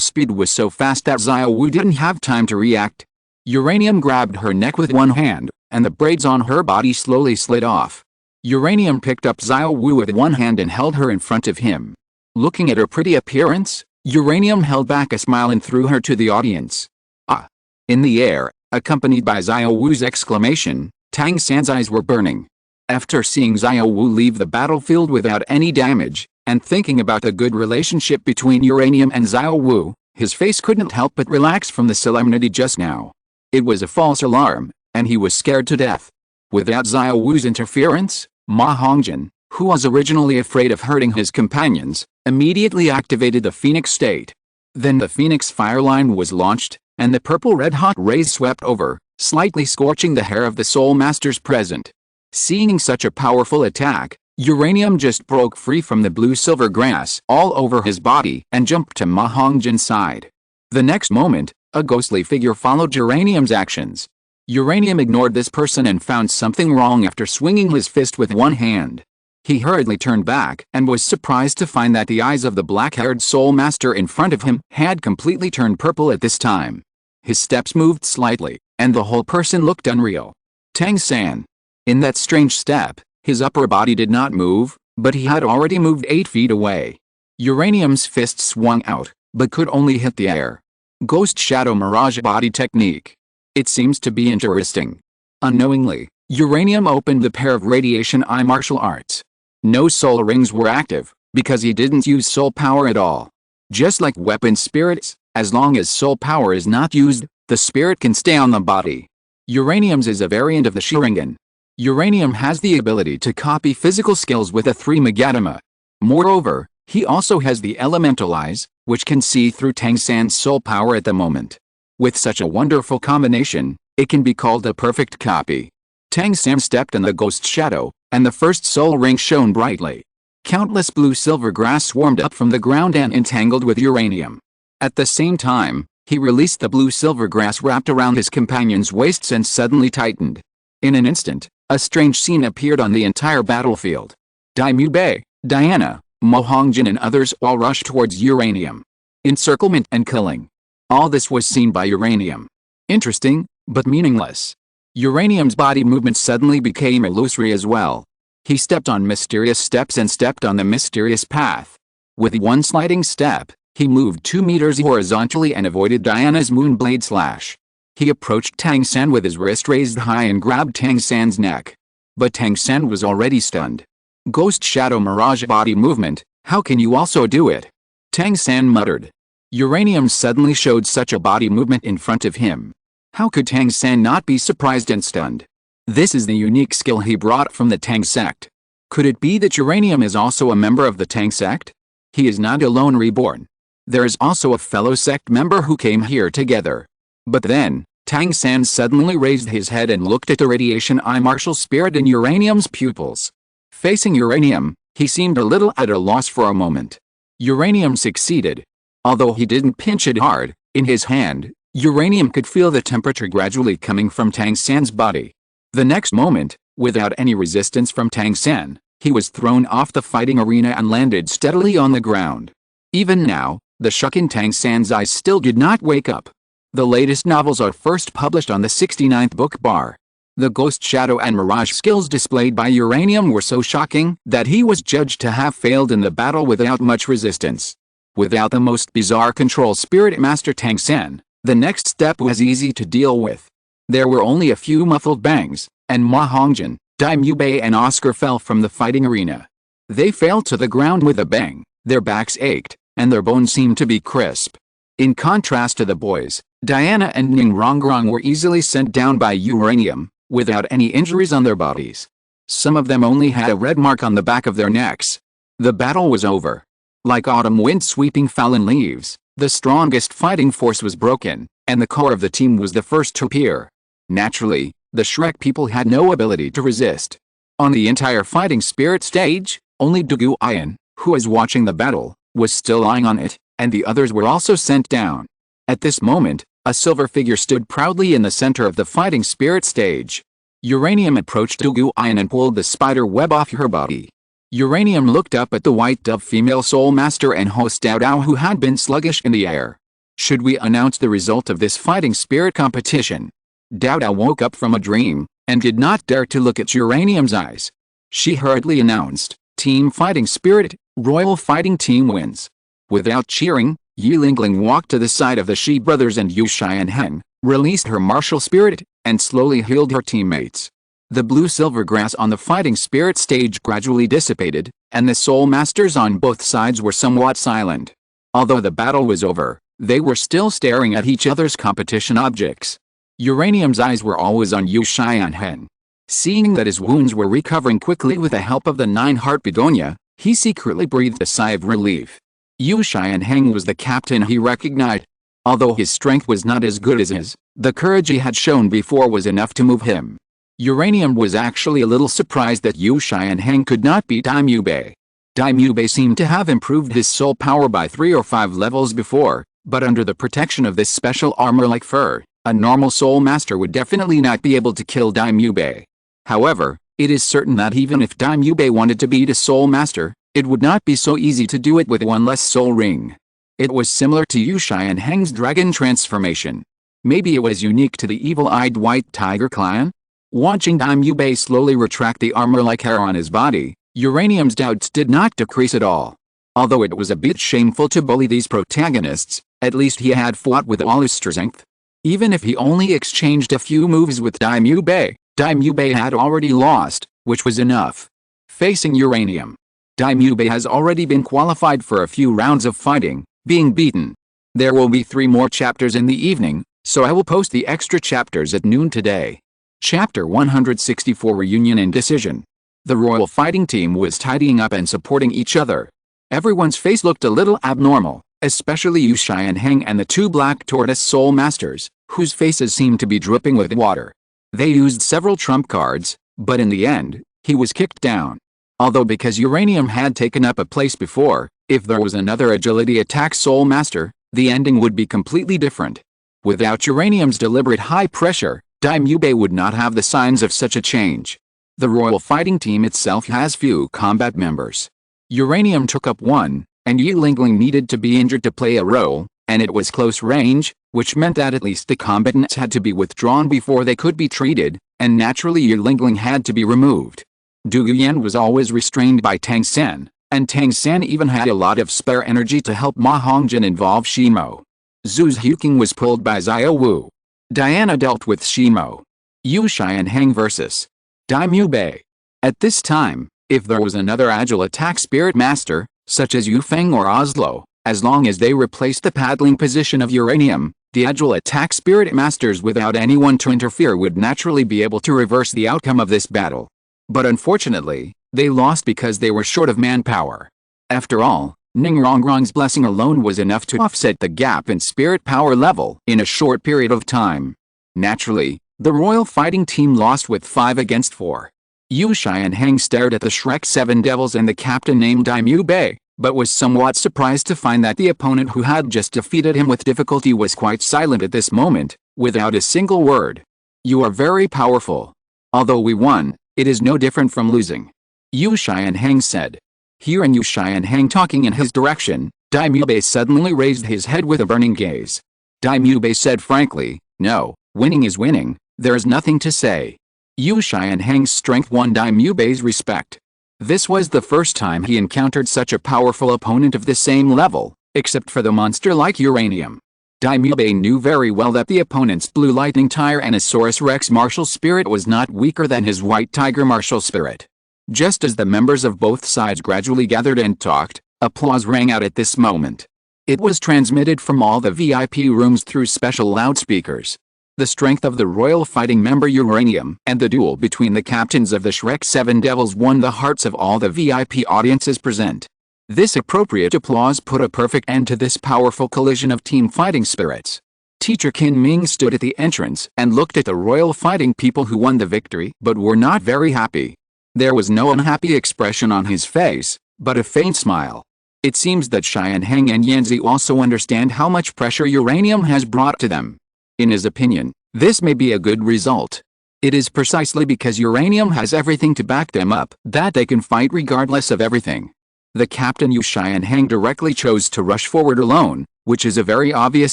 speed was so fast that Xiao Wu didn't have time to react. Uranium grabbed her neck with one hand, and the braids on her body slowly slid off. Uranium picked up Xiao Wu with one hand and held her in front of him. Looking at her pretty appearance, Uranium held back a smile and threw her to the audience. Ah! In the air, accompanied by Xiao Wu's exclamation, Tang San's eyes were burning. After seeing Xiao Wu leave the battlefield without any damage, and thinking about the good relationship between Uranium and Xiao Wu, his face couldn't help but relax from the solemnity just now. It was a false alarm, and he was scared to death. Without Xiao Wu's interference, Ma Hongjin, who was originally afraid of hurting his companions, immediately activated the Phoenix state. Then the Phoenix fire line was launched, and the purple red-hot rays swept over, slightly scorching the hair of the Soul Masters present. Seeing such a powerful attack, Uranium just broke free from the blue-silver grass all over his body and jumped to Ma Hongjin's side. The next moment, a ghostly figure followed Uranium's actions. Uranium ignored this person and found something wrong after swinging his fist with one hand. He hurriedly turned back and was surprised to find that the eyes of the black-haired Soul Master in front of him had completely turned purple at this time. His steps moved slightly, and the whole person looked unreal. Tang San. In that strange step, his upper body did not move, but he had already moved 8 feet away. Uranium's fist swung out, but could only hit the air. Ghost Shadow Mirage Body Technique. It seems to be interesting. Unknowingly, Uranium opened the pair of Radiation Eye martial arts. No soul rings were active, because he didn't use soul power at all. Just like weapon spirits, as long as soul power is not used, the spirit can stay on the body. Uranium's is a variant of the Sharingan. Uranium has the ability to copy physical skills with a 3 Magatama. Moreover, he also has the elemental eyes, which can see through Tang San's soul power at the moment. With such a wonderful combination, it can be called a perfect copy. Tang San stepped in the ghost shadow, and the first soul ring shone brightly. Countless blue-silver grass swarmed up from the ground and entangled with Uranium. At the same time, he released the blue-silver grass wrapped around his companions' waists and suddenly tightened. In an instant, a strange scene appeared on the entire battlefield. Daimyo Bei, Diana, Ma Hongjin and others all rushed towards Uranium. Encirclement and killing. All this was seen by Uranium. Interesting, but meaningless. Uranium's body movement suddenly became illusory as well. He stepped on mysterious steps and stepped on the mysterious path. With one sliding step, he moved 2 meters horizontally and avoided Diana's moonblade slash. He approached Tang San with his wrist raised high and grabbed Tang San's neck. But Tang San was already stunned. Ghost Shadow Mirage Body Movement, how can you also do it? Tang San muttered. Uranium suddenly showed such a body movement in front of him. How could Tang San not be surprised and stunned? This is the unique skill he brought from the Tang sect. Could it be that Uranium is also a member of the Tang sect? He is not alone reborn. There is also a fellow sect member who came here together. But then, Tang San suddenly raised his head and looked at the Radiation Eye martial spirit in Uranium's pupils. Facing Uranium, he seemed a little at a loss for a moment. Uranium succeeded. Although he didn't pinch it hard, in his hand, Uranium could feel the temperature gradually coming from Tang San's body. The next moment, without any resistance from Tang San, he was thrown off the fighting arena and landed steadily on the ground. Even now, the shock in Tang San's eyes still did not wake up. The latest novels are first published on the 69th book bar. The Ghost Shadow and Mirage skills displayed by Uranium were so shocking that he was judged to have failed in the battle without much resistance. Without the most bizarre control spirit master Tang San, the next step was easy to deal with. There were only a few muffled bangs, and Ma Hongjin, Daimyo Bei and Oscar fell from the fighting arena. They fell to the ground with a bang, their backs ached, and their bones seemed to be crisp. In contrast to the boys, Diana and Ning Rongrong were easily sent down by Uranium, without any injuries on their bodies. Some of them only had a red mark on the back of their necks. The battle was over. Like autumn wind sweeping fallen leaves, the strongest fighting force was broken, and the core of the team was the first to appear. Naturally, the Shrek people had no ability to resist. On the entire fighting spirit stage, only Douluo Continent, who was watching the battle, was still lying on it, and the others were also sent down. At this moment, a silver figure stood proudly in the center of the fighting spirit stage. Uranium approached Douluo Continent and pulled the spider web off her body. Uranium looked up at the white dove female soul master and host Star Dou, who had been sluggish in the air. Should we announce the result of this fighting spirit competition? Star Dou woke up from a dream, and did not dare to look at Uranium's eyes. She hurriedly announced, Team Fighting Spirit, Royal Fighting Team wins. Without cheering, Yilingling walked to the side of the Shi brothers and Uchiha, released her martial spirit, and slowly healed her teammates. The blue-silver grass on the fighting spirit stage gradually dissipated, and the soul masters on both sides were somewhat silent. Although the battle was over, they were still staring at each other's competition objects. Uranium's eyes were always on Uchiha. Seeing that his wounds were recovering quickly with the help of the 9-heart Begonia, he secretly breathed a sigh of relief. Uchiha was the captain he recognized. Although his strength was not as good as his, the courage he had shown before was enough to move him. Uranium was actually a little surprised that Uchiha could not beat Daimube. Daimube seemed to have improved his soul power by 3 or 5 levels before, but under the protection of this special armor like fur, a normal soul master would definitely not be able to kill Daimube. However, it is certain that even if Daimube wanted to beat a soul master, it would not be so easy to do it with one less soul ring. It was similar to Uchiha's dragon transformation. Maybe it was unique to the evil-eyed white tiger clan? Watching Daimube slowly retract the armor-like hair on his body, Uranium's doubts did not decrease at all. Although it was a bit shameful to bully these protagonists, at least he had fought with all his strength. Even if he only exchanged a few moves with Daimube, Daimube had already lost, which was enough. Facing Uranium, Daimube has already been qualified for a few rounds of fighting, being beaten. There will be 3 more chapters in the evening, so I will post the extra chapters at noon today. Chapter 164 Reunion and Decision. The royal fighting team was tidying up and supporting each other. Everyone's face looked a little abnormal, especially Uchiha and the 2 black tortoise soul masters, whose faces seemed to be dripping with water. They used several trump cards, but in the end, he was kicked down. Although because Uranium had taken up a place before, if there was another agility attack soul master, the ending would be completely different. Without Uranium's deliberate high pressure, Daimube would not have the signs of such a change. The royal fighting team itself has few combat members. Uranium took up one, and Yilingling needed to be injured to play a role, and it was close range, which meant that at least the combatants had to be withdrawn before they could be treated, and naturally Yilingling had to be removed. Douluo was always restrained by Tang Sen, and Tang Sen even had a lot of spare energy to help Ma Hongjin involve Shimo. Zhu's Huking was pulled by Xiao Wu. Diana dealt with Shimo. Uchiha vs. Daimube. At this time, if there was another agile attack spirit master, such as Yufeng or Oslo, as long as they replaced the paddling position of Uranium, the agile attack spirit masters without anyone to interfere would naturally be able to reverse the outcome of this battle. But unfortunately, they lost because they were short of manpower. After all, Ningrongrong's blessing alone was enough to offset the gap in spirit power level in a short period of time. Naturally, the royal fighting team lost with 5 against 4. Uchiha stared at the Shrek 7 devils and the captain named Daimube, but was somewhat surprised to find that the opponent who had just defeated him with difficulty was quite silent at this moment, without a single word. You are very powerful. Although we won, it is no different from losing. Uchiha said. Hearing Uchiha talking in his direction, Daimube suddenly raised his head with a burning gaze. Daimube said frankly, no, winning is winning, there is nothing to say. Uchiha's strength won Daimube's respect. This was the first time he encountered such a powerful opponent of the same level, except for the monster like Uranium. Daimube knew very well that the opponent's blue lightning Tyrannosaurus Rex martial spirit was not weaker than his white tiger martial spirit. Just as the members of both sides gradually gathered and talked, applause rang out at this moment. It was transmitted from all the VIP rooms through special loudspeakers. The strength of the royal fighting member Uranium and the duel between the captains of the Shrek 7 Devils won the hearts of all the VIP audiences present. This appropriate applause put a perfect end to this powerful collision of team fighting spirits. Teacher Qin Ming stood at the entrance and looked at the royal fighting people who won the victory but were not very happy. There was no unhappy expression on his face, but a faint smile. It seems that Xianheng and Yanzi also understand how much pressure uranium has brought to them. In his opinion, this may be a good result. It is precisely because uranium has everything to back them up that they can fight regardless of everything. The captain Yu Xianheng directly chose to rush forward alone, which is a very obvious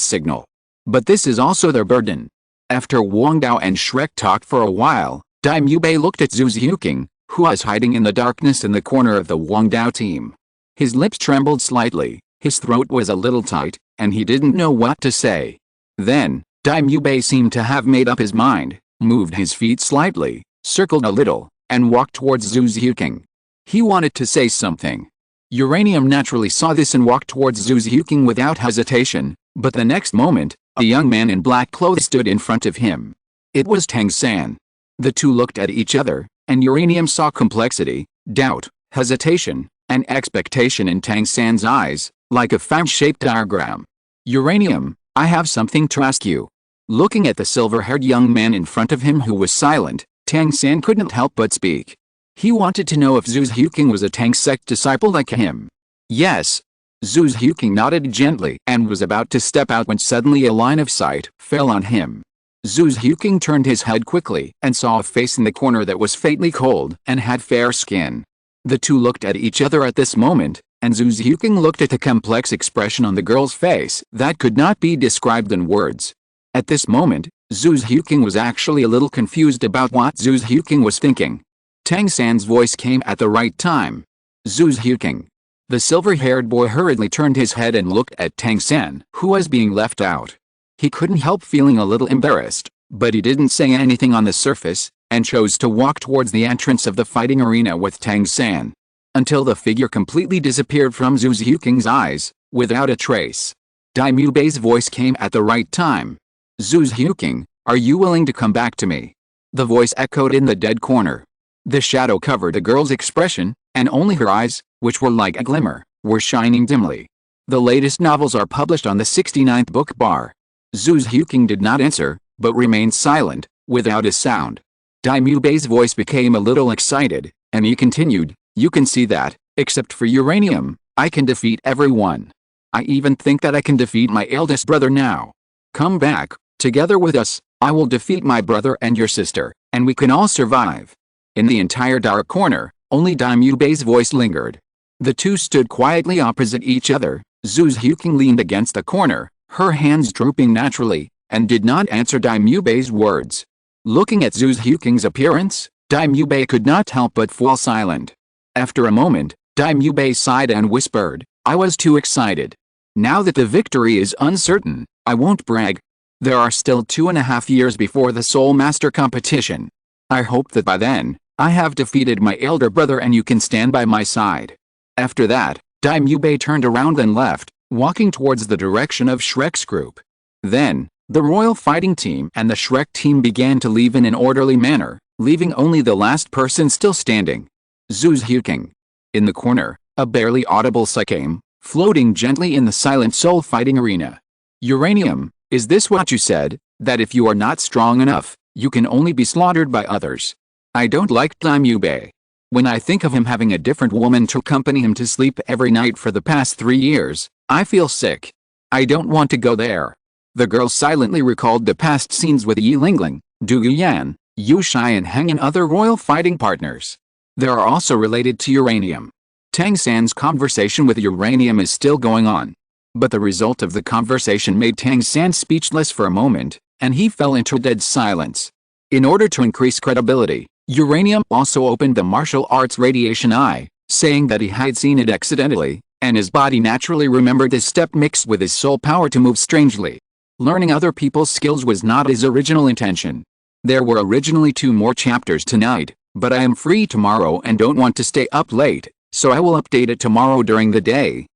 signal. But this is also their burden. After Wang Dao and Shrek talked for a while, Dai Mubei looked at Zhu Xiuqing, who was hiding in the darkness in the corner of the Wang Dao team. His lips trembled slightly, his throat was a little tight, and he didn't know what to say. Then, Dai Mubei seemed to have made up his mind, moved his feet slightly, circled a little, and walked towards Zhu Xiuqing. He wanted to say something. Uranium naturally saw this and walked towards Zhu Xiuqing without hesitation, but the next moment, a young man in black clothes stood in front of him. It was Tang San. The two looked at each other, and Uranium saw complexity, doubt, hesitation, and expectation in Tang San's eyes, like a fan-shaped diagram. Uranium, I have something to ask you. Looking at the silver-haired young man in front of him who was silent, Tang San couldn't help but speak. He wanted to know if Zhu Xiuqing was a Tang sect disciple like him. Yes. Zhu Xiuqing nodded gently and was about to step out when suddenly a line of sight fell on him. Zhu Xiuqing turned his head quickly and saw a face in the corner that was faintly cold and had fair skin. The two looked at each other at this moment, and Zhu Xiuqing looked at the complex expression on the girl's face that could not be described in words. At this moment, Zhu Xiuqing was actually a little confused about what Zhu Xiuqing was thinking. Tang San's voice came at the right time. Zhu Xiuqing. The silver-haired boy hurriedly turned his head and looked at Tang San, who was being left out. He couldn't help feeling a little embarrassed, but he didn't say anything on the surface, and chose to walk towards the entrance of the fighting arena with Tang San. Until the figure completely disappeared from Zhu Xiuqing's eyes, without a trace. Dai Mubei's voice came at the right time. Zhu Xiuqing, are you willing to come back to me? The voice echoed in the dead corner. The shadow covered the girl's expression, and only her eyes, which were like a glimmer, were shining dimly. The latest novels are published on the 69th book bar. Zhu Xiuqing did not answer, but remained silent, without a sound. Dai Mubei's voice became a little excited, and he continued, you can see that, except for uranium, I can defeat everyone. I even think that I can defeat my eldest brother now. Come back, together with us, I will defeat my brother and your sister, and we can all survive. In the entire dark corner, only Dai Mubei's voice lingered. The two stood quietly opposite each other. Zhu Xiuqing leaned against the corner, her hands drooping naturally, and did not answer Dai Mubei's words. Looking at Zhu Xiuqing's appearance, Dai Mubei could not help but fall silent. After a moment, Dai Mubei sighed and whispered, I was too excited. Now that the victory is uncertain, I won't brag. There are still 2.5 years before the Soul Master competition. I hope that by then, I have defeated my elder brother and you can stand by my side. After that, Dai Mubei turned around and left, walking towards the direction of Shrek's group. Then, the royal fighting team and the Shrek team began to leave in an orderly manner, leaving only the last person still standing. Zhu Xiuqing. In the corner, a barely audible sigh came, floating gently in the silent soul fighting arena. Uranium, is this what you said, that if you are not strong enough, you can only be slaughtered by others? I don't like Dai Mubei. When I think of him having a different woman to accompany him to sleep every night for the past 3 years, I feel sick. I don't want to go there. The girl silently recalled the past scenes with Yi Lingling, Du Yuyan, Yu Xianheng and other royal fighting partners. They are also related to uranium. Tang San's conversation with uranium is still going on. But the result of the conversation made Tang San speechless for a moment, and he fell into dead silence. In order to increase credibility, Uranium also opened the martial arts radiation eye, saying that he had seen it accidentally, and his body naturally remembered this step mixed with his soul power to move strangely. Learning other people's skills was not his original intention. There were originally 2 more chapters tonight, but I am free tomorrow and don't want to stay up late, so I will update it tomorrow during the day.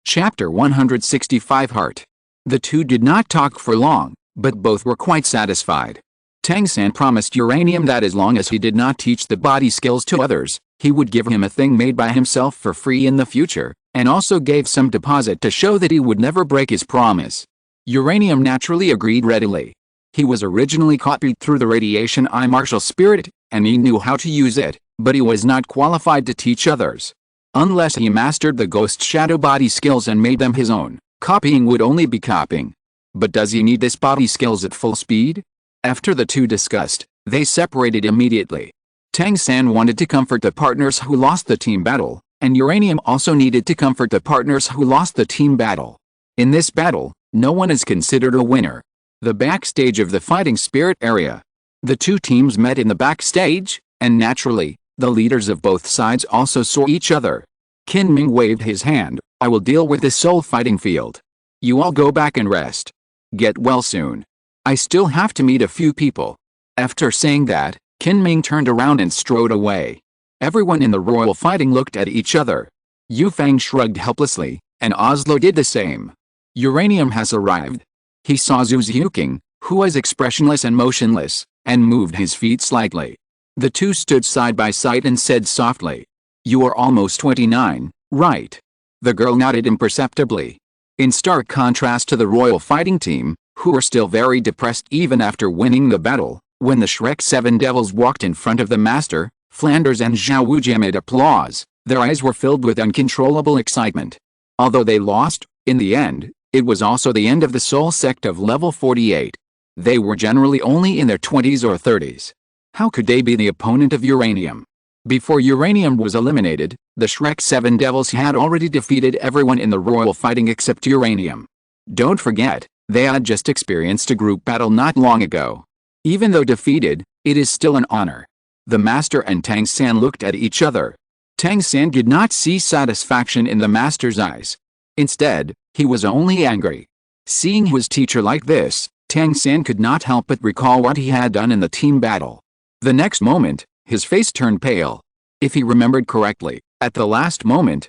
Chapter 165 Heart. The two did not talk for long, but both were quite satisfied. Tang San promised Uranium that as long as he did not teach the body skills to others, he would give him a thing made by himself for free in the future, and also gave some deposit to show that he would never break his promise. Uranium naturally agreed readily. He was originally copied through the radiation eye martial spirit, and he knew how to use it, but he was not qualified to teach others. Unless he mastered the ghost shadow body skills and made them his own, copying would only be copying. But does he need this body skills at full speed? After the two discussed, they separated immediately. Tang San wanted to comfort the partners who lost the team battle, and Uranium also needed to comfort the partners who lost the team battle. In this battle, no one is considered a winner. The backstage of the fighting spirit area. The two teams met in the backstage, and naturally, the leaders of both sides also saw each other. Qin Ming waved his hand. I will deal with the soul fighting field. You all go back and rest. Get well soon. I still have to meet a few people. After saying that, Qin Ming turned around and strode away. Everyone in the royal fighting looked at each other. Yu Fang shrugged helplessly, and Oslo did the same. Uranium has arrived. He saw Zhu Xiuqing, who was expressionless and motionless, and moved his feet slightly. The two stood side by side and said softly, "You are almost 29, right?" The girl nodded imperceptibly. In stark contrast to the royal fighting team, who were still very depressed even after winning the battle, when the Shrek Seven Devils walked in front of the master, Flanders and Zhao Wuji amid applause, their eyes were filled with uncontrollable excitement. Although they lost, in the end, it was also the end of the soul sect of level 48. They were generally only in their 20s or 30s. How could they be the opponent of Uranium? Before Uranium was eliminated, the Shrek Seven Devils had already defeated everyone in the royal fighting except Uranium. Don't forget, they had just experienced a group battle not long ago. Even though defeated, it is still an honor. The master and Tang San looked at each other. Tang San did not see satisfaction in the master's eyes. Instead, he was only angry. Seeing his teacher like this, Tang San could not help but recall what he had done in the team battle. The next moment, his face turned pale. If he remembered correctly, at the last moment,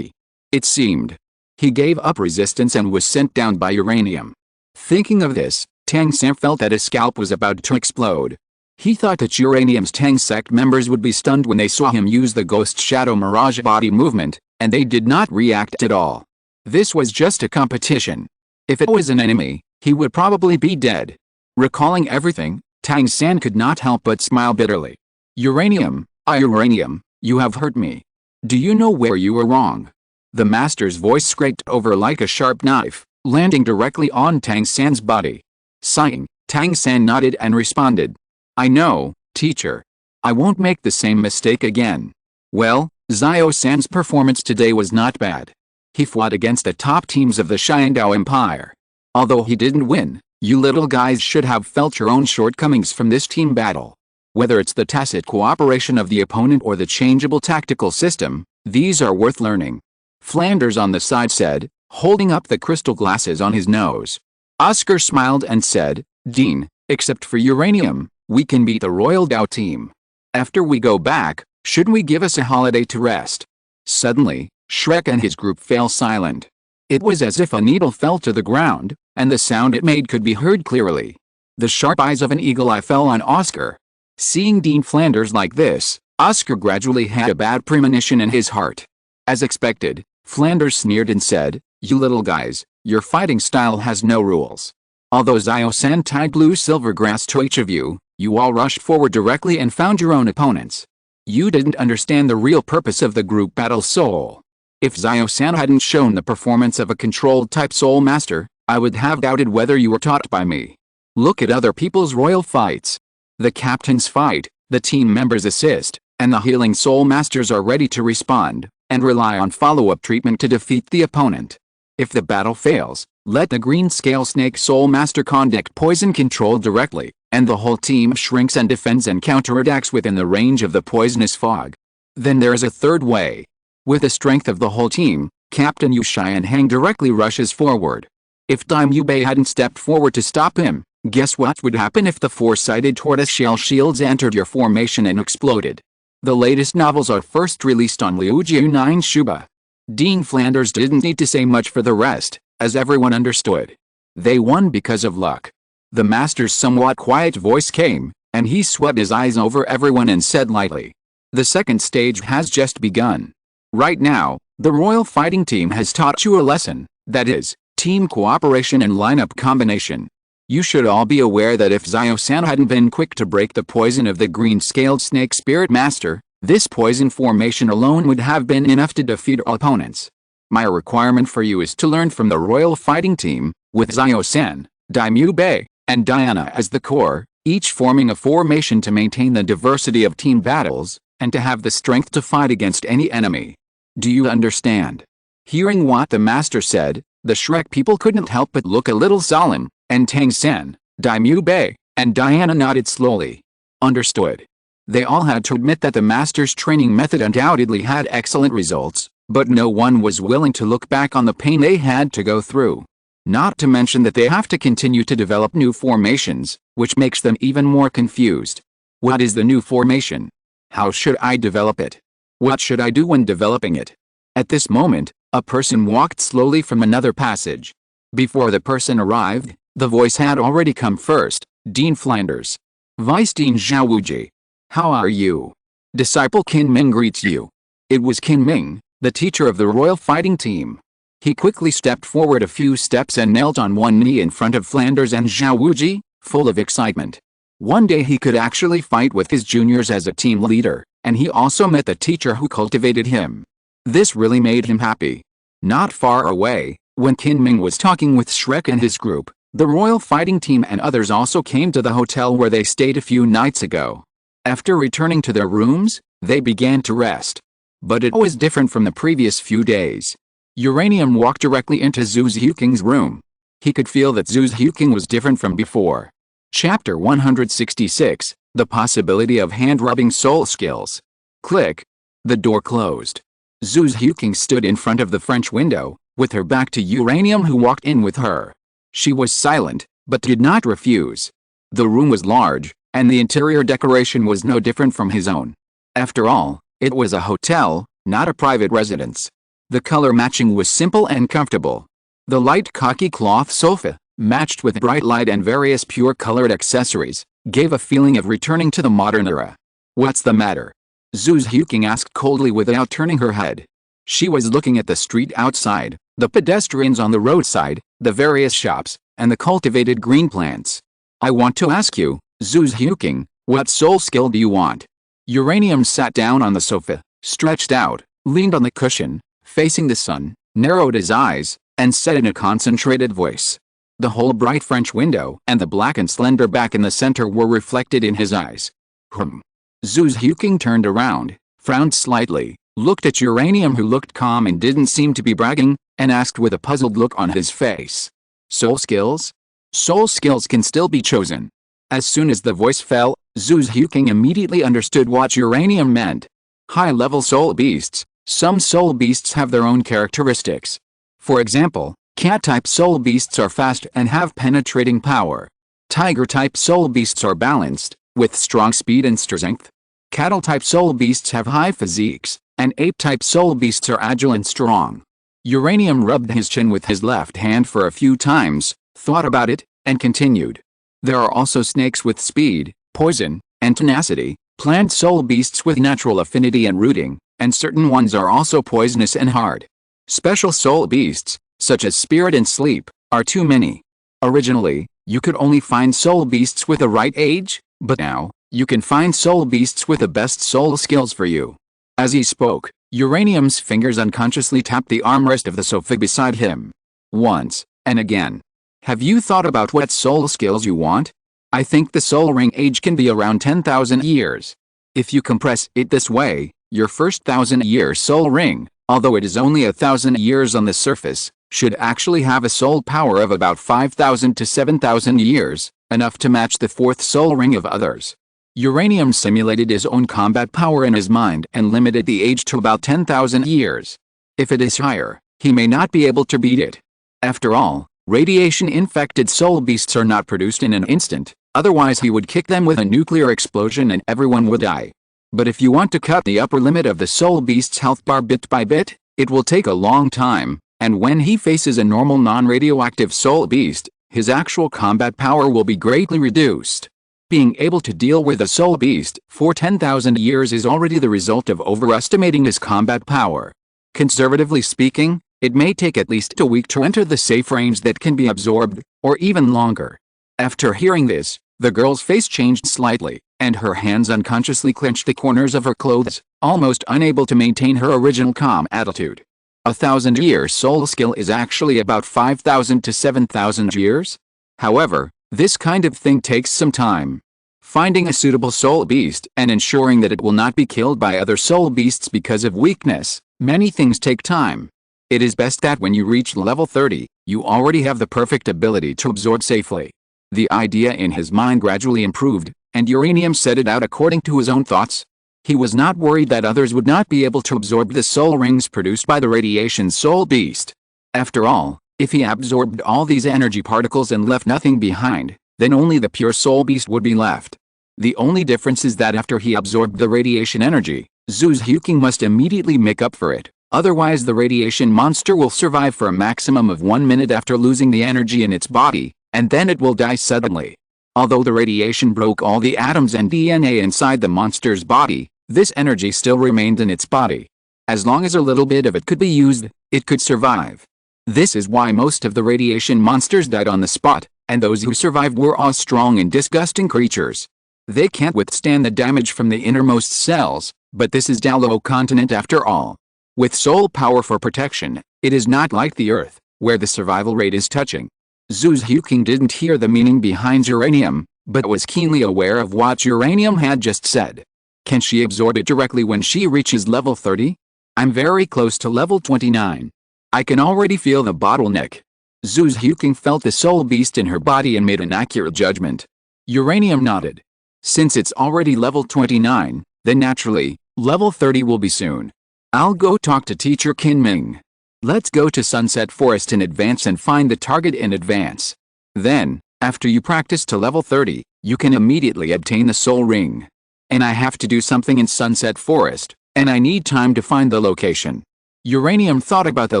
it seemed, he gave up resistance and was sent down by Uranium. Thinking of this, Tang San felt that his scalp was about to explode. He thought that Uranium's Tang sect members would be stunned when they saw him use the Ghost Shadow Mirage body movement, and they did not react at all. This was just a competition. If it was an enemy, he would probably be dead. Recalling everything, Tang San could not help but smile bitterly. Uranium, Uranium, you have hurt me. Do you know where you were wrong? The master's voice scraped over like a sharp knife, landing directly on Tang San's body. Sighing, Tang San nodded and responded. I know, teacher. I won't make the same mistake again. Well, Xiao San's performance today was not bad. He fought against the top teams of the Xiandao Empire. Although he didn't win, you little guys should have felt your own shortcomings from this team battle. Whether it's the tacit cooperation of the opponent or the changeable tactical system, these are worth learning. Flanders on the side said, holding up the crystal glasses on his nose. Oscar smiled and said, Dean, except for Uranium, we can beat the Royal Dao team. After we go back, shouldn't we give us a holiday to rest? Suddenly, Shrek and his group fell silent. It was as if a needle fell to the ground, and the sound it made could be heard clearly. The sharp eyes of an eagle eye fell on Oscar. Seeing Dean Flanders like this, Oscar gradually had a bad premonition in his heart. As expected, Flanders sneered and said, You little guys, your fighting style has no rules. Although Xiao-san tied blue silver grass to each of you, you all rushed forward directly and found your own opponents. You didn't understand the real purpose of the group battle soul. If Xiao-san hadn't shown the performance of a controlled type soul master, I would have doubted whether you were taught by me. Look at other people's royal fights. The captains fight, the team members assist, and the healing soul masters are ready to respond, and rely on follow-up treatment to defeat the opponent. If the battle fails, let the green scale snake soul master conduct poison control directly, and the whole team shrinks and defends and counterattacks within the range of the poisonous fog. Then there is a third way. With the strength of the whole team, Captain Yu Xianhang directly rushes forward. If Dime Yubei hadn't stepped forward to stop him, guess what would happen if the four-sided tortoiseshell shields entered your formation and exploded? The latest novels are first released on Liujiu 9 Shuba. Dean Flanders didn't need to say much for the rest, as everyone understood. They won because of luck. The master's somewhat quiet voice came, and he swept his eyes over everyone and said lightly, The second stage has just begun. Right now, the royal fighting team has taught you a lesson, that is, team cooperation and lineup combination. You should all be aware that if Zio-san hadn't been quick to break the poison of the green-scaled snake spirit master, this poison formation alone would have been enough to defeat all opponents. My requirement for you is to learn from the royal fighting team, with Zio-san, Daimyo-bei, and Diana as the core, each forming a formation to maintain the diversity of team battles, and to have the strength to fight against any enemy. Do you understand? Hearing what the master said, the Shrek people couldn't help but look a little solemn, and Tang-san, Daimyo-bei, and Diana nodded slowly. Understood. They all had to admit that the master's training method undoubtedly had excellent results, but no one was willing to look back on the pain they had to go through. Not to mention that they have to continue to develop new formations, which makes them even more confused. What is the new formation? How should I develop it? What should I do when developing it? At this moment, a person walked slowly from another passage. Before the person arrived, the voice had already come first. Dean Flanders. Vice Dean Zhaowuji. How are you? Disciple Qin Ming greets you. It was Qin Ming, the teacher of the royal fighting team. He quickly stepped forward a few steps and knelt on one knee in front of Flanders and Zhaowuji, full of excitement. One day he could actually fight with his juniors as a team leader, and he also met the teacher who cultivated him. This really made him happy. Not far away, when Qin Ming was talking with Shrek and his group, the royal fighting team and others also came to the hotel where they stayed a few nights ago. After returning to their rooms, they began to rest. But it was different from the previous few days. Uranium walked directly into Zhu Zhuking's room. He could feel that Zhu Zhuking was different from before. Chapter 166, The Possibility of Hand-Rubbing Soul Skills. Click. The door closed. Zhu Zhuking stood in front of the French window, with her back to Uranium who walked in with her. She was silent, but did not refuse. The room was large, and the interior decoration was no different from his own. After all, it was a hotel, not a private residence. The color matching was simple and comfortable. The light khaki cloth sofa, matched with bright light and various pure-colored accessories, gave a feeling of returning to the modern era. What's the matter? Zhu Zhuking asked coldly without turning her head. She was looking at the street outside, the pedestrians on the roadside, the various shops, and the cultivated green plants. I want to ask you, Zhu Zhuking, what soul skill do you want? Uranium sat down on the sofa, stretched out, leaned on the cushion, facing the sun, narrowed his eyes, and said in a concentrated voice. The whole bright French window and the black and slender back in the center were reflected in his eyes. Zhu Zhuking turned around, frowned slightly, looked at Uranium who looked calm and didn't seem to be bragging, and asked with a puzzled look on his face. Soul skills? Soul skills can still be chosen. As soon as the voice fell, Zhu Zhuking immediately understood what Uranium meant. High-level soul beasts. Some soul beasts have their own characteristics. For example, cat-type soul beasts are fast and have penetrating power. Tiger-type soul beasts are balanced, with strong speed and strength. Cattle-type soul beasts have high physiques, and ape-type soul beasts are agile and strong. Uranium rubbed his chin with his left hand for a few times, thought about it, and continued. There are also snakes with speed, poison, and tenacity, plant soul beasts with natural affinity and rooting, and certain ones are also poisonous and hard. Special soul beasts, such as spirit and sleep, are too many. Originally, you could only find soul beasts with the right age, but now, you can find soul beasts with the best soul skills for you. As he spoke, Uranium's fingers unconsciously tapped the armrest of the sofa beside him. Once, and again. Have you thought about what soul skills you want? I think the soul ring age can be around 10,000 years. If you compress it this way, your first 1,000-year soul ring, although it is only 1,000 years on the surface, should actually have a soul power of about 5,000 to 7,000 years, enough to match the fourth soul ring of others. Uranium simulated his own combat power in his mind and limited the age to about 10,000 years. If it is higher, he may not be able to beat it. After all, radiation-infected soul beasts are not produced in an instant, otherwise he would kick them with a nuclear explosion and everyone would die. But if you want to cut the upper limit of the soul beast's health bar bit by bit, it will take a long time, and when he faces a normal non-radioactive soul beast, his actual combat power will be greatly reduced. Being able to deal with a soul beast for 10,000 years is already the result of overestimating his combat power. Conservatively speaking, It may take at least a week to enter the safe range that can be absorbed, or even longer. After hearing this, the girl's face changed slightly, and her hands unconsciously clenched the corners of her clothes, almost unable to maintain her original calm attitude. 1,000-year soul skill is actually about 5,000 to 7,000 years. However, this kind of thing takes some time. Finding a suitable soul beast and ensuring that it will not be killed by other soul beasts because of weakness, many things take time. It is best that when you reach level 30, you already have the perfect ability to absorb safely. The idea in his mind gradually improved, and Uranium set it out according to his own thoughts. He was not worried that others would not be able to absorb the soul rings produced by the radiation soul beast. After all, if he absorbed all these energy particles and left nothing behind, then only the pure soul beast would be left. The only difference is that after he absorbed the radiation energy, Zhu's Huking must immediately make up for it, otherwise the radiation monster will survive for a maximum of 1 minute after losing the energy in its body, and then it will die suddenly. Although the radiation broke all the atoms and DNA inside the monster's body, this energy still remained in its body. As long as a little bit of it could be used, it could survive. This is why most of the radiation monsters died on the spot, and those who survived were all strong and disgusting creatures. They can't withstand the damage from the innermost cells, but this is Douluo Continent after all. With soul power for protection, it is not like the Earth, where the survival rate is touching. Zhu's Huking didn't hear the meaning behind uranium, but was keenly aware of what uranium had just said. Can she absorb it directly when she reaches level 30? I'm very close to level 29. I can already feel the bottleneck. Zhu's Huking felt the soul beast in her body and made an accurate judgment. Uranium nodded. Since it's already level 29, then naturally, level 30 will be soon. I'll go talk to Teacher Qin Ming. Let's go to Sunset Forest in advance and find the target in advance. Then, after you practice to level 30, you can immediately obtain the soul ring. And I have to do something in Sunset Forest, and I need time to find the location. Uranium thought about the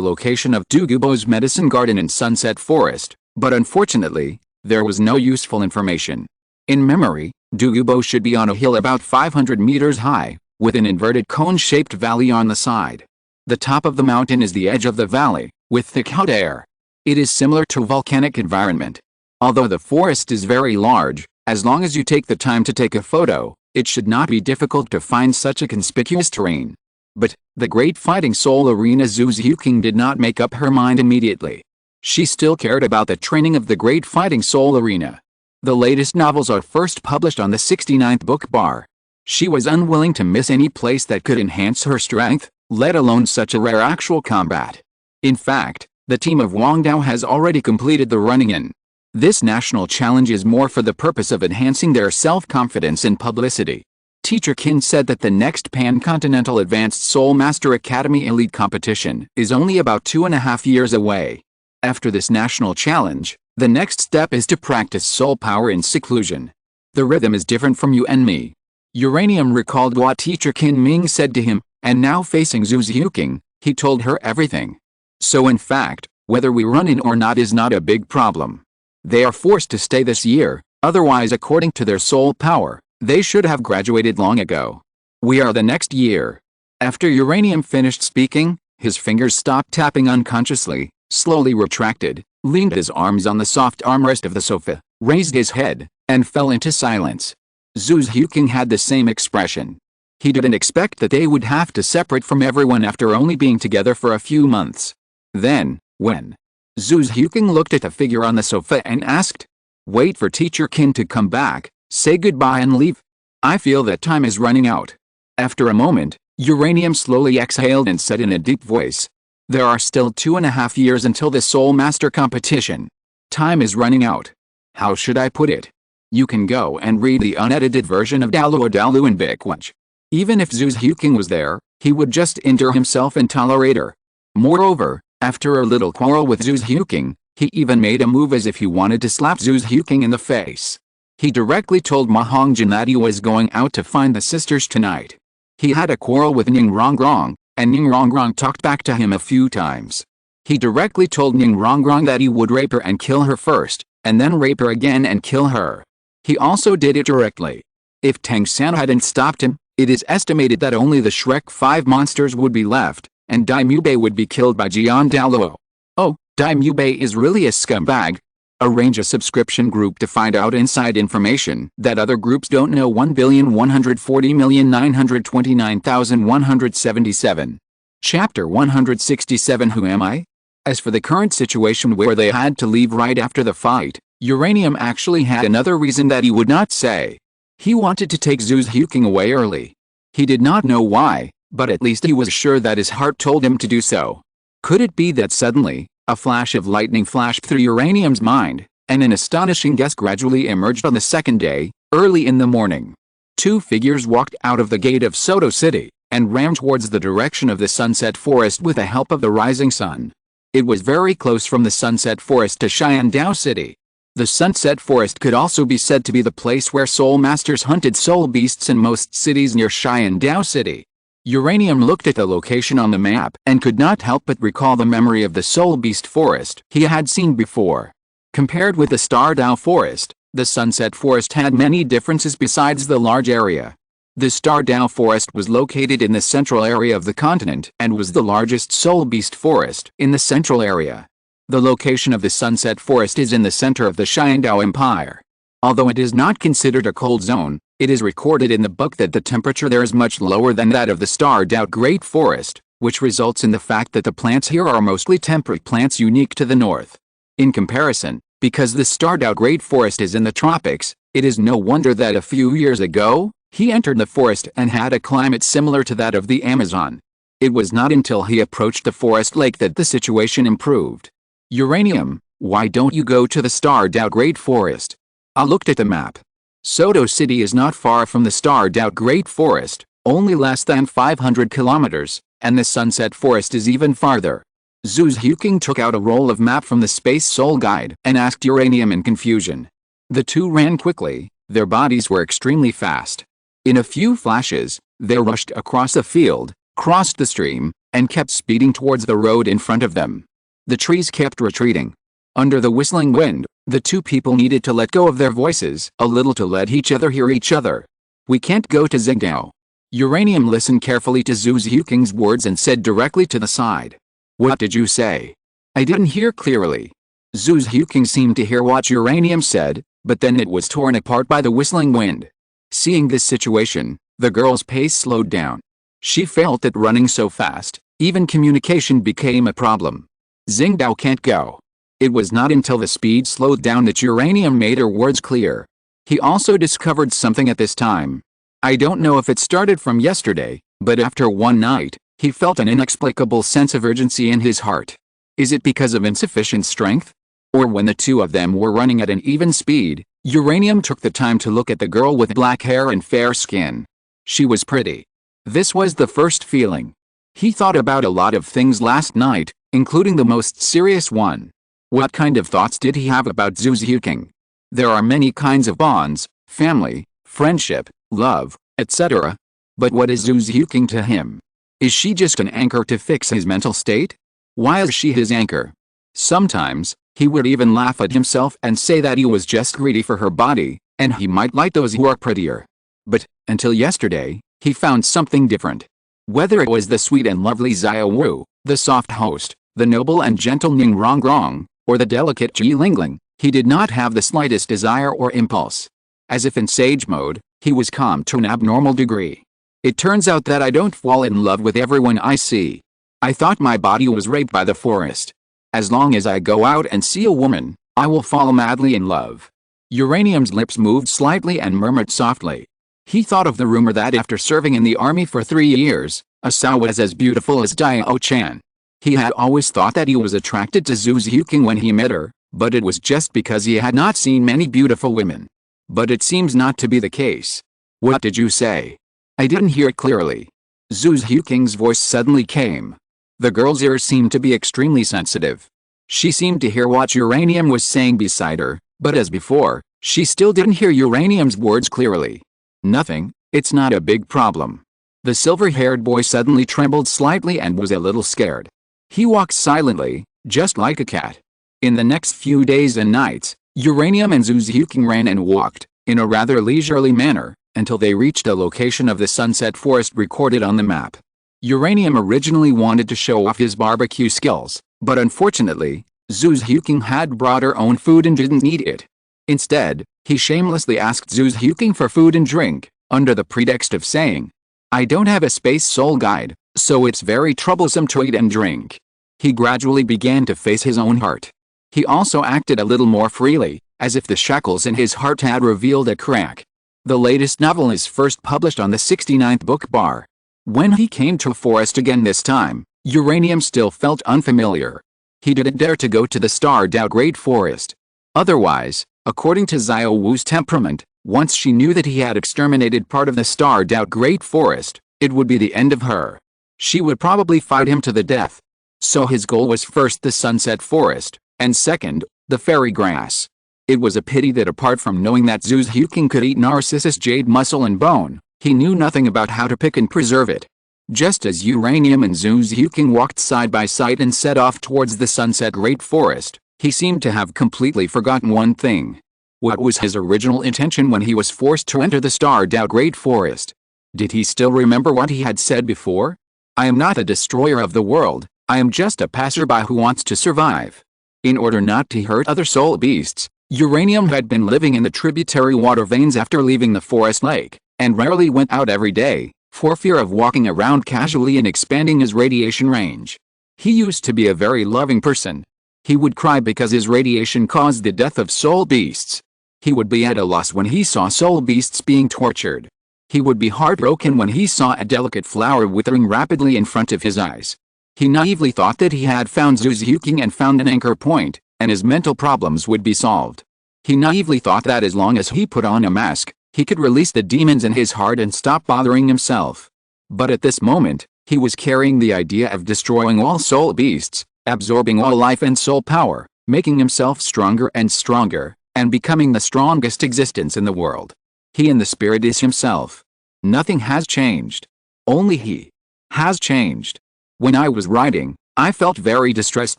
location of Douluo's medicine garden in Sunset Forest, but unfortunately, there was no useful information. In memory, Douluo should be on a hill about 500 meters high, with an inverted cone-shaped valley on the side. The top of the mountain is the edge of the valley, with thick hot air. It is similar to a volcanic environment. Although the forest is very large, as long as you take the time to take a photo, it should not be difficult to find such a conspicuous terrain. But, the Great Fighting Soul Arena. Zhu's Huking did not make up her mind immediately. She still cared about the training of the Great Fighting Soul Arena. The latest novels are first published on the 69th book bar. She was unwilling to miss any place that could enhance her strength, let alone such a rare actual combat. In fact, the team of Wang Dao has already completed the running-in. This national challenge is more for the purpose of enhancing their self-confidence and publicity. Teacher Qin said that the next Pan-Continental Advanced Soul Master Academy Elite Competition is only about 2.5 years away. After this national challenge, the next step is to practice soul power in seclusion. The rhythm is different from you and me. Uranium recalled what Teacher Qin Ming said to him, and now facing Zhu's Huking, he told her everything. So in fact, whether we run in or not is not a big problem. They are forced to stay this year, otherwise according to their soul power, they should have graduated long ago. We are the next year. After Uranium finished speaking, his fingers stopped tapping unconsciously, slowly retracted, leaned his arms on the soft armrest of the sofa, raised his head, and fell into silence. Zhu's Huking had the same expression. He didn't expect that they would have to separate from everyone after only being together for a few months. Then, when Zhu's Huking looked at the figure on the sofa and asked, "Wait for Teacher Qin to come back, say goodbye and leave. I feel that time is running out." After a moment, Uranium slowly exhaled and said in a deep voice, "There are still 2.5 years until the Soul Master competition. Time is running out. How should I put it? You can go and read the unedited version of Douluo in Bickwatch." Even if Zhu's Huking was there, he would just endure himself and tolerate her. Moreover, after a little quarrel with Zhu's Huking, he even made a move as if he wanted to slap Zhu's Huking in the face. He directly told Ma Hongjin that he was going out to find the sisters tonight. He had a quarrel with Ning Rongrong, and Ning Rongrong talked back to him a few times. He directly told Ning Rongrong that he would rape her and kill her first, and then rape her again and kill her. He also did it directly. If Tang San hadn't stopped him, it is estimated that only the Shrek 5 monsters would be left, and Daimube would be killed by Jian Douluo. Oh, Daimube is really a scumbag. Arrange a subscription group to find out inside information that other groups don't know. 1,140,929,177. Chapter 167. Who am I? As for the current situation where they had to leave right after the fight, Uranium actually had another reason that he would not say. He wanted to take Zhu Huqing away early. He did not know why, but at least he was sure that his heart told him to do so. Could it be that suddenly, a flash of lightning flashed through Uranium's mind, and an astonishing guess gradually emerged on the second day, early in the morning. Two figures walked out of the gate of Soto City, and ran towards the direction of the Sunset Forest with the help of the rising sun. It was very close from the Sunset Forest to Dou City. The Sunset Forest could also be said to be the place where soul masters hunted soul beasts in most cities near Dou City. Uranium looked at the location on the map and could not help but recall the memory of the soul beast forest he had seen before. Compared with the Star Dou Forest, the Sunset Forest had many differences besides the large area. The Star Dou Forest was located in the central area of the continent and was the largest soul beast forest in the central area. The location of the Sunset Forest is in the center of the Dou Empire. Although it is not considered a cold zone, it is recorded in the book that the temperature there is much lower than that of the Star Dou Great Forest, which results in the fact that the plants here are mostly temperate plants unique to the north. In comparison, because the Star Dou Great Forest is in the tropics, it is no wonder that a few years ago, he entered the forest and had a climate similar to that of the Amazon. It was not until he approached the forest lake that the situation improved. Uranium, why don't you go to the Star Dou Great Forest? I looked at the map. Soto City is not far from the Star Dou Great Forest, only less than 500 kilometers, and the Sunset Forest is even farther. Zhu Huqing took out a roll of map from the Space Soul Guide and asked Uranium in confusion. The two ran quickly, their bodies were extremely fast. In a few flashes, they rushed across the field, crossed the stream, and kept speeding towards the road in front of them. The trees kept retreating. Under the whistling wind, the two people needed to let go of their voices a little to let each other hear each other. We can't go to Xingdao. Uranium listened carefully to Zhu Huqing's words and said directly to the side. What did you say? I didn't hear clearly. Zhu Huqing seemed to hear what Uranium said, but then it was torn apart by the whistling wind. Seeing this situation, the girl's pace slowed down. She felt that running so fast, even communication became a problem. Xingdao can't go. It was not until the speed slowed down that Uranium made her words clear. He also discovered something at this time. I don't know if it started from yesterday, but after one night, he felt an inexplicable sense of urgency in his heart. Is it because of insufficient strength? Or when the two of them were running at an even speed, Uranium took the time to look at the girl with black hair and fair skin. She was pretty. This was the first feeling. He thought about a lot of things last night, including the most serious one. What kind of thoughts did he have about Zhu Huqing? There are many kinds of bonds, family, friendship, love, etc. But what is Zhu Huqing to him? Is she just an anchor to fix his mental state? Why is she his anchor? Sometimes, he would even laugh at himself and say that he was just greedy for her body, and he might like those who are prettier. But, until yesterday, he found something different. Whether it was the sweet and lovely Xiao Wu, the soft host, the noble and gentle Ning Rongrong, or the delicate Ji Lingling, he did not have the slightest desire or impulse. As if in sage mode, he was calm to an abnormal degree. It turns out that I don't fall in love with everyone I see. I thought my body was raped by the forest. As long as I go out and see a woman, I will fall madly in love. Uranium's lips moved slightly and murmured softly. He thought of the rumor that after serving in the army for 3 years, Asao was as beautiful as Diao-chan. He had always thought that he was attracted to Zhu Huqing when he met her, but it was just because he had not seen many beautiful women. But it seems not to be the case. What did you say? I didn't hear it clearly. Zhu Huqing's voice suddenly came. The girl's ears seemed to be extremely sensitive. She seemed to hear what Uranium was saying beside her, but as before, she still didn't hear Uranium's words clearly. Nothing, it's not a big problem. The silver-haired boy suddenly trembled slightly and was a little scared. He walked silently, just like a cat. In the next few days and nights, Uranium and Zhu Huqing ran and walked, in a rather leisurely manner, until they reached a location of the Sunset Forest recorded on the map. Uranium originally wanted to show off his barbecue skills, but unfortunately, Zhu Huqing had brought her own food and didn't need it. Instead, he shamelessly asked Zhu Huqing for food and drink, under the pretext of saying, "I don't have a space soul guide, so it's very troublesome to eat and drink." He gradually began to face his own heart. He also acted a little more freely, as if the shackles in his heart had revealed a crack. The latest novel is first published on the 69th book bar. When he came to a forest again this time, Uranium still felt unfamiliar. He didn't dare to go to the Star Dou Great Forest. Otherwise, according to Xiao Wu's temperament, once she knew that he had exterminated part of the Star Dou Great Forest, it would be the end of her. She would probably fight him to the death. So his goal was first the Sunset Forest, and second, the fairy grass. It was a pity that apart from knowing that Zhu Huqing could eat Narcissus jade muscle and bone, he knew nothing about how to pick and preserve it. Just as Uranium and Zhu Huqing walked side by side and set off towards the Sunset Great Forest, he seemed to have completely forgotten one thing. What was his original intention when he was forced to enter the Star Dou Great Forest? Did he still remember what he had said before? "I am not a destroyer of the world, I am just a passerby who wants to survive." In order not to hurt other soul beasts, Uranium had been living in the tributary water veins after leaving the forest lake, and rarely went out every day, for fear of walking around casually and expanding his radiation range. He used to be a very loving person. He would cry because his radiation caused the death of soul beasts. He would be at a loss when he saw soul beasts being tortured. He would be heartbroken when he saw a delicate flower withering rapidly in front of his eyes. He naively thought that he had found Zhu Huqing and found an anchor point, and his mental problems would be solved. He naively thought that as long as he put on a mask, he could release the demons in his heart and stop bothering himself. But at this moment, he was carrying the idea of destroying all soul beasts, absorbing all life and soul power, making himself stronger and stronger, and becoming the strongest existence in the world. He in the spirit is himself. Nothing has changed. Only he has changed. When I was writing, I felt very distressed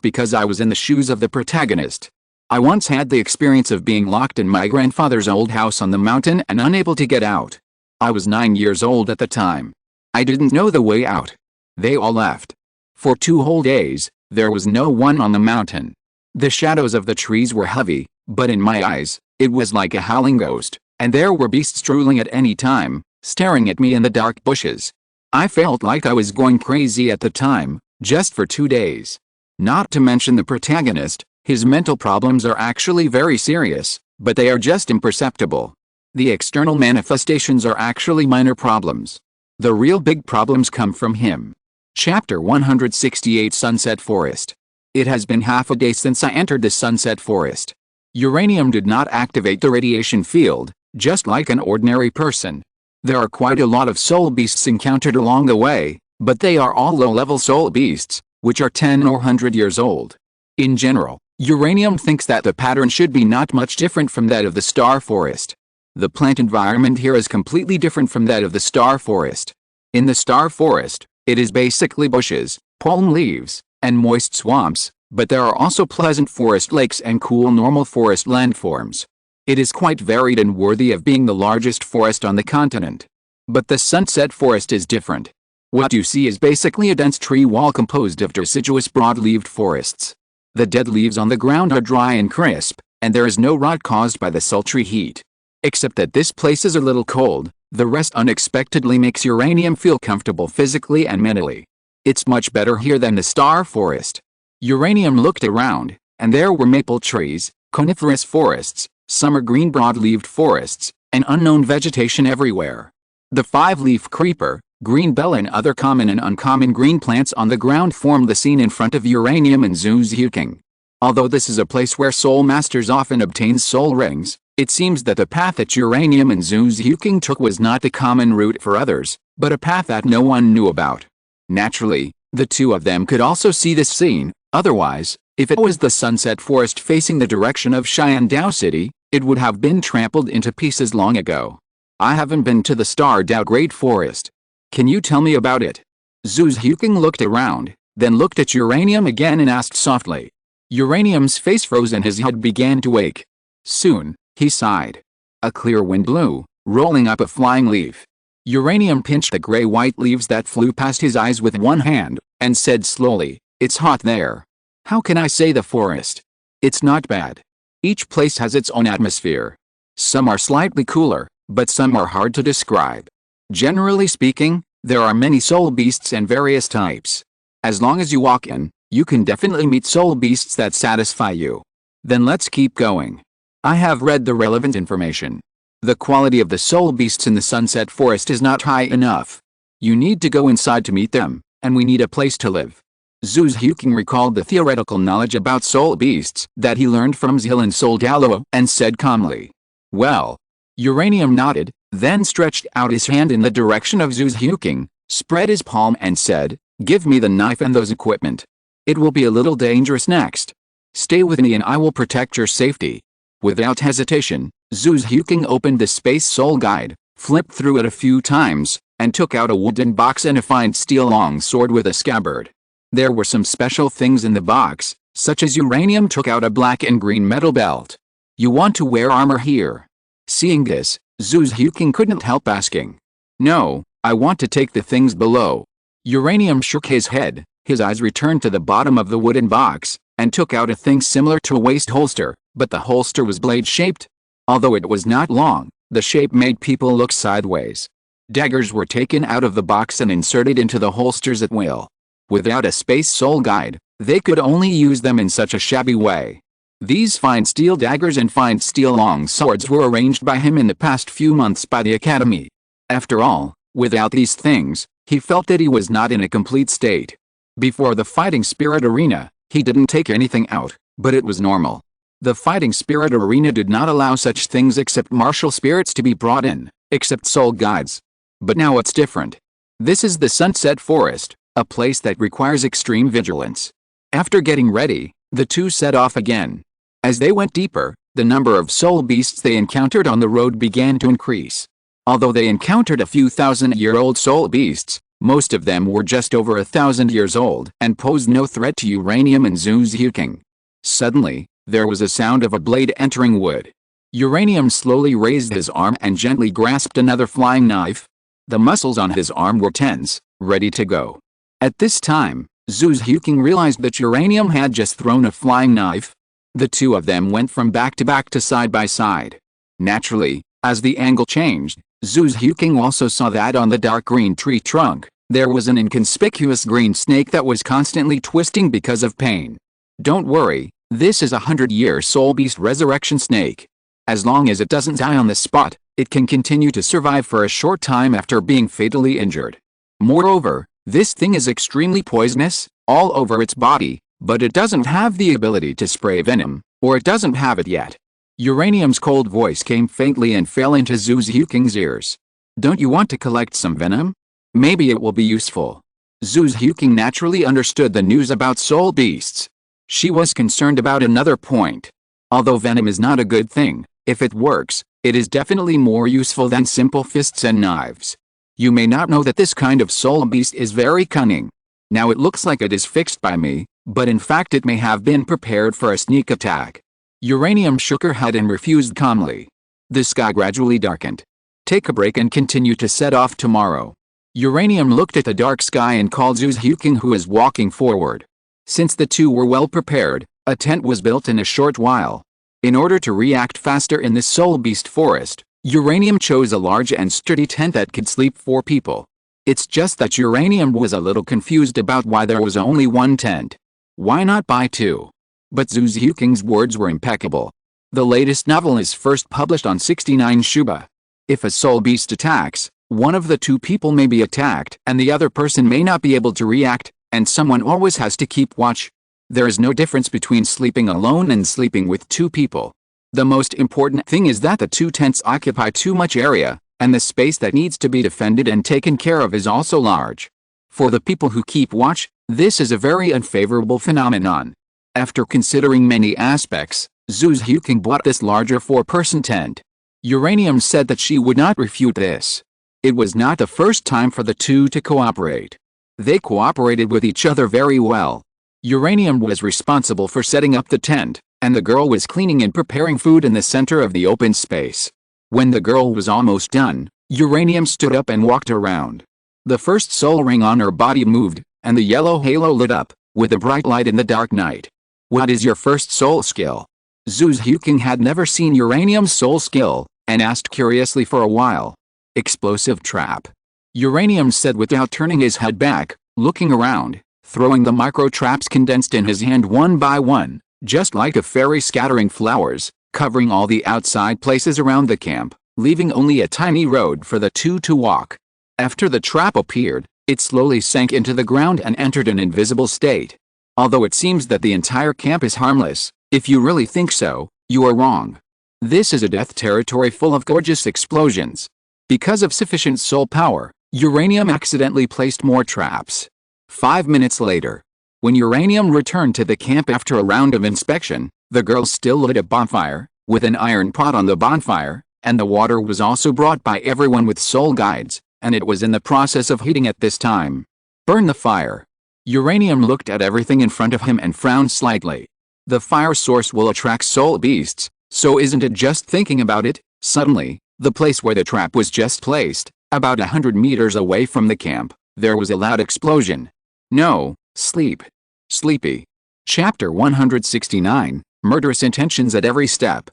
because I was in the shoes of the protagonist. I once had the experience of being locked in my grandfather's old house on the mountain and unable to get out. I was 9 years old at the time. I didn't know the way out. They all left. For 2 whole days, there was no one on the mountain. The shadows of the trees were heavy, but in my eyes, it was like a howling ghost, and there were beasts strolling at any time, staring at me in the dark bushes. I felt like I was going crazy at the time, just for 2 days. Not to mention the protagonist, his mental problems are actually very serious, but they are just imperceptible. The external manifestations are actually minor problems. The real big problems come from him. Chapter 168 Sunset Forest. It has been half a day since I entered the Sunset Forest. Uranium did not activate the radiation field, just like an ordinary person. There are quite a lot of soul beasts encountered along the way, but they are all low-level soul beasts, which are 10 or 100 years old. In general, Uranium thinks that the pattern should be not much different from that of the Star Forest. The plant environment here is completely different from that of the Star Forest. In the Star Forest, it is basically bushes, palm leaves, and moist swamps, but there are also pleasant forest lakes and cool normal forest landforms. It is quite varied and worthy of being the largest forest on the continent. But the Sunset Forest is different. What you see is basically a dense tree wall composed of deciduous broad-leaved forests. The dead leaves on the ground are dry and crisp, and there is no rot caused by the sultry heat. Except that this place is a little cold, the rest unexpectedly makes Uranium feel comfortable physically and mentally. It's much better here than the Star Forest. Uranium looked around, and there were maple trees, coniferous forests, summer green broad-leaved forests, and unknown vegetation everywhere. The 5-leaf creeper, green bell and other common and uncommon green plants on the ground formed the scene in front of Uranium and Zhu Huqing. Although this is a place where soul masters often obtain soul rings, it seems that the path that Uranium and Zhu Huqing took was not the common route for others, but a path that no one knew about. Naturally, the two of them could also see this scene, otherwise, if it was the Sunset Forest facing the direction of Xiandao City, it would have been trampled into pieces long ago. I haven't been to the Star Dou Great Forest. Can you tell me about it? Zhu Huqing looked around, then looked at Uranium again and asked softly. Uranium's face froze and his head began to ache. Soon, he sighed. A clear wind blew, rolling up a flying leaf. Uranium pinched the gray-white leaves that flew past his eyes with one hand, and said slowly, "It's hot there. How can I say the forest? It's not bad. Each place has its own atmosphere. Some are slightly cooler, but some are hard to describe. Generally speaking, there are many soul beasts and various types. As long as you walk in, you can definitely meet soul beasts that satisfy you. Then let's keep going. I have read the relevant information. The quality of the soul beasts in the Sunset Forest is not high enough. You need to go inside to meet them, and we need a place to live." Zhu Zhuking recalled the theoretical knowledge about soul beasts that he learned from Zil and Douluo and said calmly, "Well." Uranium nodded, then stretched out his hand in the direction of Zhu Zhuking, spread his palm and said, "Give me the knife and those equipment. It will be a little dangerous next. Stay with me and I will protect your safety." Without hesitation, Zhu Zhuking opened the Space Soul Guide, flipped through it a few times, and took out a wooden box and a fine steel longsword with a scabbard. There were some special things in the box, such as Uranium took out a black and green metal belt. "You want to wear armor here?" Seeing this, Zhu Zhuking couldn't help asking. "No, I want to take the things below." Uranium shook his head, his eyes returned to the bottom of the wooden box, and took out a thing similar to a waist holster, but the holster was blade-shaped. Although it was not long, the shape made people look sideways. Daggers were taken out of the box and inserted into the holsters at will. Without a Space Soul Guide, they could only use them in such a shabby way. These fine steel daggers and fine steel long swords were arranged by him in the past few months by the Academy. After all, without these things, he felt that he was not in a complete state. Before the Fighting Spirit Arena, he didn't take anything out, but it was normal. The Fighting Spirit Arena did not allow such things except martial spirits to be brought in, except soul guides. But now it's different. This is the Sunset Forest, a place that requires extreme vigilance. After getting ready, the two set off again. As they went deeper, the number of soul beasts they encountered on the road began to increase. Although they encountered a few thousand-year-old soul beasts, most of them were just over 1,000 years old and posed no threat to Uranium and Zhu Zhuking. Suddenly, there was a sound of a blade entering wood. Uranium slowly raised his arm and gently grasped another flying knife. The muscles on his arm were tense, ready to go. At this time, Zhu Zhuking realized that Uranium had just thrown a flying knife. The two of them went from back to side by side. Naturally, as the angle changed, Zhu Zhuking also saw that on the dark green tree trunk, there was an inconspicuous green snake that was constantly twisting because of pain. "Don't worry, this is a 100-year soul beast resurrection snake. As long as it doesn't die on the spot, it can continue to survive for a short time after being fatally injured. Moreover, this thing is extremely poisonous, all over its body, but it doesn't have the ability to spray venom, or it doesn't have it yet." Uranium's cold voice came faintly and fell into Zhu Zhuking's ears. "Don't you want to collect some venom? Maybe it will be useful." Zhu Zhuking naturally understood the news about soul beasts. She was concerned about another point. Although venom is not a good thing, if it works, it is definitely more useful than simple fists and knives. You may not know that this kind of soul beast is very cunning. Now it looks like it is fixed by me, but in fact it may have been prepared for a sneak attack. Uranium shook her head and refused calmly. The sky gradually darkened. "Take a break and continue to set off tomorrow." Uranium looked at the dark sky and called Zhu Zhuking, who was walking forward. Since the two were well prepared, a tent was built in a short while. In order to react faster in this soul beast forest, Uranium chose a large and sturdy tent that could sleep 4 people. It's just that Uranium was a little confused about why there was only one tent. Why not buy 2? But Zhu Zhuking's words were impeccable. The latest novel is first published on 69 Shuba. If a soul beast attacks, one of the 2 people may be attacked and the other person may not be able to react, and someone always has to keep watch. There is no difference between sleeping alone and sleeping with 2 people. The most important thing is that the 2 tents occupy too much area, and the space that needs to be defended and taken care of is also large. For the people who keep watch, this is a very unfavorable phenomenon. After considering many aspects, Zhu Zhuking bought this larger 4-person tent. Uranium said that she would not refute this. It was not the first time for the 2 to cooperate. They cooperated with each other very well. Uranium was responsible for setting up the tent, and the girl was cleaning and preparing food in the center of the open space. When the girl was almost done, Uranium stood up and walked around. The first soul ring on her body moved, and the yellow halo lit up, with a bright light in the dark night. What is your first soul skill? Zhu Huqing had never seen Uranium's soul skill, and asked curiously for a while. Explosive trap. Uranium said without turning his head back, looking around, throwing the micro-traps condensed in his hand one by one, just like a fairy scattering flowers, covering all the outside places around the camp, leaving only a tiny road for the two to walk. After the trap appeared, it slowly sank into the ground and entered an invisible state. Although it seems that the entire camp is harmless, if you really think so, you are wrong. This is a death territory full of gorgeous explosions. Because of sufficient soul power, Uranium accidentally placed more traps. 5 minutes later, when Uranium returned to the camp after a round of inspection, the girls still lit a bonfire, with an iron pot on the bonfire, and the water was also brought by everyone with soul guides, and it was in the process of heating at this time. Burn the fire. Uranium looked at everything in front of him and frowned slightly. The fire source will attract soul beasts, so isn't it just thinking about it? Suddenly, the place where the trap was just placed, about 100 meters away from the camp, there was a loud explosion. No, sleep. Sleepy. Chapter 169, Murderous Intentions at Every Step.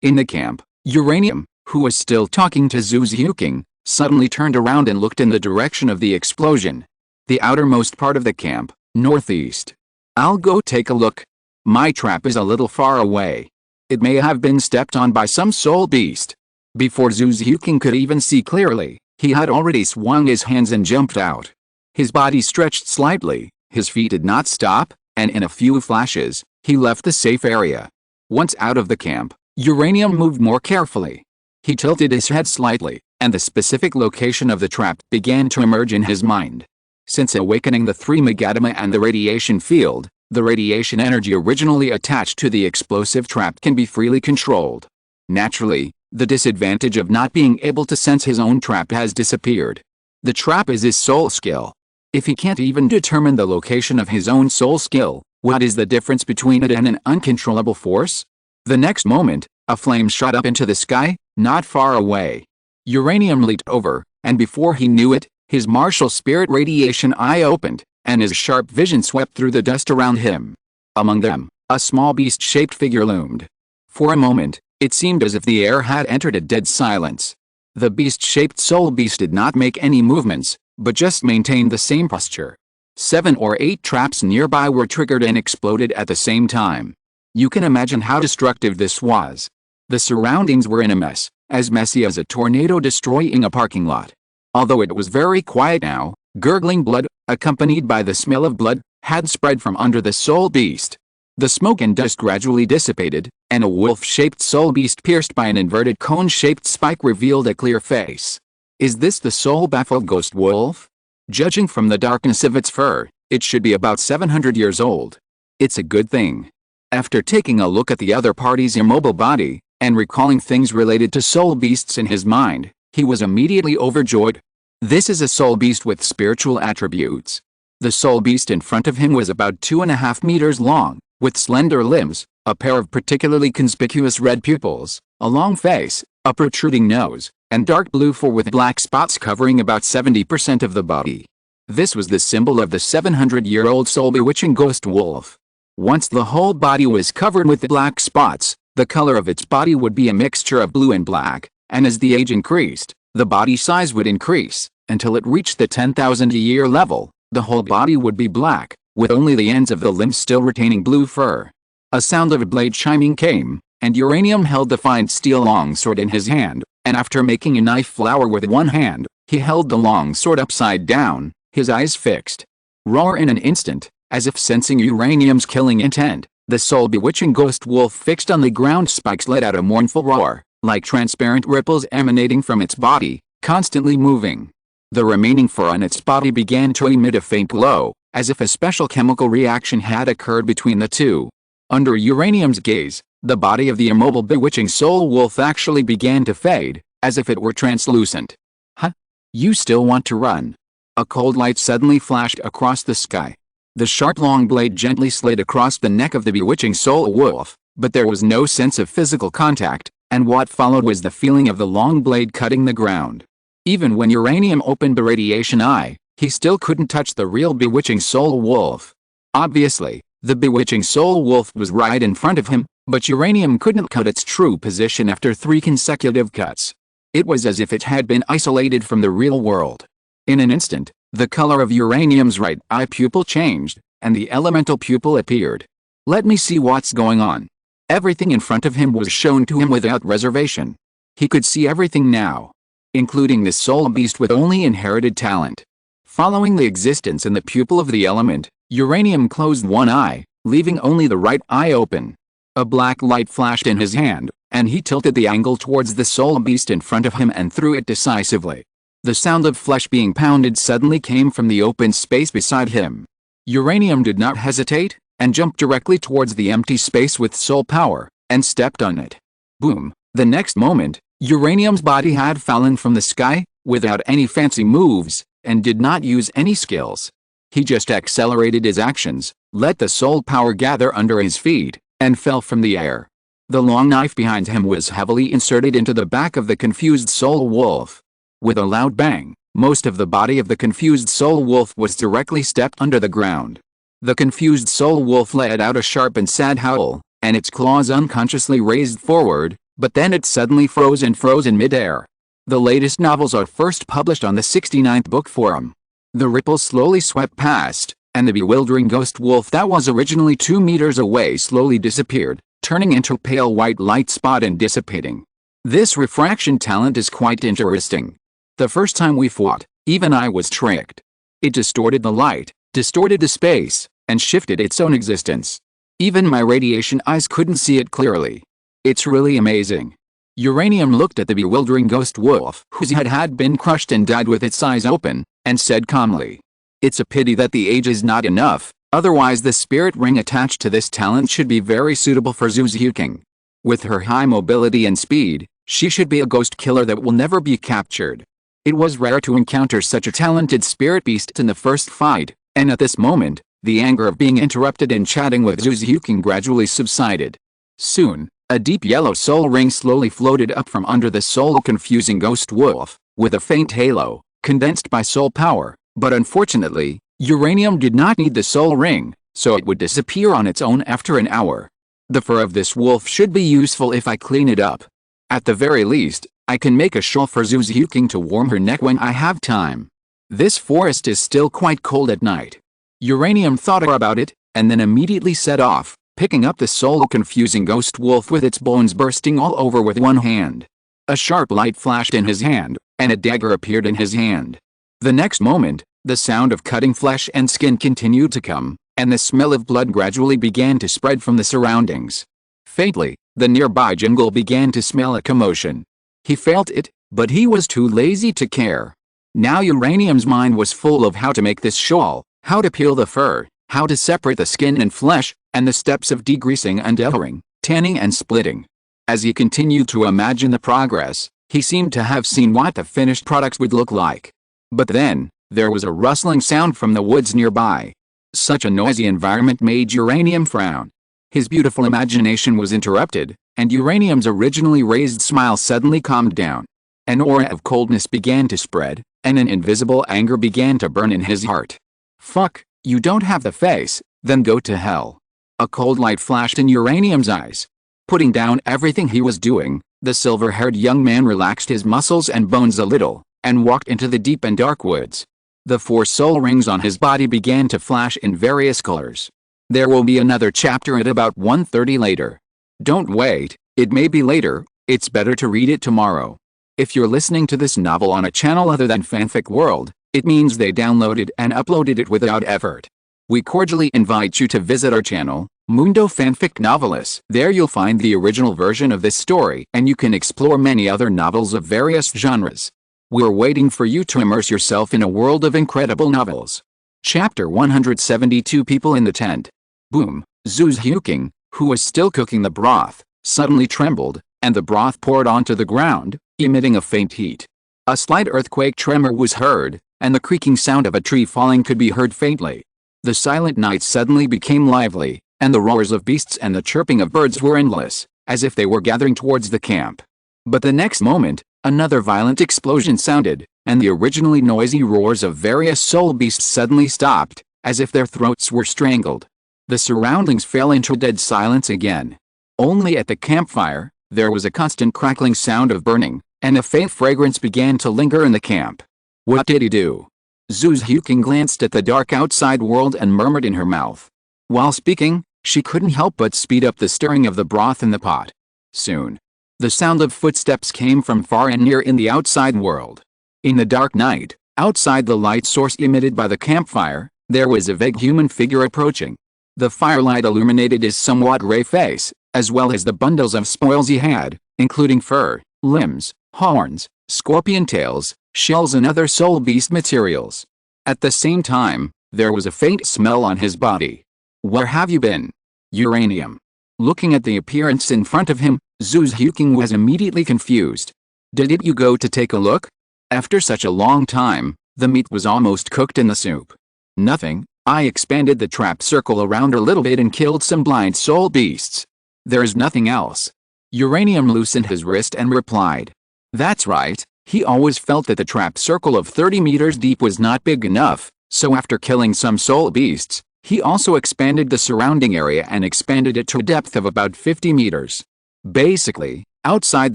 In the camp, Uranium, who was still talking to Zhu Huqing, suddenly turned around and looked in the direction of the explosion. The outermost part of the camp, northeast. I'll go take a look. My trap is a little far away. It may have been stepped on by some soul beast. Before Zhu Huqing could even see clearly, he had already swung his hands and jumped out. His body stretched slightly, his feet did not stop, and in a few flashes, he left the safe area. Once out of the camp, Uranium moved more carefully. He tilted his head slightly, and the specific location of the trap began to emerge in his mind. Since awakening the three Magatama and the radiation field, the radiation energy originally attached to the explosive trap can be freely controlled. Naturally, the disadvantage of not being able to sense his own trap has disappeared. The trap is his soul skill. If he can't even determine the location of his own soul skill, what is the difference between it and an uncontrollable force? The next moment, a flame shot up into the sky, not far away. Uranium leaped over, and before he knew it, his martial spirit radiation eye opened, and his sharp vision swept through the dust around him. Among them, a small beast-shaped figure loomed. For a moment, it seemed as if the air had entered a dead silence. The beast-shaped soul beast did not make any movements, but just maintained the same posture. 7 or 8 traps nearby were triggered and exploded at the same time. You can imagine how destructive this was. The surroundings were in a mess, as messy as a tornado destroying a parking lot. Although it was very quiet now, gurgling blood, accompanied by the smell of blood, had spread from under the soul beast. The smoke and dust gradually dissipated, and a wolf-shaped soul beast pierced by an inverted cone-shaped spike revealed a clear face. Is this the soul-baffled ghost wolf? Judging from the darkness of its fur, it should be about 700 years old. It's a good thing. After taking a look at the other party's immobile body, and recalling things related to soul beasts in his mind, he was immediately overjoyed. This is a soul beast with spiritual attributes. The soul beast in front of him was about 2.5 meters long, with slender limbs, a pair of particularly conspicuous red pupils, a long face, a protruding nose, and dark blue fur with black spots covering about 70% of the body. This was the symbol of the 700-year-old soul-bewitching ghost wolf. Once the whole body was covered with black spots, the color of its body would be a mixture of blue and black, and as the age increased, the body size would increase, until it reached the 10,000-year level. The whole body would be black, with only the ends of the limbs still retaining blue fur. A sound of a blade chiming came, and Uranium held the fine steel longsword in his hand, and after making a knife flower with one hand, he held the longsword upside down, his eyes fixed. Roar in an instant, as if sensing Uranium's killing intent, the soul-bewitching ghost wolf fixed on the ground spikes let out a mournful roar, like transparent ripples emanating from its body, constantly moving. The remaining fur on its body began to emit a faint glow, as if a special chemical reaction had occurred between the two. Under Uranium's gaze, the body of the immobile bewitching soul wolf actually began to fade, as if it were translucent. Huh? You still want to run? A cold light suddenly flashed across the sky. The sharp long blade gently slid across the neck of the bewitching soul wolf, but there was no sense of physical contact, And what followed was the feeling of the long blade cutting the ground. Even when Uranium opened the radiation eye, he still couldn't touch the real bewitching soul wolf. Obviously, the bewitching soul wolf was right in front of him, but Uranium couldn't cut its true position after 3 consecutive cuts. It was as if it had been isolated from the real world. In an instant, the color of Uranium's right eye pupil changed, and the elemental pupil appeared. Let me see what's going on. Everything in front of him was shown to him without reservation. He could see everything now, including this soul beast with only inherited talent. Following the existence in the pupil of the element, Uranium closed one eye, leaving only the right eye open. A black light flashed in his hand, and he tilted the angle towards the soul beast in front of him and threw it decisively. The sound of flesh being pounded suddenly came from the open space beside him. Uranium did not hesitate, and jumped directly towards the empty space with soul power, and stepped on it. Boom! The next moment, Uranium's body had fallen from the sky, without any fancy moves, and did not use any skills. He just accelerated his actions, let the soul power gather under his feet, and fell from the air. The long knife behind him was heavily inserted into the back of the confused soul wolf. With a loud bang, most of the body of the confused soul wolf was directly stepped under the ground. The confused soul wolf let out a sharp and sad howl, and its claws unconsciously raised forward, but then it suddenly froze in midair. The latest novels are first published on the 69th book forum. The ripples slowly swept past, and the bewildering ghost wolf that was originally 2 meters away slowly disappeared, turning into a pale white light spot and dissipating. This refraction talent is quite interesting. The first time we fought, even I was tricked. It distorted the light, distorted the space, and shifted its own existence. Even my radiation eyes couldn't see it clearly. It's really amazing. Uranium looked at the bewildering ghost wolf, whose head had been crushed and died with its eyes open, and said calmly, "It's a pity that the age is not enough, otherwise the spirit ring attached to this talent should be very suitable for Zuzuking. With her high mobility and speed, she should be a ghost killer that will never be captured." It was rare to encounter such a talented spirit beast in the first fight, and at this moment, the anger of being interrupted in chatting with Zuzuking gradually subsided. Soon, a deep yellow soul ring slowly floated up from under the soul-confusing ghost wolf, with a faint halo, condensed by soul power, but unfortunately, Uranium did not need the soul ring, so it would disappear on its own after an hour. The fur of this wolf should be useful if I clean it up. At the very least, I can make a shawl for Zuzuking to warm her neck when I have time. This forest is still quite cold at night. Uranium thought about it, and then immediately set off, picking up the soul-confusing ghost wolf with its bones bursting all over with one hand. A sharp light flashed in his hand, and a dagger appeared in his hand. The next moment, the sound of cutting flesh and skin continued to come, and the smell of blood gradually began to spread from the surroundings. Faintly, the nearby jungle began to smell a commotion. He felt it, but he was too lazy to care. Now Uranium's mind was full of how to make this shawl, how to peel the fur, how to separate the skin and flesh, and the steps of degreasing and deburring, tanning and splitting. As he continued to imagine the progress, he seemed to have seen what the finished products would look like. But then, there was a rustling sound from the woods nearby. Such a noisy environment made Uranium frown. His beautiful imagination was interrupted, and Uranium's originally raised smile suddenly calmed down. An aura of coldness began to spread, and an invisible anger began to burn in his heart. "Fuck, you don't have the face, then go to hell." A cold light flashed in Uranium's eyes. Putting down everything he was doing, the silver-haired young man relaxed his muscles and bones a little, and walked into the deep and dark woods. The 4 soul rings on his body began to flash in various colors. There will be another chapter at about 1:30 later. Don't wait, it may be later, it's better to read it tomorrow. If you're listening to this novel on a channel other than Fanfic World, it means they downloaded and uploaded it without effort. We cordially invite you to visit our channel, Mundo Fanfic Novelis. There you'll find the original version of this story, and you can explore many other novels of various genres. We're waiting for you to immerse yourself in a world of incredible novels. Chapter 172. People in the tent. Boom! Zuzuking, who was still cooking the broth, suddenly trembled, and the broth poured onto the ground, emitting a faint heat. A slight earthquake tremor was heard, and the creaking sound of a tree falling could be heard faintly. The silent night suddenly became lively, and the roars of beasts and the chirping of birds were endless. as if they were gathering towards the camp. But the next moment, another violent explosion sounded, and the originally noisy roars of various soul beasts suddenly stopped, as if their throats were strangled. The surroundings fell into dead silence again. Only at the campfire, there was a constant crackling sound of burning, and a faint fragrance began to linger in the camp. What did he do? Zhu Huqing glanced at the dark outside world and murmured in her mouth. While speaking, she couldn't help but speed up the stirring of the broth in the pot. Soon, the sound of footsteps came from far and near in the outside world. In the dark night, outside the light source emitted by the campfire, there was a vague human figure approaching. The firelight illuminated his somewhat gray face, as well as the bundles of spoils he had, including fur, limbs, horns, scorpion tails, shells and other soul beast materials. At the same time, there was a faint smell on his body. Where have you been? Uranium. Looking at the appearance in front of him, Zhu Huqing was immediately confused. Didn't you go to take a look? After such a long time, the meat was almost cooked in the soup. Nothing, I expanded the trap circle around a little bit and killed some blind soul beasts. There is nothing else. Uranium loosened his wrist and replied. That's right, he always felt that the trap circle of 30 meters deep was not big enough, so after killing some soul beasts, he also expanded the surrounding area and expanded it to a depth of about 50 meters. Basically, outside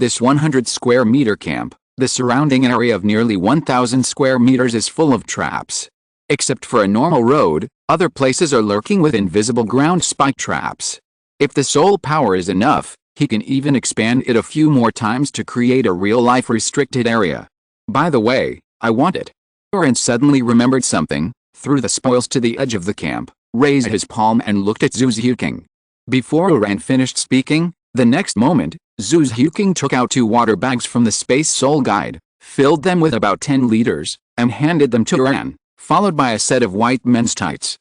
this 100 square meter camp, the surrounding area of nearly 1,000 square meters is full of traps. Except for a normal road, other places are lurking with invisible ground spike traps. If the soul power is enough, he can even expand it a few more times to create a real-life restricted area. By the way, I want it. Uran suddenly remembered something, threw the spoils to the edge of the camp, raised his palm and looked at Zhu Huqing. Before Uran finished speaking, the next moment, Zhu Huqing took out 2 water bags from the Space Soul Guide, filled them with about 10 liters, and handed them to Uran, followed by a set of white men's tights.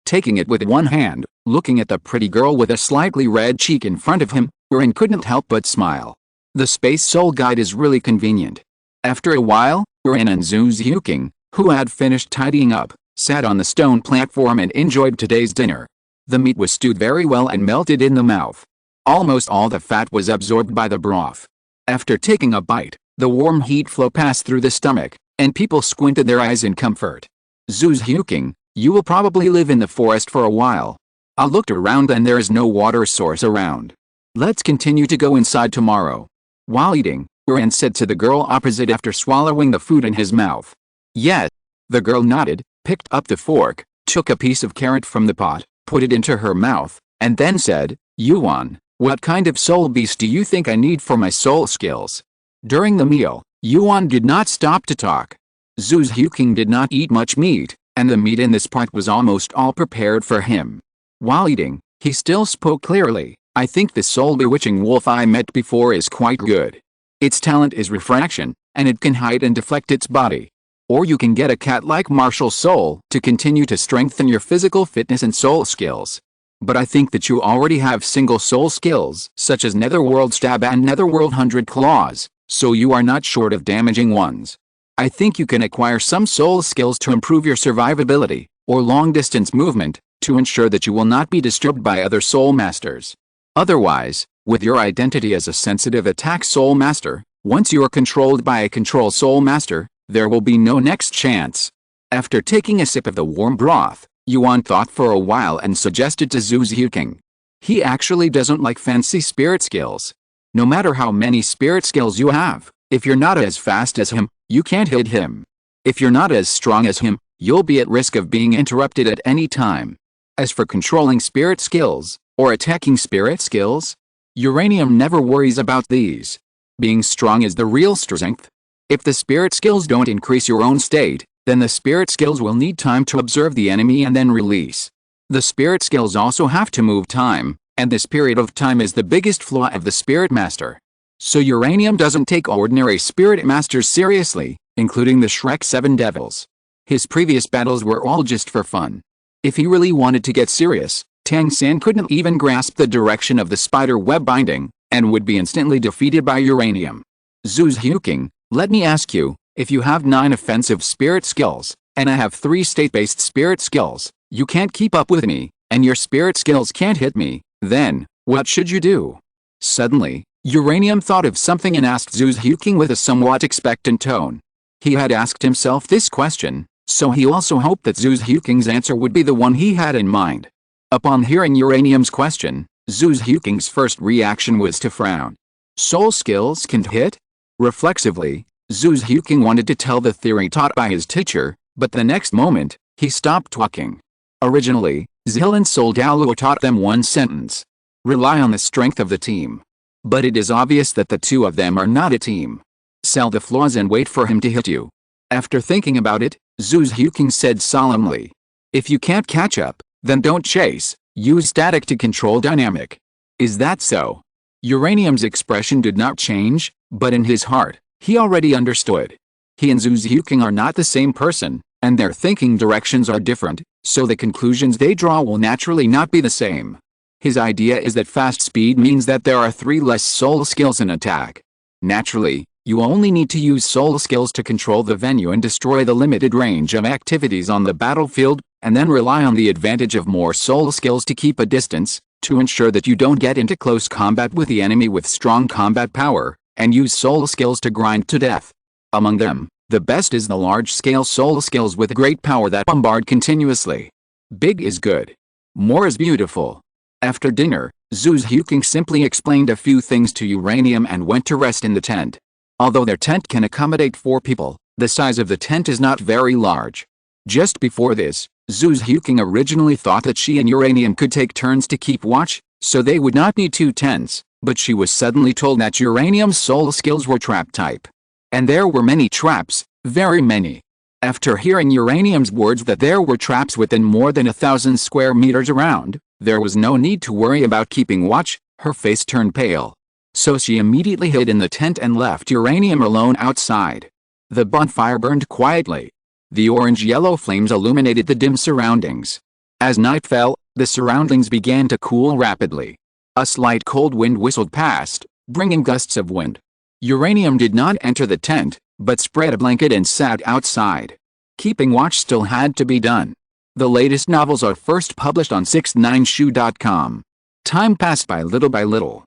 Taking it with one hand, looking at the pretty girl with a slightly red cheek in front of him, Uran couldn't help but smile. The Space Soul Guide is really convenient. After a while, Uran and Zhu Huqing, who had finished tidying up, sat on the stone platform and enjoyed today's dinner. The meat was stewed very well and melted in the mouth. Almost all the fat was absorbed by the broth. After taking a bite, the warm heat flow passed through the stomach, and people squinted their eyes in comfort. Zhu Huqing, you will probably live in the forest for a while. I looked around and there is no water source around. Let's continue to go inside tomorrow. While eating, Uran said to the girl opposite after swallowing the food in his mouth. Yes. The girl nodded, picked up the fork, took a piece of carrot from the pot, put it into her mouth, and then said, Yuan, what kind of soul beast do you think I need for my soul skills? During the meal, Yuan did not stop to talk. Zhu Huqing did not eat much meat, and the meat in this part was almost all prepared for him. While eating, he still spoke clearly. I think the soul bewitching wolf I met before is quite good. Its talent is refraction, and it can hide and deflect its body. Or you can get a cat-like martial soul to continue to strengthen your physical fitness and soul skills. But I think that you already have single soul skills, such as Netherworld Stab and Netherworld 100 Claws, so you are not short of damaging ones. I think you can acquire some soul skills to improve your survivability, or long-distance movement, to ensure that you will not be disturbed by other soul masters. Otherwise, with your identity as a sensitive attack soul master, once you are controlled by a control soul master, there will be no next chance. After taking a sip of the warm broth, Yuan thought for a while and suggested to Zhu Huqing. He actually doesn't like fancy spirit skills. No matter how many spirit skills you have, if you're not as fast as him, you can't hit him. If you're not as strong as him, you'll be at risk of being interrupted at any time. As for controlling spirit skills, or attacking spirit skills, Uranium never worries about these. Being strong is the real strength. If the spirit skills don't increase your own state, then the spirit skills will need time to observe the enemy and then release. The spirit skills also have to move time, and this period of time is the biggest flaw of the spirit master. So Uranium doesn't take ordinary spirit masters seriously, including the Shrek 7 Devils. His previous battles were all just for fun. If he really wanted to get serious, Tang San couldn't even grasp the direction of the spider web binding, and would be instantly defeated by Uranium. Zhu Huqing, let me ask you, if you have 9 offensive spirit skills, and I have 3 state-based spirit skills, you can't keep up with me, and your spirit skills can't hit me, then, what should you do? Suddenly, Uranium thought of something and asked Zhu Huking with a somewhat expectant tone. He had asked himself this question, so he also hoped that Zhu Huking's answer would be the one he had in mind. Upon hearing Uranium's question, Zhu Huking's first reaction was to frown. Soul skills can't hit? Reflexively, Zhu Huking wanted to tell the theory taught by his teacher, but the next moment, he stopped talking. Originally, Zil and Soul Douluo taught them one sentence. Rely on the strength of the team. But it is obvious that the two of them are not a team. Sell the flaws and wait for him to hit you. After thinking about it, Zhu Huking said solemnly. If you can't catch up, then don't chase, use static to control dynamic. Is that so? Uranium's expression did not change, but in his heart, he already understood. He and Zhu Huking are not the same person, and their thinking directions are different, so the conclusions they draw will naturally not be the same. His idea is that fast speed means that there are 3 less soul skills in attack. Naturally, you only need to use soul skills to control the venue and destroy the limited range of activities on the battlefield, and then rely on the advantage of more soul skills to keep a distance, to ensure that you don't get into close combat with the enemy with strong combat power, and use soul skills to grind to death. Among them, the best is the large-scale soul skills with great power that bombard continuously. Big is good. More is beautiful. After dinner, Zhu Huking simply explained a few things to Uranium and went to rest in the tent. Although their tent can accommodate 4 people, the size of the tent is not very large. Just before this, Zhu Huking originally thought that she and Uranium could take turns to keep watch, so they would not need 2 tents, but she was suddenly told that Uranium's soul skills were trap type. And there were many traps, very many. After hearing Uranium's words that there were traps within more than 1,000 square meters around, there was no need to worry about keeping watch. Her face turned pale. So she immediately hid in the tent and left Uranium alone outside. The bonfire burned quietly. The orange-yellow flames illuminated the dim surroundings. As night fell, the surroundings began to cool rapidly. A slight cold wind whistled past, bringing gusts of wind. Uranium did not enter the tent, but spread a blanket and sat outside. Keeping watch still had to be done. The latest novels are first published on 69shu.com. Time passed by little.